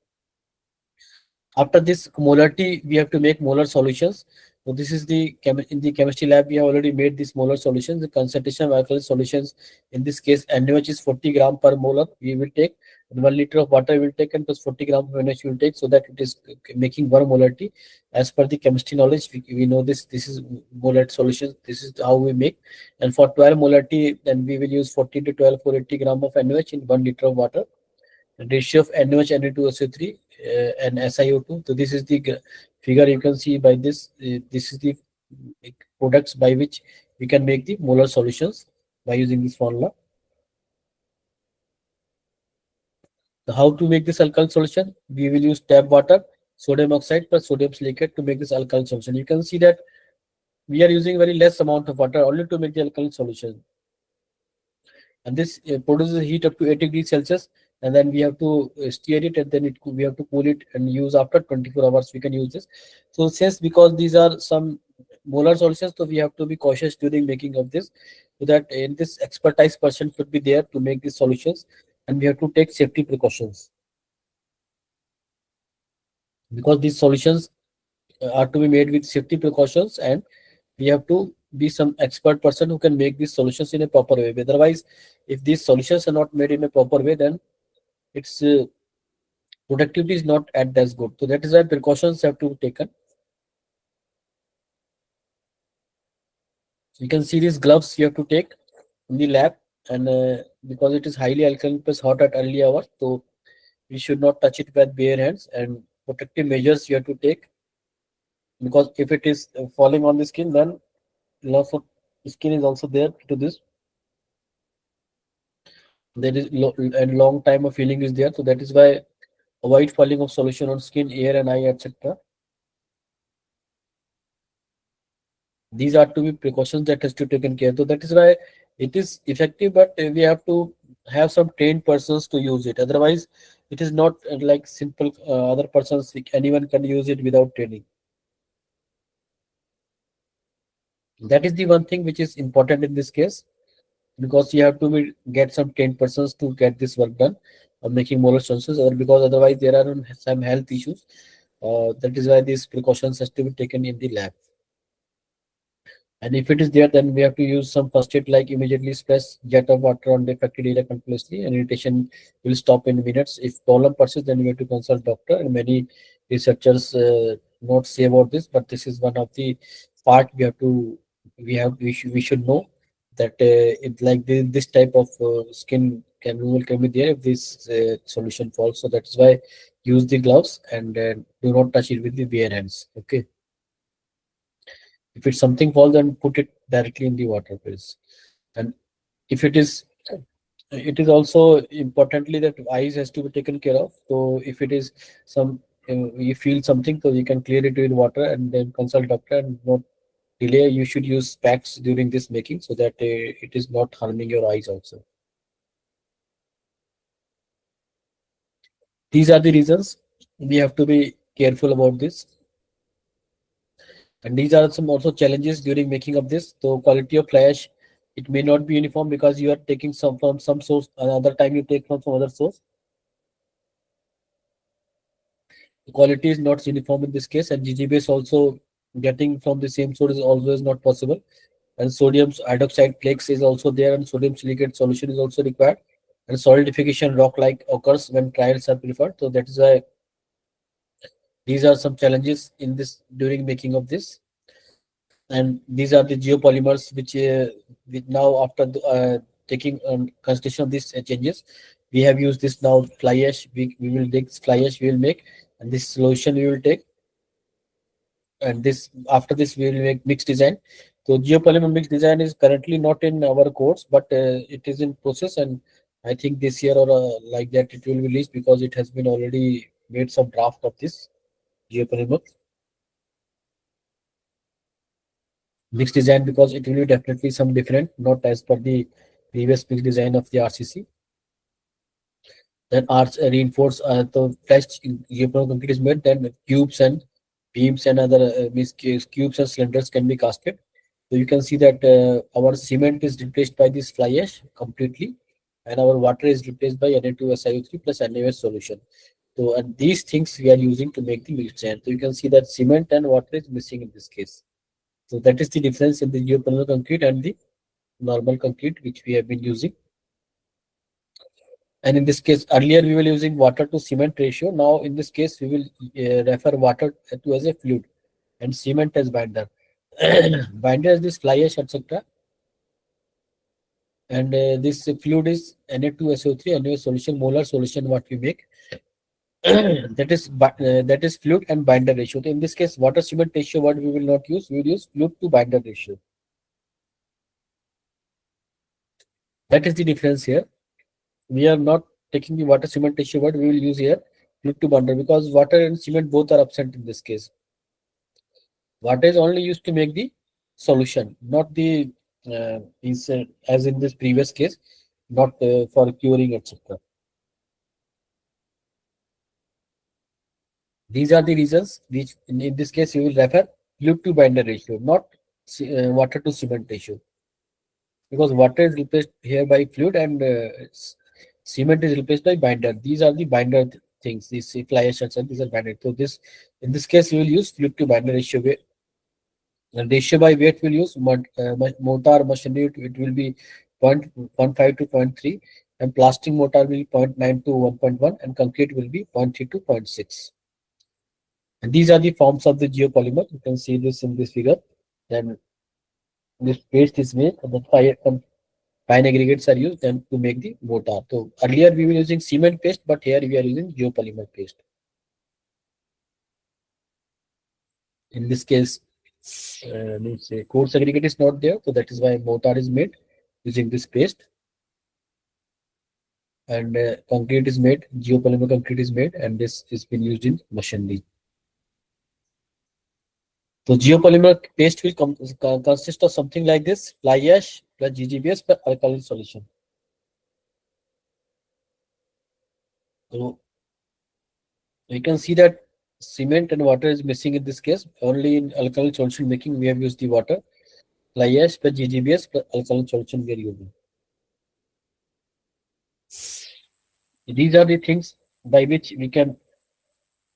Speaker 8: After this molarity, we have to make molar solutions. So this is the in the chemistry lab we have already made these molar solutions. The concentration of alkaline solutions in this case NaOH is 40 gram per molar. We will take 1 liter of water we will take, and plus 40 gram of NaOH we will take, so that it is making 1 molarity. As per the chemistry knowledge, we know this is molar solution. This is how we make. And for 12 molarity, then we will use 40 to 12 480 gram of NaOH in 1 liter of water. The ratio of NaOH, Na2SO3 and SiO2. So this is the figure you can see by this. This is the products by which we can make the molar solutions by using this formula. So how to make this alkaline solution? We will use tap water, sodium oxide plus sodium silicate to make this alkaline solution. You can see that we are using very less amount of water only to make the alkaline solution. And this produces heat up to 80 degrees Celsius, and then we have to steer it, and then we have to cool it and use after 24 hours. We can use this. So since because these are some molar solutions, so we have to be cautious during making of this, so that in this expertise person should be there to make these solutions, and we have to take safety precautions because these solutions are to be made with safety precautions, and we have to be some expert person who can make these solutions in a proper way. Otherwise, if these solutions are not made in a proper way, then its productivity is not at as good. So that is why precautions have to be taken. You can see these gloves you have to take in the lab, and because it is highly alkaline plus hot at early hours, so we should not touch it with bare hands, and protective measures you have to take because if it is falling on the skin, then loss of skin is also there to this. There is and long time of healing is there, so that is why avoid falling of solution on skin, ear, and eye, etc. These are to be precautions that has to be taken care. So that is why it is effective, but we have to have some trained persons to use it. Otherwise, it is not like simple other persons. Anyone can use it without training. That is the one thing which is important in this case, because you have to get some trained persons to get this work done of making molar solutions, or because otherwise there are some health issues. That is why these precautions has to be taken in the lab. And if it is there, then we have to use some first aid, like immediately splash jet of water on the affected area continuously, and irritation will stop in minutes. If problem persists, then we have to consult doctor. And many researchers not say about this, but this is one of the part we should know that it like this type of skin removal can be there if this solution falls. So that's why use the gloves and do not touch it with the bare hands. Okay. If it's something falls, then put it directly in the water, please. And if it is also importantly that eyes has to be taken care of. So if it is some you feel something, so you can clear it with water and then consult doctor, and not delay. You should use specs during this making, so that it is not harming your eyes also. These are the reasons we have to be careful about this. And these are some also challenges during making of this. So quality of fly ash, it may not be uniform because you are taking some from some source, another time you take from some other source. The quality is not uniform in this case, and GGB is also getting from the same source is always not possible. And sodium hydroxide flakes is also there, and sodium silicate solution is also required. And solidification rock-like occurs when trials are preferred. So that is why these are some challenges in this during making of this. And these are the geopolymers which now after taking consideration of these changes, we have used this now fly ash. We will take fly ash, we will make, and this solution we will take, and this after this we will make mixed design. So geopolymer mixed design is currently not in our course, but it is in process, and I think this year or like that it will be released, because it has been already made some draft of this geopolymer mixed design, because it will be definitely some different, not as per the previous mixed design of the RCC. Then arch reinforced the fleshed geopolymer concrete is made. Then cubes and beams and other cubes and cylinders can be casted. So you can see that our cement is replaced by this fly ash completely, and our water is replaced by Na2SiO3 plus NaOH solution. So and these things we are using to make the mixed design. So you can see that cement and water is missing in this case. So that is the difference in the geopolymer concrete and the normal concrete which we have been using. And in this case, earlier we were using water to cement ratio. Now in this case, we will refer water to as a fluid and cement as binder. Binder is this fly ash, etc. And this fluid is Na2SO3 NaOH solution, molar solution what we make. That is fluid and binder ratio. So in this case, water cement ratio what we will not use, we will use fluid to binder ratio. That is the difference here. We are not taking the water cement ratio what we will use here, fluid to binder, because water and cement both are absent in this case. Water is only used to make the solution, not the as in this previous case, not for curing, etc. These are the reasons which in this case you will refer fluid to binder ratio, not water to cement ratio, because water is replaced here by fluid and cement is replaced by binder. These are the binder things. These fly ash and these are binder. So this in this case you will use fluid to binder ratio. And ratio by weight will use mortar machinery. It will be 0.15 to 0.3, and plastic mortar will be 0.9 to 1.1, and concrete will be 0.3 to 0.6. And these are the forms of the geopolymer. You can see this in this figure. Then this paste is made, and then fine aggregates are used then to make the mortar. So earlier we were using cement paste, but here we are using geopolymer paste. In this case, let's say coarse aggregate is not there, so that is why mortar is made using this paste. And concrete is made, geopolymer concrete is made, and this is been used in machinery. So geopolymer paste will consist of something like this: fly ash plus GGBS plus alkaline solution. So you can see that cement and water is missing in this case. Only in alkaline solution making we have used the water. Fly ash plus GGBS plus alkaline solution we are using. These are the things by which we can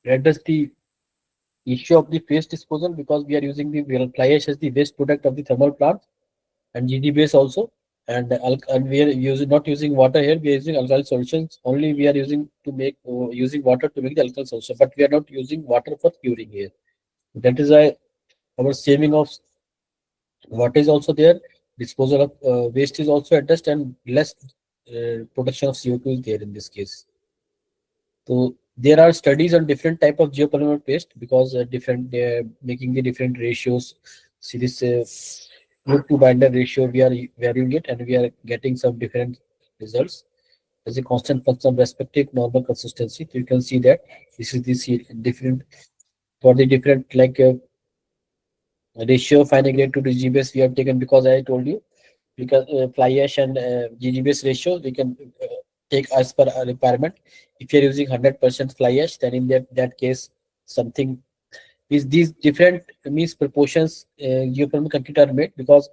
Speaker 8: address the issue of the waste disposal, because we are using the fly ash as the waste product of the thermal plant, and GGBS also. And we are not using water here. We are using alkaline solutions only. We are using to make using water to make the alkaline solution, but we are not using water for curing here. That is why our saving of water is also there. Disposal of waste is also addressed, and less production of CO2 is there in this case. So there are studies on different type of geopolymer paste, because making the different ratios. See this fluid to binder ratio, we are varying it, and we are getting some different results as a constant function of respective normal consistency. So you can see that this is this different for the different ratio of fine grain to GGBS we have taken, because I told you, because fly ash and GGBS ratio we can take as per our requirement. If you are using 100% fly ash, then in that case something is these different means proportions geopolymer concrete are made, because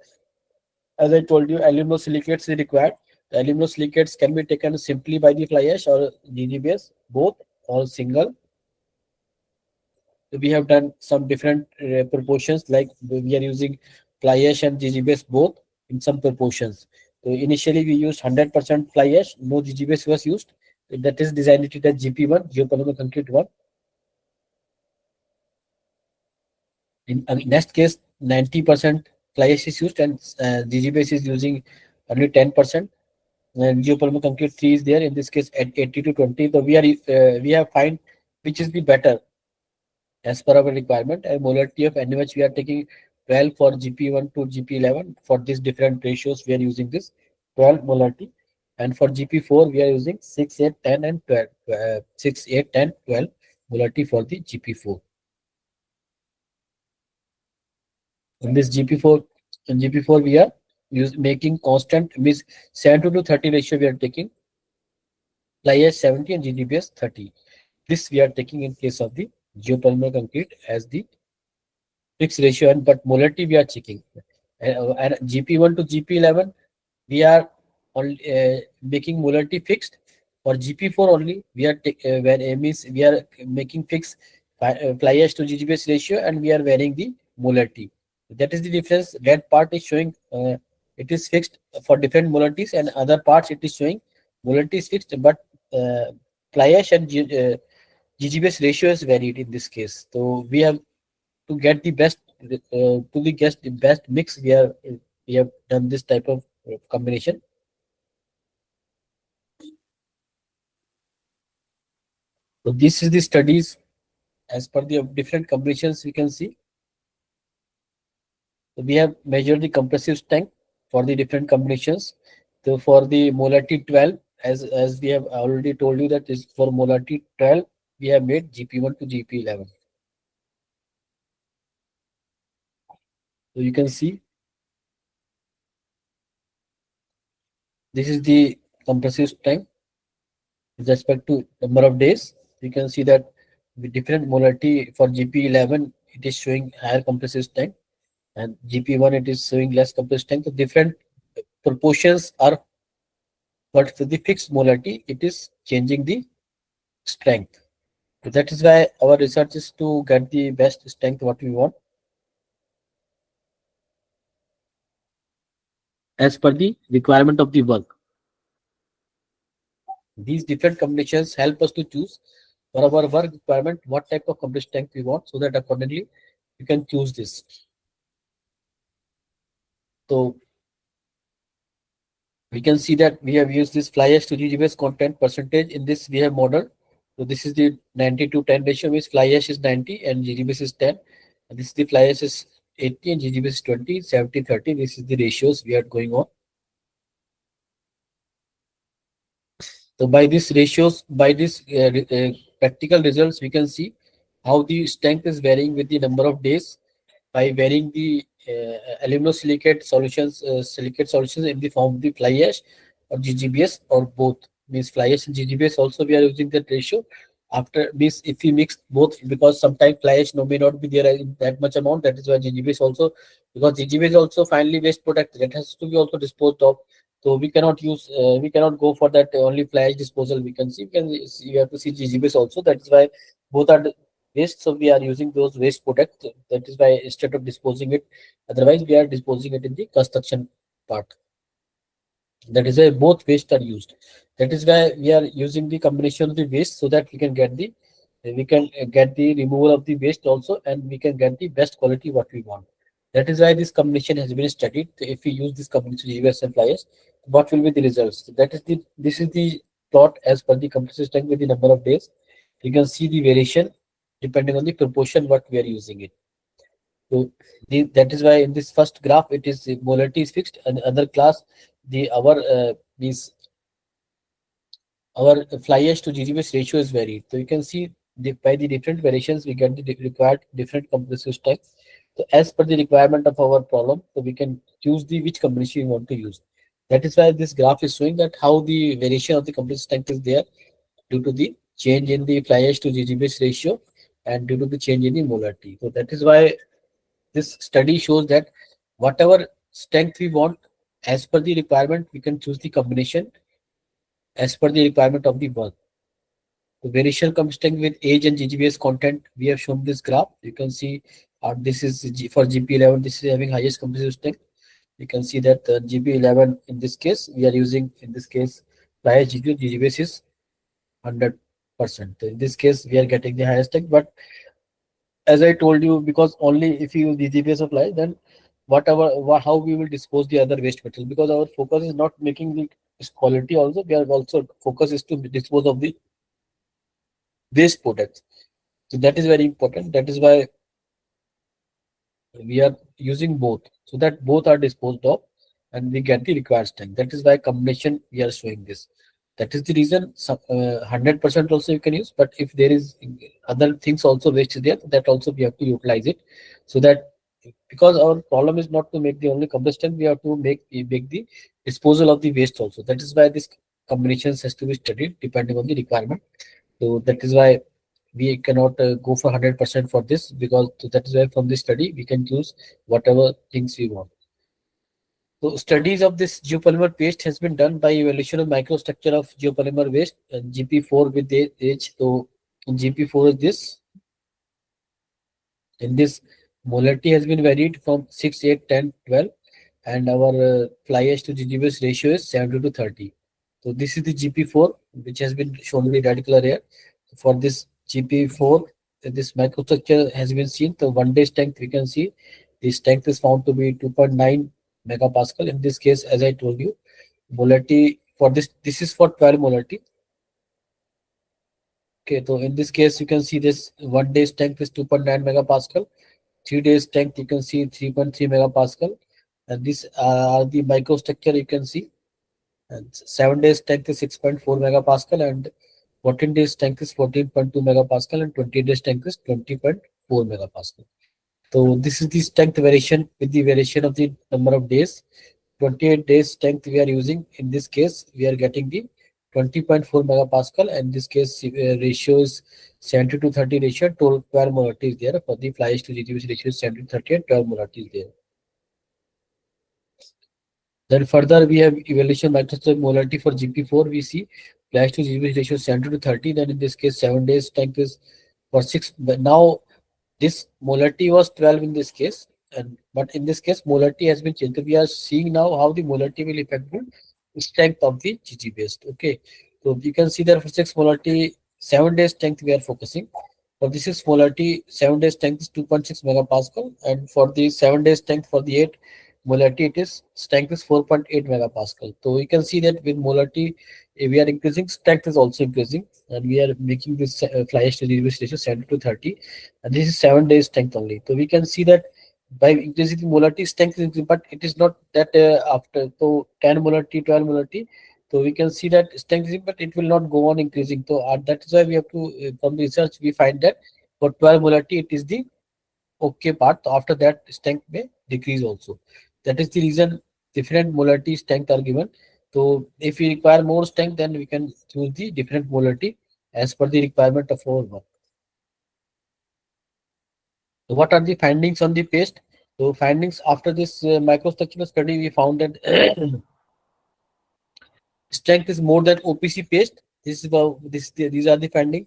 Speaker 8: as I told you, aluminosilicates is required. The aluminosilicates can be taken simply by the fly ash or GGBS, both or single. We have done some different proportions, like we are using fly ash and GGBS both in some proportions. So initially we used 100% fly ash, no GGBS was used. That is designated as GP1, geopolymer concrete 1. In next case, 90% fly ash is used, and GGBS is using only 10%. And geopolymer concrete 3 is there. In this case, at 80 to 20. So we have find which is the better as per our requirement. And molarity of NaOH we are taking 12 for GP1 to GP11. For these different ratios, we are using this 12 molarity. And for GP4, we are using 6, 8, 10, and 12. 6, 8, 10, 12 molarity for the GP4. In this GP4 we are making constant, means 70 to 30 ratio we are taking. Fly ash 70 and GGBS 30. This we are taking in case of the geopolymer concrete as the fixed ratio, and but molarity we are checking. And GP1 to GP11 we are making molarity fixed. For GP4 only we are where means we are making fixed fly ash to GGBS ratio, and we are varying the molarity. That is the difference. That part is showing it is fixed for different molarities, and other parts it is showing molarity is fixed, but fly ash and GGBS ratio is varied in this case. So we have to get the best mix. We have done this type of combination. So this is the studies as per the different combinations we can see. So we have measured the compressive strength for the different combinations. So for the molarity 12, as we have already told you, that is for molarity 12, we have made GP1 to GP11. So you can see this is the compressive strength with respect to number of days. You can see that with different molarity for GP11 it is showing higher compressive strength, and GP1 it is showing less compressive strength. So different proportions are, but for the fixed molarity it is changing the strength. So that is why our research is to get the best strength what we want as per the requirement of the work. These different combinations help us to choose for our work requirement what type of compressive strength we want, so that accordingly you can choose this. So we can see that we have used this fly ash to GGBS content percentage. In this we have modeled. So this is the 90 to 10 ratio, means fly ash is 90 and GGBS is 10. And this is the fly ash is 80 and GGBS is 20, 70, 30. This is the ratios we are going on. So by these ratios, by this practical results, we can see how the strength is varying with the number of days by varying the aluminosilicate solutions, silicate solutions in the form of the fly ash or GGBS or both. Means fly ash and GGBS also we are using that ratio. After this, if we mix both, because sometimes fly ash may not be there in that much amount, that is why GGBS also, because GGBS also finally waste product that has to be also disposed of. So we cannot use, we cannot go for that only fly ash disposal. We can see, you have to see GGBS also. That is why both are waste, so we are using those waste products. That is why instead of disposing it, otherwise we are disposing it in the construction part. That is why both waste are used. That is why we are using the combination of the waste, so that we can get the removal of the waste also, and we can get the best quality what we want. That is why this combination has been studied. If we use this combination GVS and fly ash, what will be the results? This is the plot as per the compressor tank with the number of days. You can see the variation depending on the proportion what we are using it. So that is why in this first graph it is molarity is fixed, and other class our fly ash to GGBS ratio is varied. So you can see by the different variations we get the required different compressive types. So as per the requirement of our problem, so we can choose the which combination we want to use. That is why this graph is showing that how the variation of the compressive tank is there due to the change in the fly ash to GGBS ratio and due to the change in the molarity. So that is why this study shows that whatever strength we want, as per the requirement, we can choose the combination as per the requirement of the work. The variation comes with age and GGBS content. We have shown this graph. You can see this is for GP11. This is having highest compressive strength. You can see that GP11 in this case we are using fly ash GGBS is 100%. In this case we are getting the highest strength, but as I told you, because only if you use GGBS of fly, then how we will dispose the other waste material, because our focus is not making the quality also, we are also focus is to dispose of the waste products. So that is very important. That is why we are using both, so that both are disposed of and we get the required strength. That is why combination we are showing this. That is the reason 100% also you can use, but if there is other things also waste there, that also we have to utilize it. So that, because our problem is not to make the only combustion, we have to make the disposal of the waste also. That is why this combinations has to be studied depending on the requirement. So that is why we cannot go for 100% for this, because that is why from this study we can choose whatever things we want. So studies of this geopolymer paste has been done by evaluation of microstructure of geopolymer waste and GP4 with age. So GP4 is this. In this, molarity has been varied from 6, 8, 10, 12, and our fly ash to GGBS ratio is 70 to 30. So this is the GP4, which has been shown in the red color here. For this GP4, this microstructure has been seen. So 1 day strength we can see the strength is found to be 2.9 megapascal. In this case, as I told you, molarity for this is for 12 molarity. Okay, so in this case you can see this 1 day strength is 2.9 megapascal. 3 days strength you can see 3.3 megapascal, and this are the microstructure you can see. And 7 days strength is 6.4 megapascal, and 14 days strength is 14.2 megapascal, and 20 days strength is 20.4 megapascal. So this is the strength variation with the variation of the number of days. 28 days strength we are using. In this case, we are getting the 20.4 megapascal, and this case ratio is 70 to 30 ratio. 12 molarity is there. For the fly ash to GGBS ratio is 70 to 30 and 12 molarity is there. Then further we have evaluation microstructure molarity for GP4. We see fly ash to GGBS ratio 70 to 30. Then in this case 7 days strength is for 6. But now this molarity was 12 in this case, but in this case molarity has been changed. So we are seeing now how the molarity will affect the strength of the GGBS. Okay, so you can see that for 6 molarity, 7 days strength we are focusing. For this is molarity, 7 days strength is 2.6 megapascal, and for the 7 days strength for the 8 molarity, it is strength is 4.8 megapascal. So you can see that with molarity, we are increasing, strength is also increasing, and we are making this fly ash to delivery ratio 70 to 30, and this is 7 days strength only. So we can see that by increasing the molarity, strength is increasing, but it is not that after so 10 molarity, 12 molarity. So we can see that strength is, but it will not go on increasing. So that is why we have to from the research we find that for 12 molarity it is the okay part. After that strength may decrease also. That is the reason different molarity strength are given. So if we require more strength, then we can choose the different molarity as per the requirement of our work. So what are the findings on the paste? So findings after this microstructural study, we found that strength is more than OPC paste. This is about these are the findings.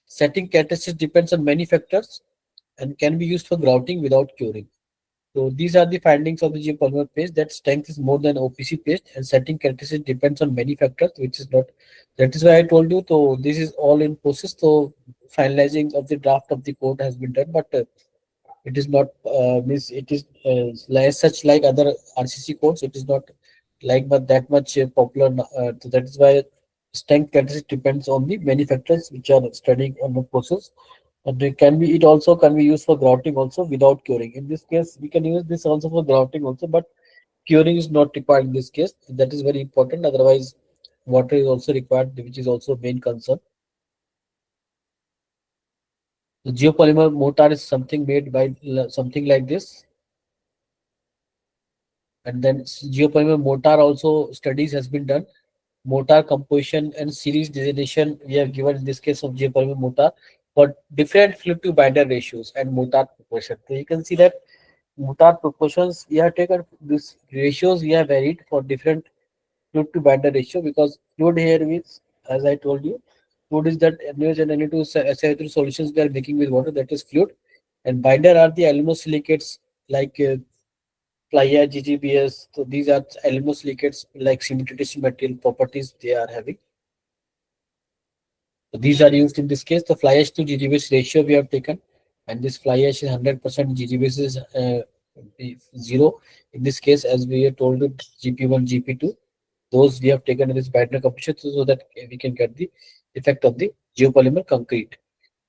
Speaker 8: Setting characteristics depends on many factors and can be used for grouting without curing. So these are the findings of the geopolymer paste, that strength is more than OPC paste and setting characteristics depends on many factors, which is not. That is why I told you. So this is all in process. So finalizing of the draft of the code has been done, but it is not means it is like such like other RCC codes. It is not like but that much popular. So that is why strength characteristic depends on the many factors which are studying on the process. And it also can be used for grouting also without curing. In this case, we can use this also for grouting also, but curing is not required in this case. That is very important. Otherwise, water is also required, which is also main concern. The geopolymer mortar is something made by something like this. And then geopolymer mortar also studies has been done. Mortar composition and series designation we have given in this case of geopolymer mortar for different fluid to binder ratios and mortar proportion. So you can see that mortar proportions we have taken these ratios we have varied for different fluid to binder ratio, because fluid here means, as I told you, fluid is that NaOH and Na2 SiO3 solutions we are making with water, that is fluid, and binder are the aluminosilicates like fly ash, GGBS. So these are aluminosilicates like cementitious material properties they are having. So these are used in this case. The fly ash to GGBS ratio we have taken, and this fly ash is 100%, GGBS is 0. In this case, as we are told, GP1, GP2, those we have taken in this binder composition so that we can get the effect of the geopolymer concrete.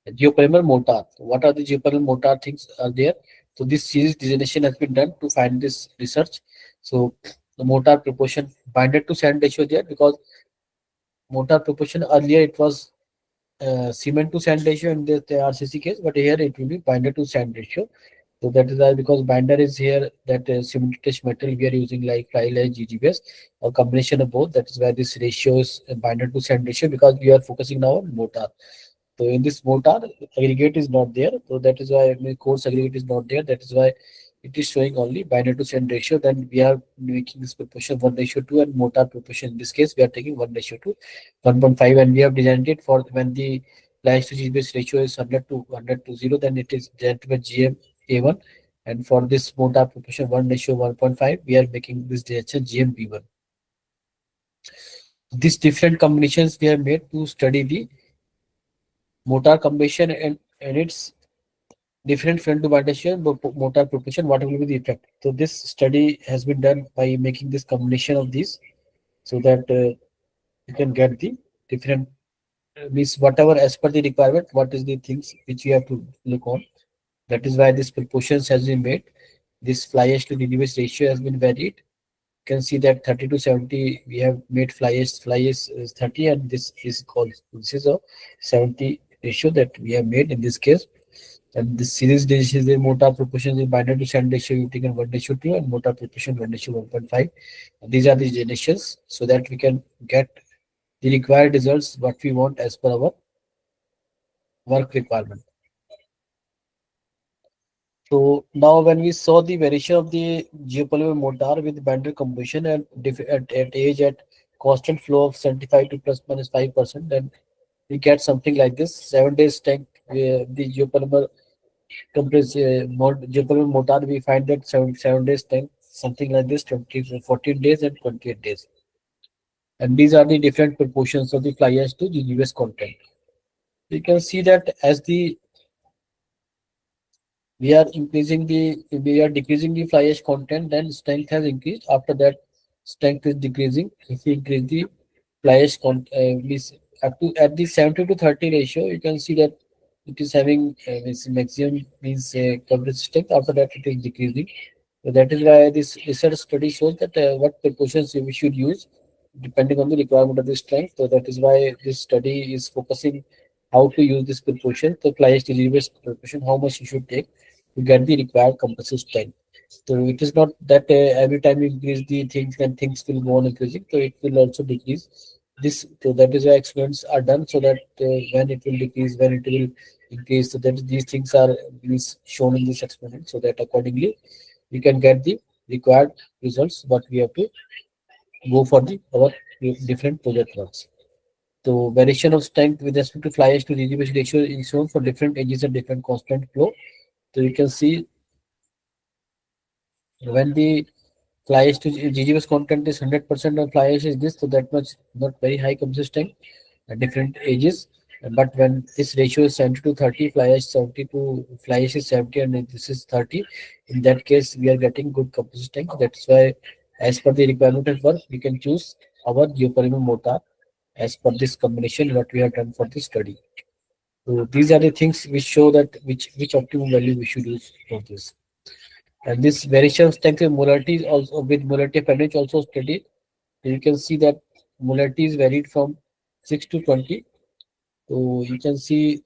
Speaker 8: Geopolymer mortar. What are the geopolymer mortar things are there? So this series designation has been done to find this research. So the mortar proportion binder to sand ratio there, because mortar proportion earlier it was cement to sand ratio in the RCC case, but here it will be binder to sand ratio. So that is why, because binder is here, that cementitious material we are using like fly ash, GGBS, or combination of both. That is why this ratio is binder to sand ratio, because we are focusing now on mortar. So in this mortar, aggregate is not there. So that is why coarse aggregate is not there. That is why it is showing only binder to sand ratio. Then we are making this proportion 1:2, and mortar proportion in this case we are taking 1:2, 1.5, and we have designed it for when the fly ash to GGBS ratio is 100 to 0, then it is designed by GM A1, and for this mortar proportion 1:1.5, we are making this direction GM B1. These different combinations we have made to study the mortar combination and its different front to binder mortar proportion, what will be the effect. So this study has been done by making this combination of these, so that you can get the different means whatever as per the requirement, what is the things which you have to look on. That is why this proportions has been made. This fly ash to GGBS ratio has been varied. You can see that 30 to 70 we have made fly ash is 30, and this is a 70 ratio that we have made in this case. And this series is the mortar proportion is binder to sand ratio you taken 1:2, and mortar proportion 1:1.5. These are the generations, so that we can get the required results what we want as per our work requirement. So now when we saw the variation of the geopolymer mortar with binder composition at age at constant flow of 75 to plus minus 5%, then we get something like this. 7 days tank, the geopolymer geopolymer mortar, we find that 7 days tank, something like this, 14 days and 28 days. And these are the different proportions of the fly ash to GGBS content. You can see that as the we are decreasing the fly ash content, then strength has increased. After that, strength is decreasing. If we increase the fly ash up to at the 70 to 30 ratio, you can see that it is having this maximum means compressive strength. After that, it is decreasing. So that is why this research study shows that what precautions we should use depending on the requirement of the strength. So that is why this study is focusing how to use this precaution. The fly ash delivery precaution, how much you should take to get the required compressive strength. So it is not that every time you increase the things, then things will go on increasing. So it will also decrease. This so that is why experiments are done so that when it will decrease, when it will increase. So that these things are shown in this experiment. So that accordingly we can get the required results. But we have to go for the our different project works. So variation of strength with respect to fly ash to GGBS ratio is shown for different edges and different constant flow. So you can see when the fly ash to GGBS content is 100% of fly ash is this, so that much not very high consistent at different ages. But when this ratio is 70 to 30, fly ash 70 to fly ash is 70 and this is 30, in that case we are getting good consistent. That's why as per the requirement of work, we can choose our geopolymer mortar as per this combination what we have done for this study. So these are the things which show that which optimum value we should use for this. And this variation of strength and molarity is also with molarity of average also studied. You can see that molarity is varied from 6 to 20. So you can see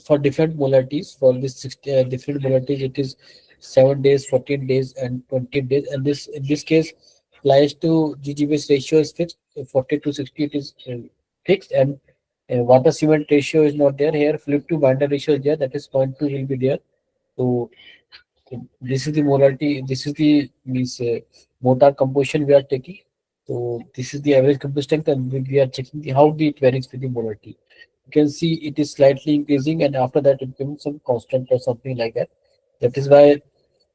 Speaker 8: for different molarities, for this different molarities, it is 7 days, 14 days, and 20 days. And this in this case, fly ash to GGBS ratio is fixed. 40 to 60 it is fixed, and water cement ratio is not there. Here, fluid to binder ratio is there. That is 0.2 will be there. So this is the molarity. This is the mortar composition we are taking. So this is the average composite strength, and we are checking how it varies with the molarity. You can see it is slightly increasing, and after that it becomes some constant or something like that. That is why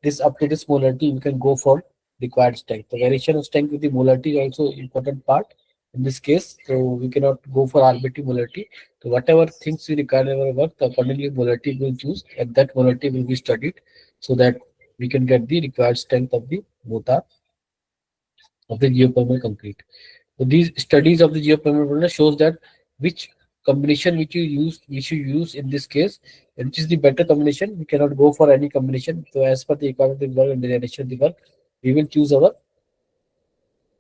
Speaker 8: this up to this molarity we can go for required strength. The variation of strength with the molarity is also important part in this case. So we cannot go for arbitrary molarity. So whatever things we require in our work, accordingly molarity will choose, and that molarity will be studied so that we can get the required strength of the mortar of the geopolymer concrete. So these studies of the geopolymer shows that which combination which we should use in this case, and which is the better combination. We cannot go for any combination. So as per the requirement of the work and the direction of the work, we will choose our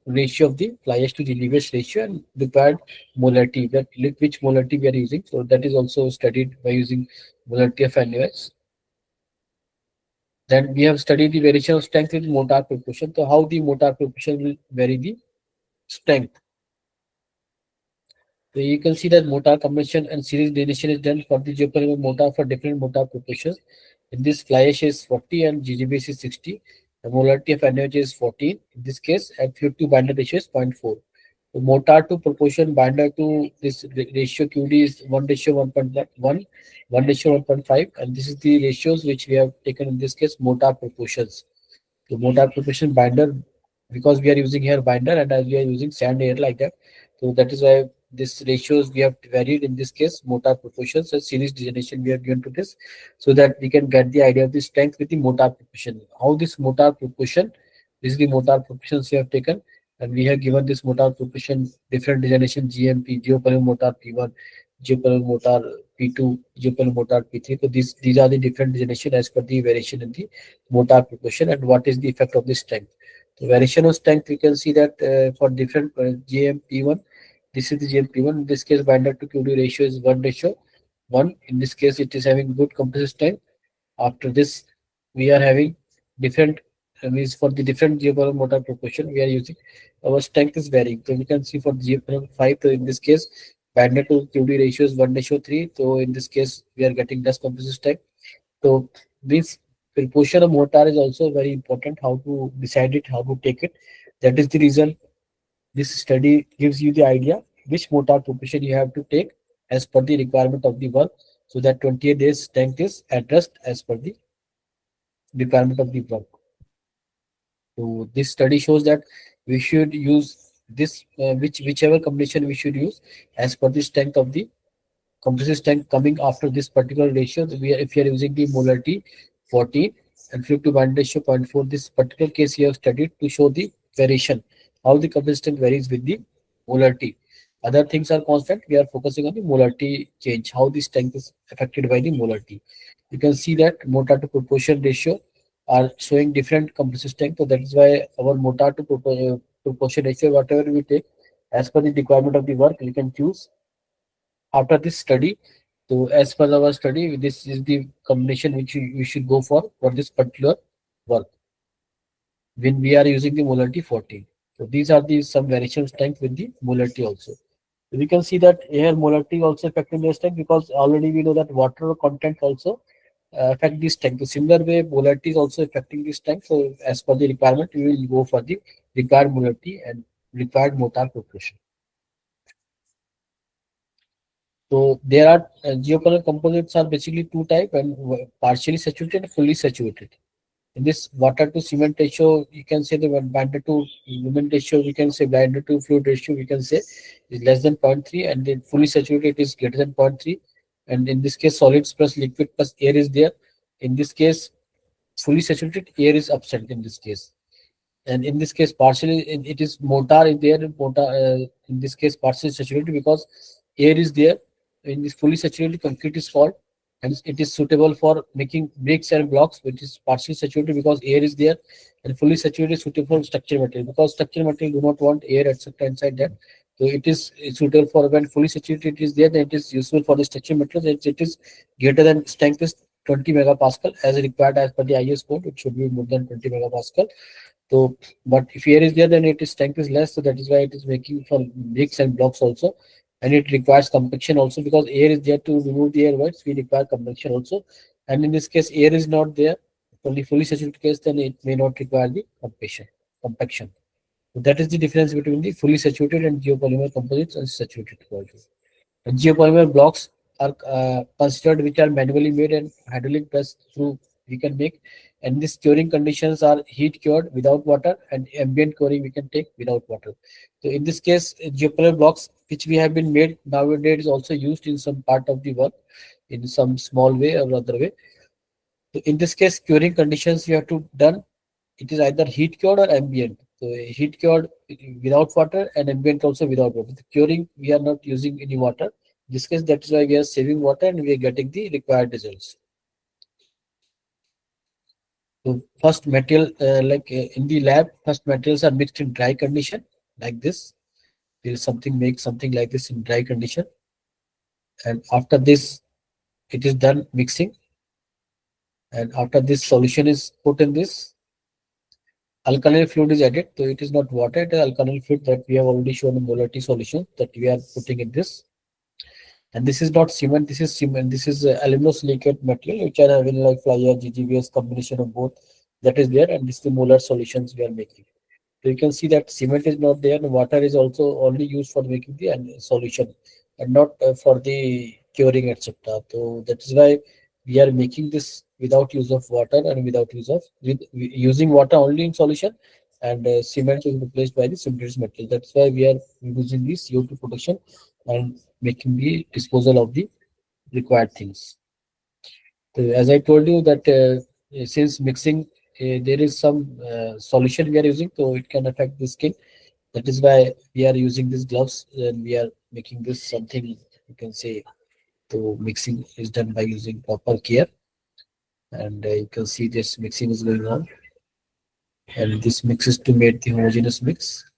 Speaker 8: ratio of the fly ash to GGBS ratio and required molarity, that which molarity we are using. So that is also studied by using molarity of NITs. Then we have studied the variation of strength with mortar proportion. So how the mortar proportion will vary the strength. So you can see that mortar combination and series delineation is done for the geopolymer mortar for different mortar proportions. In this, fly ash is 40 and GGBS is 60. The molarity of NaOH is 14. In this case, and fluid to binder ratio is 0.4. So mortar to proportion binder to this ratio QD is 1 ratio 1.1, 1 ratio 1.5, and this is the ratios which we have taken in this case mortar proportions. So mortar proportion binder, because we are using here binder and as we are using sand here like that, so that is why this ratios we have varied in this case mortar proportions and series degeneration we have given to this, so that we can get the idea of the strength with the mortar proportion. How this mortar proportion, this is the mortar proportions we have taken, and we have given this mortar proportion different degeneration GMP, geopolymer mortar P1, geopolymer mortar P2, geopolymer mortar P3. So these are the different degeneration as per the variation in the mortar proportion and what is the effect of the strength. The variation of strength, we can see that for different GMP1, this is the GMP1. In this case, binder to QD ratio is 1 ratio 1. In this case, it is having good compressive strength. After this, we are having different means for the different geopolymer mortar proportion we are using. Our strength is varying. So we can see for geopolymer 5. So in this case, binder to QD ratio is 1 ratio 3. So in this case, we are getting less compressive strength. So this proportion of mortar is also very important. How to decide it, how to take it. That is the reason this study gives you the idea which mortar proportion you have to take as per the requirement of the work, so that 28 days strength is addressed as per the requirement of the work. So this study shows that we should use this whichever combination we should use as per the strength of the compressive strength coming after this particular ratio. If we are using the molarity 14 and fluid to binding ratio 0.4. This particular case we have studied to show the variation, how the composite strength varies with the molarity. Other things are constant. We are focusing on the molarity change, how the strength is affected by the molarity. You can see that molar to proportion ratio are showing different composite strength. So that is why our molar to proportion ratio, whatever we take, as per the requirement of the work, we can choose after this study. So as per our study, this is the combination which we should go for this particular work when we are using the molarity 14. So these are the some variation of strength with the molarity also. We can see that here molarity also affecting the strength, because already we know that water content also affect the strength. The similar way molarity is also affecting the strength. So as per the requirement, we will go for the required molarity and required molar proportion. So there are geopolymer composites are basically two type, and partially saturated and fully saturated. In this water to cement ratio, you can say the binder to lumen ratio, we can say binder to fluid ratio, we can say is less than 0.3, and then fully saturated is greater than 0.3. And in this case, solids plus liquid plus air is there. In this case, fully saturated, air is absent in this case. And in this case, partially it is mortar is there. Mortar in this case partially saturated because air is there. In this fully saturated, concrete is formed, and it is suitable for making bricks and blocks, which is partially saturated because air is there. And fully saturated is suitable for structure material, because structure material do not want air etc. inside that. So it is suitable for when fully saturated it is there, then it is useful for the structure materials. It is greater than strength is 20 megapascal as required as per the IS code. It should be more than 20 megapascal. So, but if air is there, then its strength is less. So that is why it is making for bricks and blocks also, and it requires compaction also, because air is there to remove the air voids. We require compaction also, and in this case, air is not there. Only fully saturated case, then it may not require the compaction. So that is the difference between the fully saturated and geopolymer composites and saturated composites. And geopolymer blocks are considered which are manually made and hydraulic press through we can make. And these curing conditions are heat cured without water, and ambient curing we can take without water. So in this case, geopolymer blocks which we have been made nowadays is also used in some part of the work in some small way or other way. So in this case, curing conditions we have to done. It is either heat cured or ambient. So heat cured without water and ambient also without water. The curing we are not using any water. In this case, that is why we are saving water and we are getting the required results. So first material in the lab, first materials are mixed in dry condition like this. There is make something like this in dry condition, and after this, it is done mixing. And after this, solution is put in this. Alkaline fluid is added, so it is not water, it is alkaline fluid that we have already shown in molarity solution that we are putting in this. And this is not cement, this is cement, this is aluminosilicate material, which are having like fly ash, GGBS combination of both that is there, and this is the molar solutions we are making. So you can see that cement is not there, and water is also only used for making the solution and not for the curing, etc. So that is why we are making this without use of water and without use of using water only in solution, and cement is replaced by the cementitious material. That's why we are using the CO2 production and making the disposal of the required things. So as I told you that since mixing there is some solution we are using, so it can affect the skin. That is why we are using these gloves, and we are making this something you can say. So mixing is done by using proper care, and you can see this mixing is going on, and this mix is to make the homogeneous mix.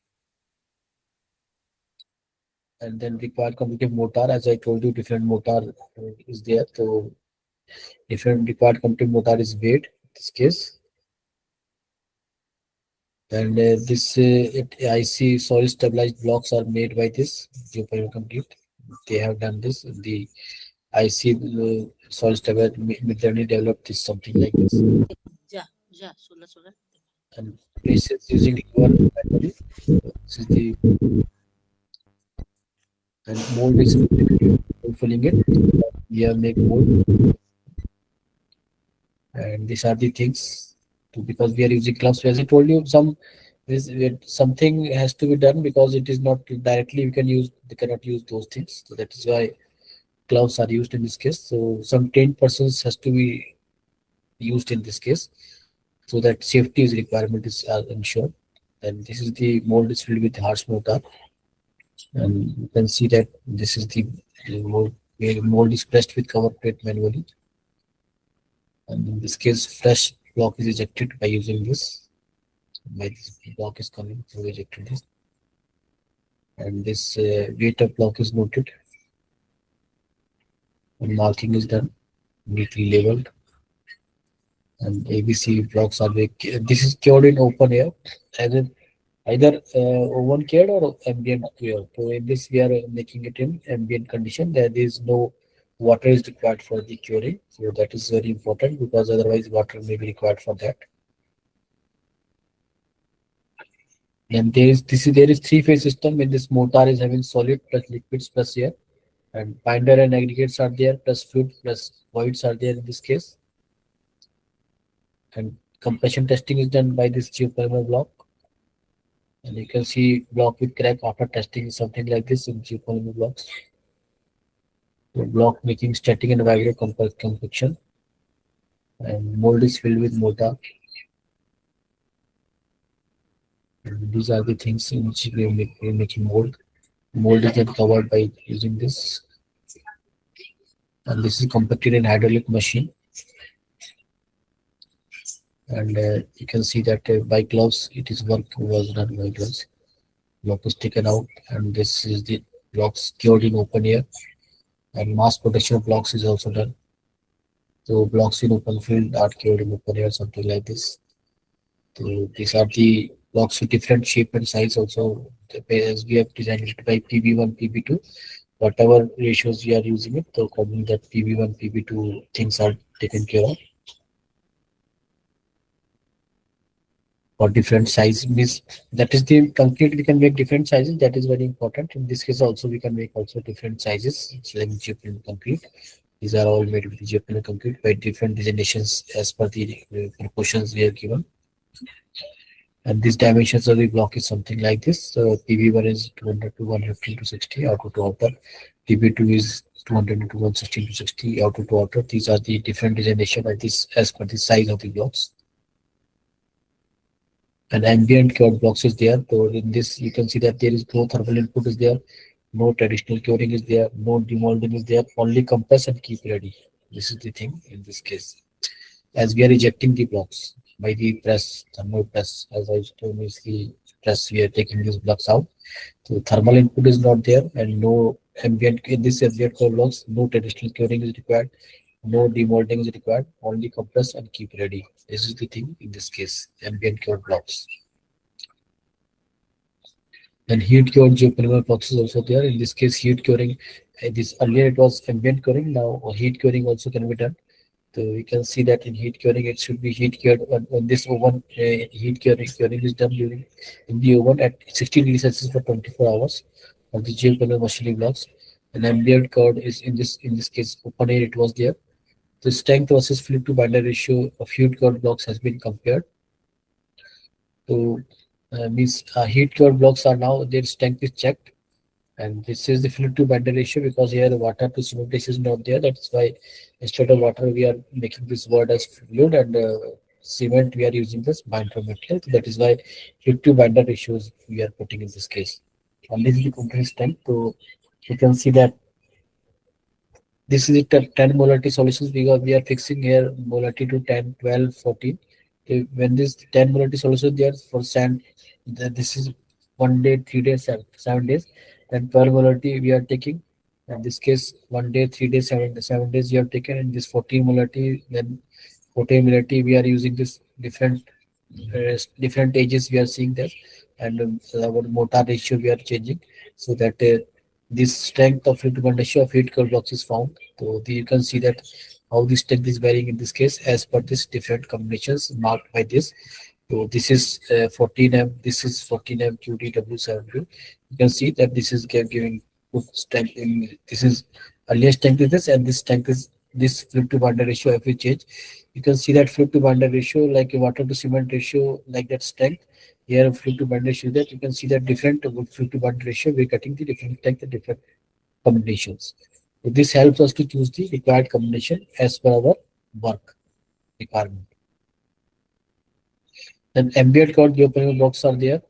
Speaker 8: And then required competitive motor, as I told you, different motor is there. So different required competitive motor is made in this case. And this I see solid stabilized blocks are made by this Geopolymer complete. They have done this. The I see solid stabilized Midjourney developed this something like this. And places using required manually. This is the and mold is filling it. We have make mold, and these are the things. Because we are using gloves, as I told you, something has to be done because it is not directly we cannot use those things. So that is why gloves are used in this case. So some trained persons has to be used in this case, so that safety is requirement is ensured. And this is the mold is filled with harsh mortar, and you can see that this is the mold, where mold is pressed with cover plate manually. And in this case, fresh block is ejected by using this. By this block is coming, so we ejected this. And this weight of block is noted. And marking is done, neatly labeled. And ABC blocks are this is cured in open air, either oven cured or ambient cured. So in this we are making it in ambient condition. There is no water is required for the curing. So that is very important, because otherwise water may be required for that. And there is three-phase system. In this, mortar is having solid plus liquids plus air, and binder and aggregates are there, plus fluid plus voids are there in this case. And compression testing is done by this geopolymer block. And you can see block with crack after testing is something like this in geopolymer blocks. The block making static and vibro compaction. And mold is filled with mortar. And these are the things in which we are making mold. Mold is then covered by using this. And this is compacted in hydraulic machine. And you can see that by gloves, work was done by gloves. Block is taken out, and this is the blocks cured in open air. And mass production of blocks is also done. So blocks in open field are cured in open air, something like this. So these are the blocks with different shape and size also, as we have designed it by PB1, PB2. Whatever ratios we are using it, so according to that PB1, PB2 things are taken care of. For different size, means that is the concrete we can make different sizes. That is very important. In this case also we can make also different sizes. It's like geopolymer concrete. These are all made with geopolymer concrete by different designations as per the proportions we are given. And these dimensions of the block is something like this. So PB1 is 200 to 115 to 60 outer to outer. PB2 is 200 to 116 to 60 outer to outer. These are the different designation of this as per the size of the blocks. And ambient cured blocks is there. So in this you can see that there is no thermal input is there, no traditional curing is there, no demolding is there, only compress and keep ready. This is the thing in this case. As we are ejecting the blocks by the press, thermal press, as I told is the press, we are taking these blocks out. So thermal input is not there, and no ambient in this ambient cured blocks, no traditional curing is required, no demolding is required, only compress and keep ready. This is the thing in this case, ambient cured blocks. Then heat cured geopolymer blocks is also there. In this case, heat curing, this earlier it was ambient curing, now heat curing also can be done. So we can see that in heat curing, it should be heat cured on this oven. Heat curing is done in the oven at 60 degrees Celsius for 24 hours of the geopolymer machining blocks. And ambient cured is in this case open air it was there. The strength versus fluid to binder ratio of heat cured blocks has been compared. So means heat cured blocks are now their strength is checked, and this is the fluid to binder ratio, because here water to cement ratio is not there. That's why instead of water we are making this word as fluid, and cement we are using this binder material. So that is why fluid to binder ratios we are putting in this case. And this is the compressed strength. So you can see that this is the 10 molarity solutions, because we are fixing here molarity to 10, 12, 14. Okay, when this 10 molarity solution there for sand, this is 1 day, 3 days, 7 days. Then 12 molarity we are taking. In this case, 1 day, 3 days, 7 days we have taken. In this 14 molarity, then 14 molarity we are using this different ages we are seeing there, and our mortar ratio we are changing, so that this strength of fluid to binder ratio of heat cured blocks is found. So you can see that how the strength is varying in this case as per this different combinations marked by this. So this is 14M, this is 14M QDW72. You can see that this is giving good strength. This is earlier strength is this, and this strength is this fluid to binder ratio. If we change, you can see that fluid to binder ratio, like a water to cement ratio, like that strength. Here fluid to binder ratio, that you can see that different fluid to binder ratio, we're getting the different strength and different combinations. So this helps us to choose the required combination as per our work. requirement. Then ambient cloud geopolymer blocks are there.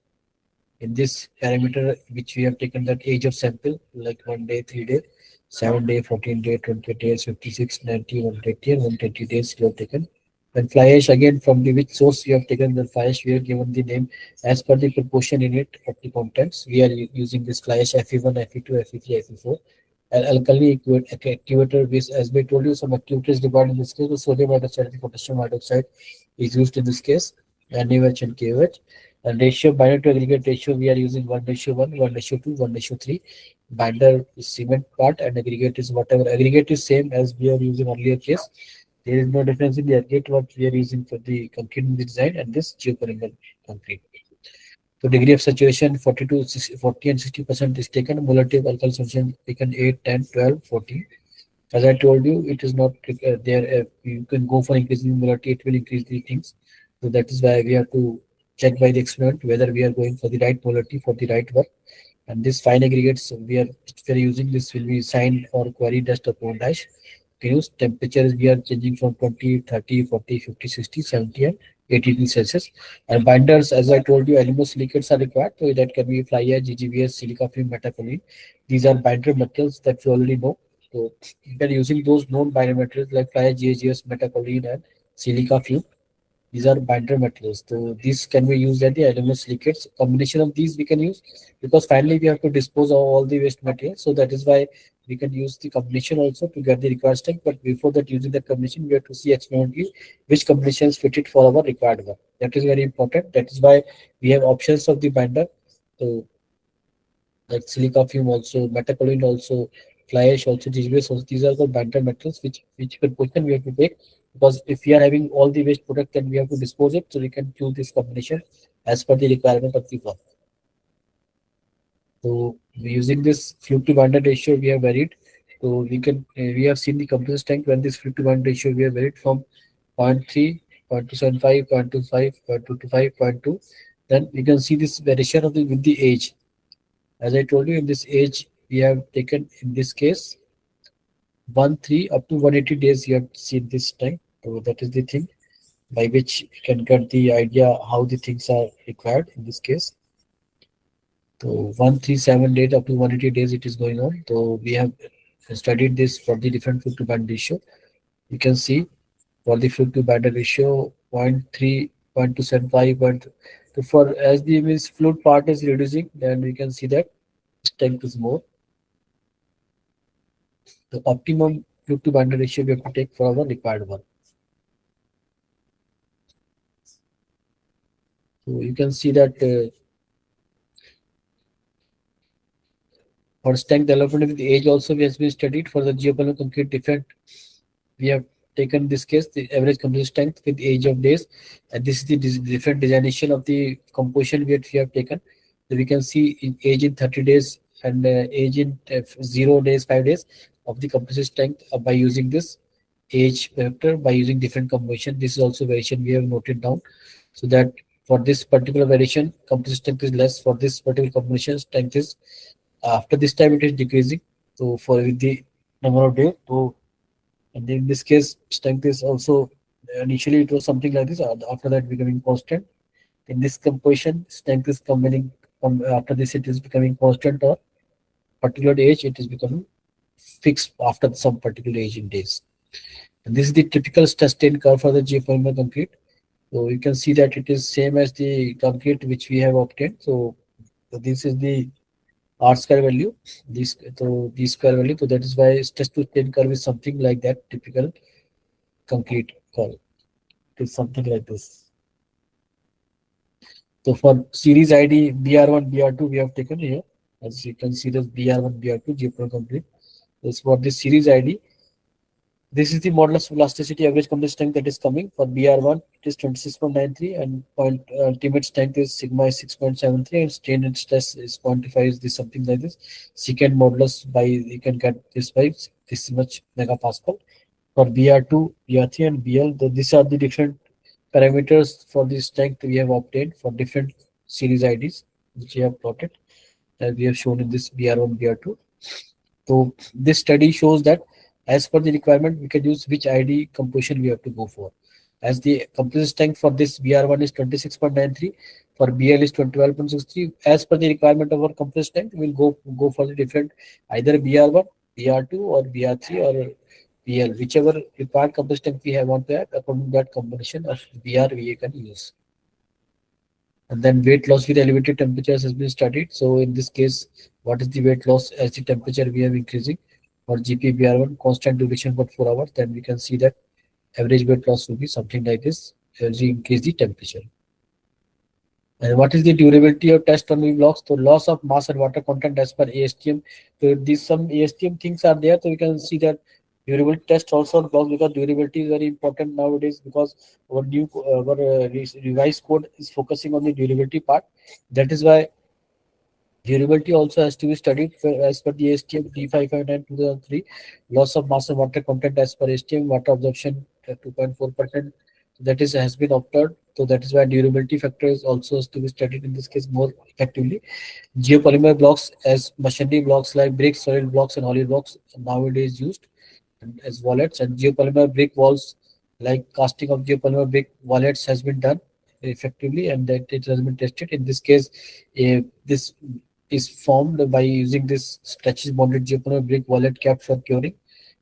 Speaker 8: In this parameter, which we have taken that age of sample, like 1 day, 3 day, 7 day, 14 day, 20 days, 56, 90, 180, and 120 days you have taken. And fly ash, again, from the which source you have taken the fly ash, we have given the name as per the proportion in it of the contents. We are using this fly ash Fe1, Fe2, Fe3, Fe4. And alkali activator, which, as we told you, some activators required in this case, the sodium hydroxide and potassium hydroxide is used in this case, NaOH and KOH. And ratio, binder to aggregate ratio, we are using 1:1, 1:2, 1:3. Binder is cement part and aggregate is whatever. Aggregate is same as we are using earlier case. There is no difference in the aggregate what we are using for the concrete design and this geopolymer concrete. So degree of saturation 40 to 60, 40 and 60% is taken. Molarity of alkyl solution taken 8, 10, 12, 14. As I told you, it is not there. You can go for increasing molarity, it will increase the things. So that is why we have to check by the experiment whether we are going for the right molarity for the right work. And this fine aggregates we are using, this will be signed or query dust upon dash. Can use temperatures, we are changing from 20, 30, 40, 50, 60, 70 and 80 degrees Celsius. And binders, as I told you, aluminosilicates are required. So that can be fly ash, GGBS, silica film, metacoline. These are binder materials that we already know. So we are using those known binder materials like fly ash, GGBS, metacoline and silica film. These are binder materials. So these can be used at the aluminosilicates. Combination of these we can use because finally we have to dispose of all the waste materials. So that is why we can use the combination also to get the required strength. But before that, using the combination, we have to see experimentally which combination is fitted for our required work. That is very important. That is why we have options of the binder. So like silica film also, metacoline also, fly ash also, GGBS also. These are the binder materials which proportion we have to take. Because if we are having all the waste product, then we have to dispose it. So we can choose this combination as per the requirement of the work. So using this fluid to binder ratio, we have varied. So we have seen the compressor strength when this fluid to binder ratio we have varied from 0.3, 0.275, 0.25, 0.225, 0.2. Then we can see this variation of with the age. As I told you, in this age, we have taken in this case 1-3 up to 180 days. You have seen this time. So that is the thing by which you can get the idea how the things are required in this case. So 137 days up to 180 days it is going on. So we have studied this for the different fluid to binder ratio. You can see for the fluid to binder ratio 0.3, 0.275, so for as the fluid part is reducing, then we can see that strength is more. The optimum fluid to binder ratio we have to take for our required work. So you can see that for strength development with age also has been studied. For the geopolymer concrete different, we have taken this case the average compressive strength with age of days, and this is the different designation of the composition we have taken. So we can see in age in 30 days and age in 0 days, 5 days of the compressive strength by using this age vector by using different composition. This is also variation we have noted down, so that for this particular variation compressive strength is less, for this particular combination strength is after this time it is decreasing. So for the number of days, so and in this case strength is also initially it was something like this, after that becoming constant. In this composition strength is coming after this it is becoming constant, or particular age it is becoming fixed after some particular age in days. And this is the typical stress strain curve for the geopolymer concrete. So you can see that it is same as the concrete which we have obtained. So this is the R square value, this so D square value. So that is why stress to strain curve is something like that, typical concrete curve. It is something like this. So for series ID BR1, BR2 we have taken here. As you can see, this BR1, BR2 geopolymer concrete. This for this series ID. This is the modulus of elasticity average compressive strength that is coming. For BR1, it is 26.93 and ultimate strength is sigma is 6.73 and strain and stress is 0.5 is this something like this. Secant modulus by you can get this by this much megapascal. For BR2, BR3 and BL, these are the different parameters for the strength we have obtained for different series IDs which we have plotted that we have shown in this BR1, BR2. So this study shows that as per the requirement, we can use which ID composition we have to go for. as the compressed strength for this BR1 is 26.93, for BL is 12.63. As per the requirement of our compressed strength, we'll go for the different either BR1, BR2, or BR3, or BL, whichever required compressed strength we want to have. According to that combination of BR, we can use. And then weight loss with elevated temperatures has been studied. So in this case, what is the weight loss as the temperature we are increasing? For GPBR1, constant duration for 4 hours, then we can see that average weight loss will be something like this as we increase the temperature. And what is the durability of test on the blocks? So loss of mass and water content as per ASTM. So these some ASTM things are there. So we can see that durability test also on blocks, because durability is very important nowadays, because our new revised code is focusing on the durability part. That is why durability also has to be studied as per the ASTM D559 2003. Loss of mass and water content as per ASTM, water absorption 2.4%. That is has been observed. So that is why durability factor is also has to be studied in this case more effectively. Geopolymer blocks as machinery blocks like bricks, solid blocks, and hollow blocks nowadays used as wallets, and geopolymer brick walls like casting of geopolymer brick wallets has been done effectively, and that it has been tested. In this case, this is formed by using this stretches bonded geopolymer brick wallet cap for curing,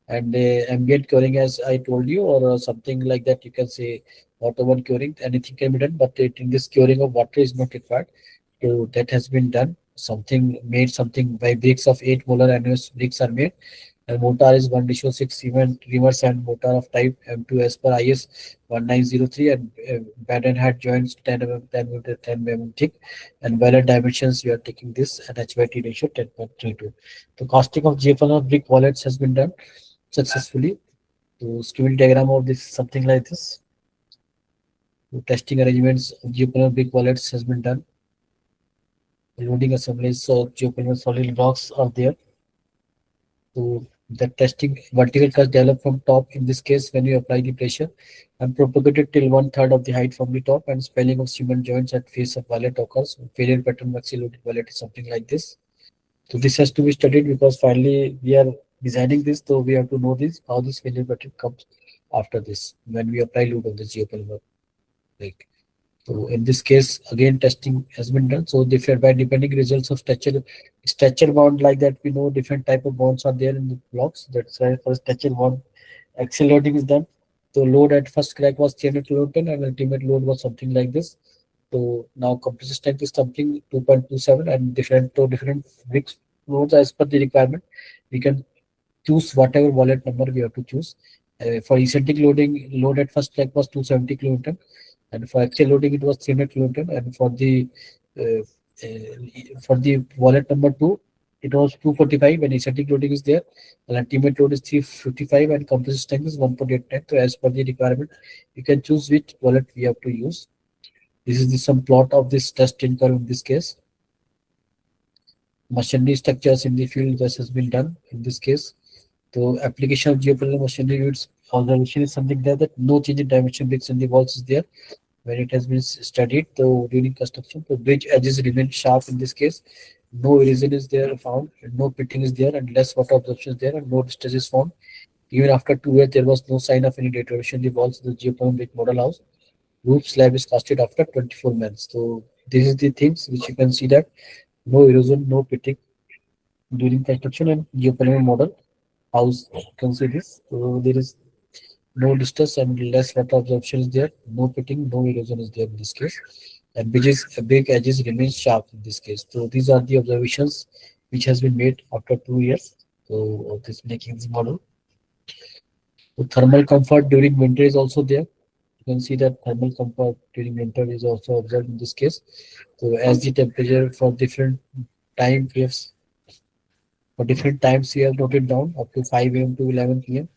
Speaker 8: and ambient curing, as I told you, or something like that. You can say waterborne curing, anything can be done, but in this curing of water is not required. So that has been done. Something by bricks of 8 molar annulus bricks are made, and mortar is 1:6 cement reverse and mortar of type M2 as per IS 1903, and bed and head joints 10 mm 10 mm 10 mm thick, and wallet dimensions we are taking this, and H/T ratio 10.32. The casting of geopolymer brick wallets has been done successfully. So schematic diagram of this is something like this. So testing arrangements of geopolymer brick wallets has been done. Loading assemblies of geopolymer solid blocks are there. So the testing vertical cuts develop from top, in this case when you apply the pressure, and propagated till 1/3 of the height from the top, and spelling of cement joints at face of wallet occurs. Failure pattern maxi loaded wallet is something like this. So this has to be studied, because finally we are designing this, so we have to know this how this failure pattern comes after this when we apply load on the geopolymer. So in this case, again testing has been done. So different by depending results of structure bond, like that we know different type of bonds are there in the blocks. That's why for structure bond axial loading is done. So load at first crack was 300 kilonewton, and ultimate load was something like this. So now compressive strength is something 2.27, and different bricks loads as per the requirement. We can choose whatever wallet number we have to choose. For eccentric loading, load at first crack was 270 kilonewton, and for axial loading it was 300 kilonewton, and for the wallet number 2 it was 245 when eccentric loading is there, and ultimate load is 355, and compressive strength is 1.89. So as per the requirement, you can choose which wallet we have to use. This is some plot of this test in curve in this case. Machinery structures in the field, this has been done in this case. So application of geopolymer machinery units observation is something there, that no change in dimension bricks in the walls is there when it has been studied. So during construction, the bridge edges remain sharp in this case. No erosion is there found, no pitting is there, and less water absorption is there, and no distress is found. Even after 2 years, there was no sign of any deterioration in the walls of the geopolymer brick model house. Roof slab is casted after 24 months. So this is the things which you can see, that no erosion, no pitting during construction, and geopolymer model house. You can see this. So there is no distress and less water absorption is there. No pitting, no erosion is there in this case, and big edges remain sharp in this case. So these are the observations which has been made after 2 years. So of this making this model. So thermal comfort during winter is also there. You can see that thermal comfort during winter is also observed in this case. So as the temperature for different time waves, for different times we have noted down up to 5 AM to 11 PM,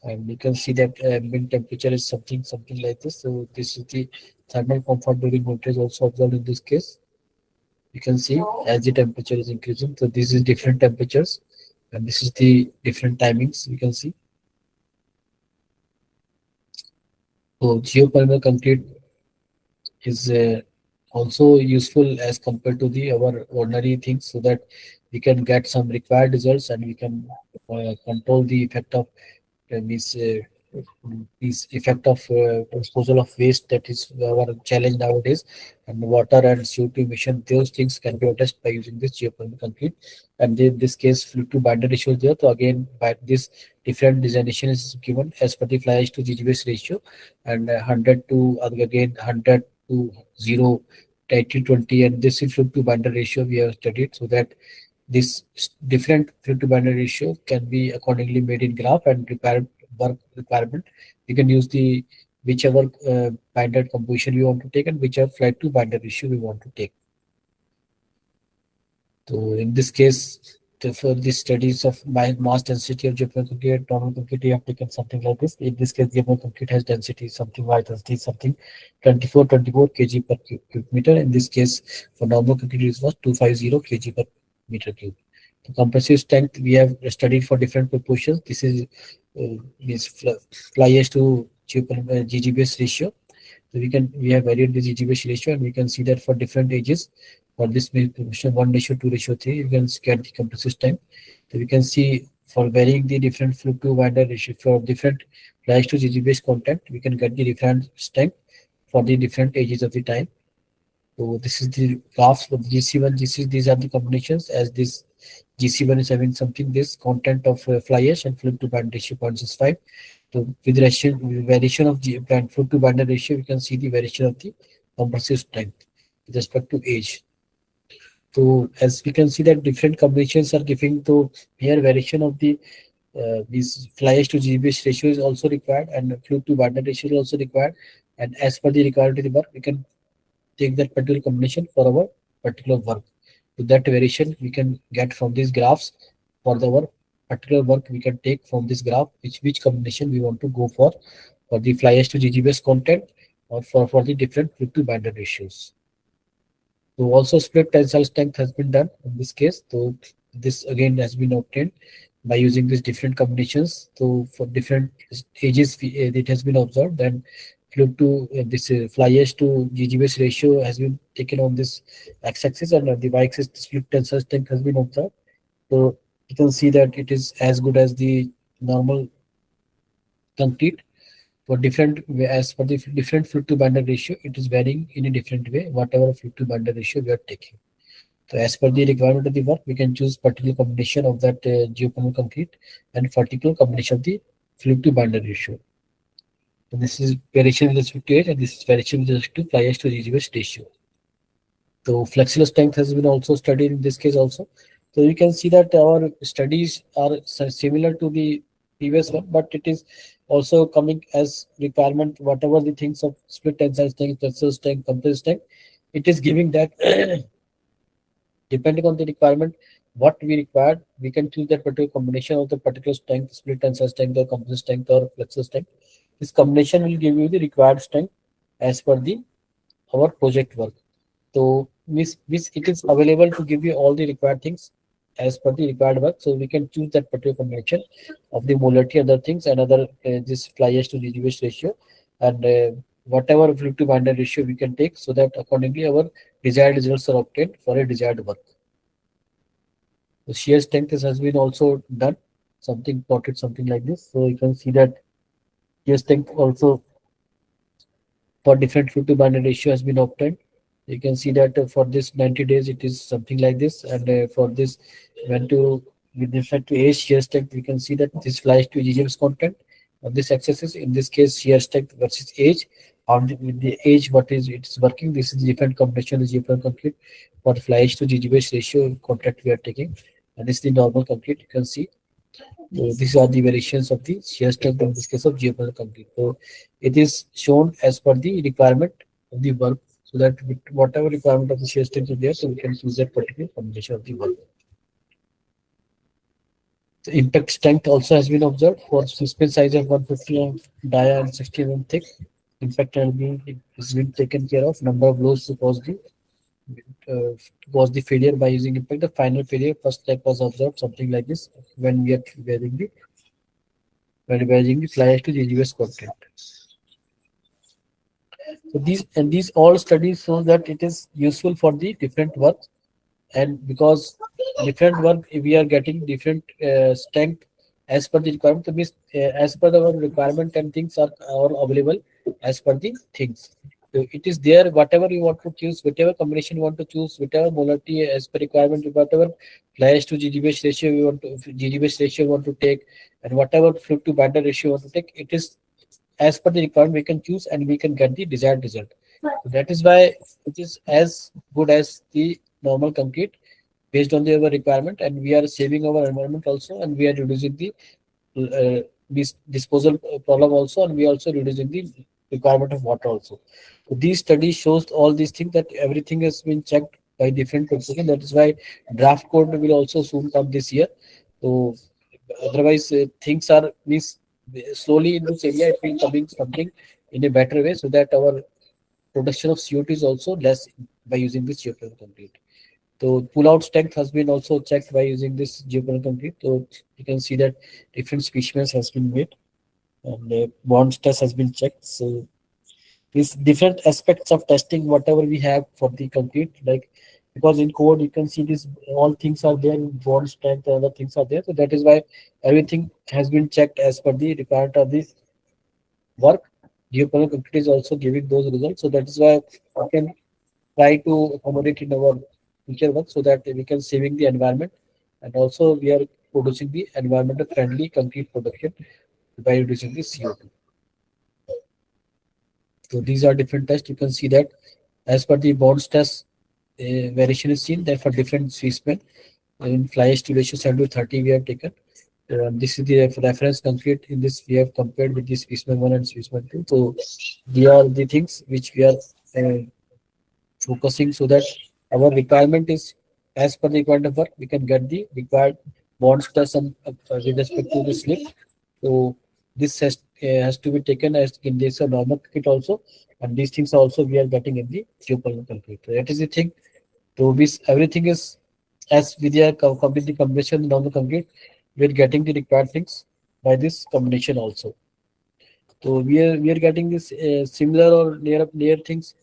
Speaker 8: and you can see that ambient temperature is something like this. So this is the thermal comfort during winter is also observed in this case. You can see as the temperature is increasing. So this is different temperatures, and this is the different timings you can see. So geopolymer concrete is also useful as compared to our ordinary things, so that we can get some required results, and we can control the effect of this effect of disposal of waste, that is our challenge nowadays, and water and CO2 emission, those things can be addressed by using this geopolymer concrete. And in this case, fluid to binder ratio is there. So again, by this different designation is given as per the fly ash to GGBS ratio, and 100 to again 100 to 0, 80-20, and this is fluid to binder ratio we have studied, so that this different fluid to binder ratio can be accordingly made in graph and required work requirement. You can use the whichever binder composition you want to take and whichever flight to binder ratio we want to take. So in this case, for the studies of mass density of geopolymer concrete, normal concrete, we have taken something like this. In this case, geopolymer concrete has density something like density something 24 kg per cubic meter. In this case, for normal concrete, it was 250 kg per meter cube. The compressive strength we have studied for different proportions. This is fly ash to GGBS ratio. So we have varied the GGBS ratio, and we can see that for different ages, for this proportion 1:2:3, you can get the compressive strength. So we can see for varying the different fluid to binder ratio for different fly ash to GGBS content, we can get the different strength for the different ages of the time. So this is the graphs for GC1, GC. These are the combinations, as this GC1 is having something this content of fly ash and fluid to binder ratio 0.65. So with variation of fluid to binder ratio, we can see the variation of the compressive strength with respect to age. So as we can see that different combinations are giving, to here variation of the this fly ash to GBS ratio is also required, and fluid to binder ratio is also required. And as per the requirement of the work, we can take that particular combination for our particular work. So that variation we can get from these graphs. For our particular work, we can take from this graph which combination we want to go for the fly ash to GGBS content, or for the different fluid to binder ratios. So also split tensile strength has been done in this case. So this again has been obtained by using these different combinations. So for different ages, it has been observed. Then fluid to this fly ash to GGBS ratio has been taken on this x-axis, and on the y-axis split tensile strength has been observed. So you can see that it is as good as the normal concrete. For different, as for the different fluid to binder ratio, it is varying in a different way, whatever fluid to binder ratio we are taking. So as per the requirement of the work, we can choose particular combination of that geopolymer concrete and particular combination of the fluid to binder ratio. So this is variation with respect to age, and this is variation with respect to fly ash to GGBS ratio. So flexural strength has been also studied in this case also. So you can see that our studies are similar to the previous one, but it is also coming as requirement, whatever the things of split tensile strength, flexural strength, compressive strength, it is giving that depending on the requirement, what we require, we can choose that particular combination of the particular strength, split tensile strength or compressive strength or flexural strength. This combination will give you the required strength as per our project work. So it is available to give you all the required things as per the required work. So we can choose that particular combination of the molarity, other things, and other this fly ash to GGBS ratio, and whatever fluid to binder ratio we can take, so that accordingly our desired results are obtained for a desired work. The shear strength has been also done, plotted something like this. So you can see that shear strength also for different fluid to binder ratio has been obtained. You can see that for this 90 days, it is something like this. And for this, with respect to age shear strength, we can see that this flies to GGBS content on this axis. In this case, shear strength versus age. With the age, it's working. This is the different combination of geopolymer concrete for fly ash to GGBS ratio content we are taking. And this is the normal concrete. You can see. So these are the variations of the shear strength in this case of geopolymer concrete. So it is shown as per the requirement of the work, so that with whatever requirement of the shear strength is there, so we can choose that particular combination of the work. The impact strength also has been observed for spin size of 150 mm dia and 60 mm thick. Impact has been taken care of. Number of blows to cause the failure by using impact. The final failure, first step was observed something like this when we are wearing the fly ash to GGBS content. So these all studies show that it is useful for the different work, and because different work we are getting different strength as per the requirement. Means as per our requirement and things are available as per the things. So it is there, whatever you want to choose, whatever combination you want to choose, whatever molarity as per requirement, whatever fly ash to GGBH ratio you want to GGBH ratio you want to take, and whatever fluid to binder ratio you want to take, it is as per the requirement we can choose and we can get the desired result. So that is why it is as good as the normal concrete based on the our requirement, and we are saving our environment also, and we are reducing the disposal problem also, and we are also reducing the requirement of water also. So these studies shows all these things, that everything has been checked by different professionals. That is why draft code will also soon come this year. So otherwise things are means slowly in this area it will coming something in a better way, so that our production of CO2 is also less by using this geopolymer concrete. So pull-out strength has been also checked by using this geopolymer concrete. So you can see that different specimens has been made, and bond stress has been checked. So these different aspects of testing, whatever we have for the concrete, like because in code you can see this all things are there, in bond strength and other things are there. So that is why everything has been checked as per the requirement of this work. Geopolymer concrete is also giving those results. So that is why we can try to accommodate in our future work, so that we can saving the environment, and also we are producing the environmental friendly concrete production by reducing the CO2. So these are different tests. You can see that as per the bonds test, variation is seen that for different specimen. In fly ash to ratio 7:30 we have taken. This is the reference concrete. In this we have compared with the specimen 1 and specimen 2. So these are the things which we are focusing, so that our requirement is as per the requirement of work, we can get the required bonds test and with respect to the slip. So this has to be taken as in this normal concrete also, and these things also we are getting in the geopolymer concrete. So that is the thing. So this everything is as with the completely combination normal concrete, we are getting the required things by this combination also. So we are getting this similar or near things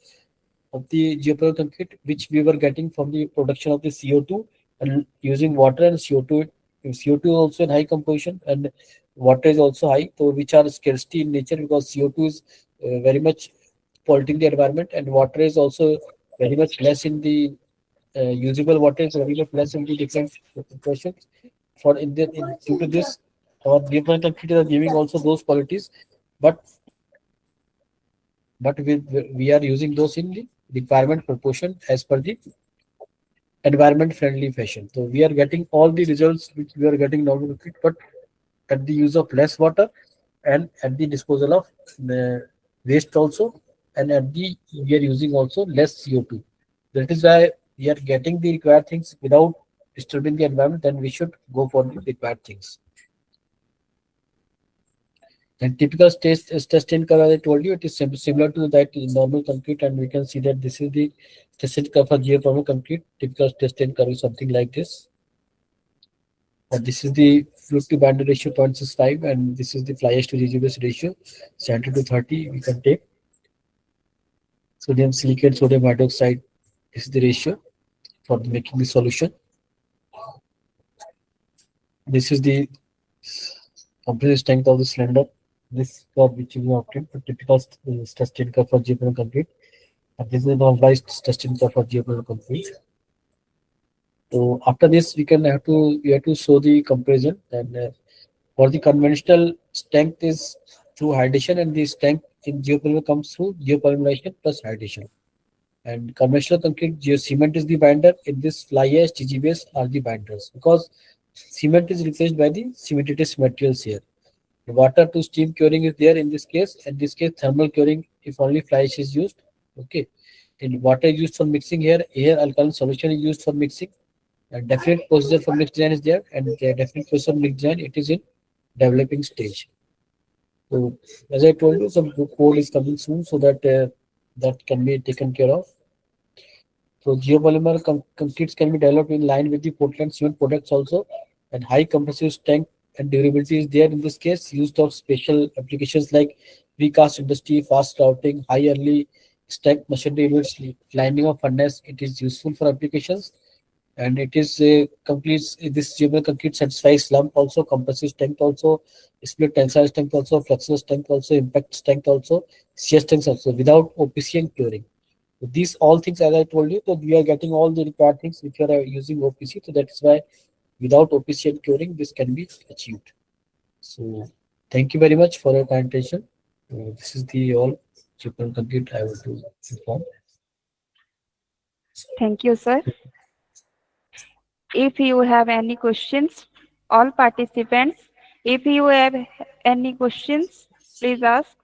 Speaker 8: of the geopolymer concrete, which we were getting from the production of the CO2 and using water and CO2. CO2 also in high composition, and water is also high, so which are scarcity in nature, because CO2 is very much polluting the environment, and water is also very much less in the usable water is very much less in the different proportions. For due to this, our geopolymer concrete are giving also those qualities, but we are using those in the requirement proportion as per the environment friendly fashion. So we are getting all the results which we are getting normal concrete, but at the use of less water and at the disposal of waste also, and at the we are using also less CO2. That is why we are getting the required things without disturbing the environment. Then we should go for the required things. And typical testing curve, as I told you, it is similar to that in normal concrete, and we can see that this is the testing curve for geopolymer concrete. Typical testing curve is something like this. And this is the fluid to binder ratio 0.65, and this is the fly ash to GGBS ratio 70:30 we can take. Sodium silicate, sodium hydroxide, this is the ratio for making the solution. This is the compressive strength of the cylinder. This curve which we obtained for typical testing curve for geopolymer concrete, and this is the normalized testing curve for geopolymer concrete. So after this, we have to show the comparison. And for the conventional strength is through hydration, and the strength in geopolymer comes through geopolymerization plus hydration. And conventional concrete, cement is the binder. In this fly ash, GGBS are the binders, because cement is replaced by the cementitious materials here. Water to steam curing is there in this case. In this case, thermal curing if only fly ash is used. Okay. And water is used for mixing here. Here, alkaline solution is used for mixing. And definite procedure for mix design is there, and the definite procedure for mix design, it is in developing stage. So as I told you, some code is coming soon, so that that can be taken care of. So geopolymer concretes can be developed in line with the Portland cement products also, and high compressive strength and durability is there in this case. Used of special applications like precast industry, fast routing, high early strength machinery units, lining of furnace. It is useful for applications. and it is completes this geometric concrete satisfies slump also, composite strength also, split tensile strength also, flexural strength also, impact strength also, shear strength also, without OPC and curing. So these all things, as I told you, that we are getting all the required things if you are using OPC. So that is why without OPC and curing, this can be achieved. So thank you very much for your kind attention. This is the all geometric concrete I want to inform.
Speaker 3: Thank you, sir. If you have any questions, all participants, if you have any questions, please ask.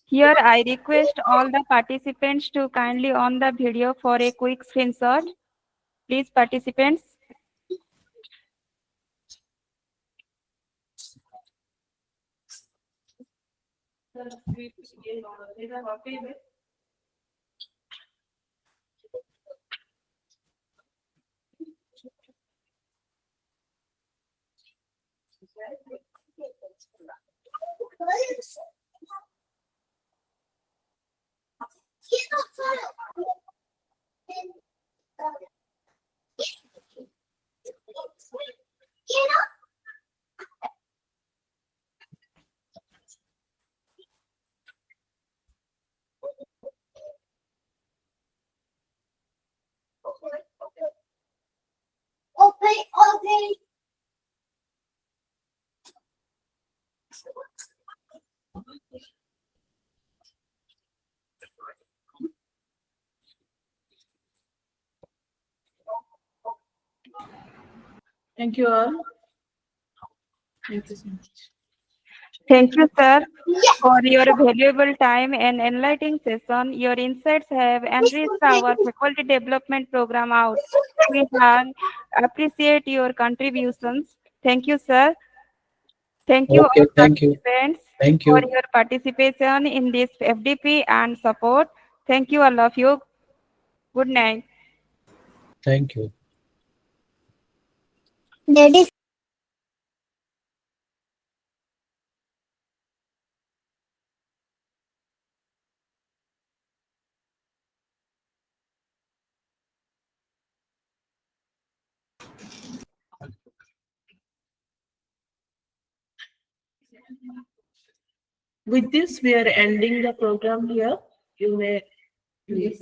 Speaker 3: Here, I request all the participants to kindly on the video for a quick screenshot. Please, participants.
Speaker 7: Thank you all. Thank you so much.
Speaker 3: Thank you, sir, for your valuable time and enlightening session. Your insights have enriched our faculty development program out. We have appreciate your contributions. Thank you, sir. Thank you,
Speaker 8: Okay,
Speaker 3: all
Speaker 8: thank you.
Speaker 3: participants,
Speaker 8: Thank
Speaker 3: for
Speaker 8: you.
Speaker 3: your participation in this FDP and support. Thank you, all of you. Good night.
Speaker 8: Thank you.
Speaker 7: With this, we are ending the program here. You may please.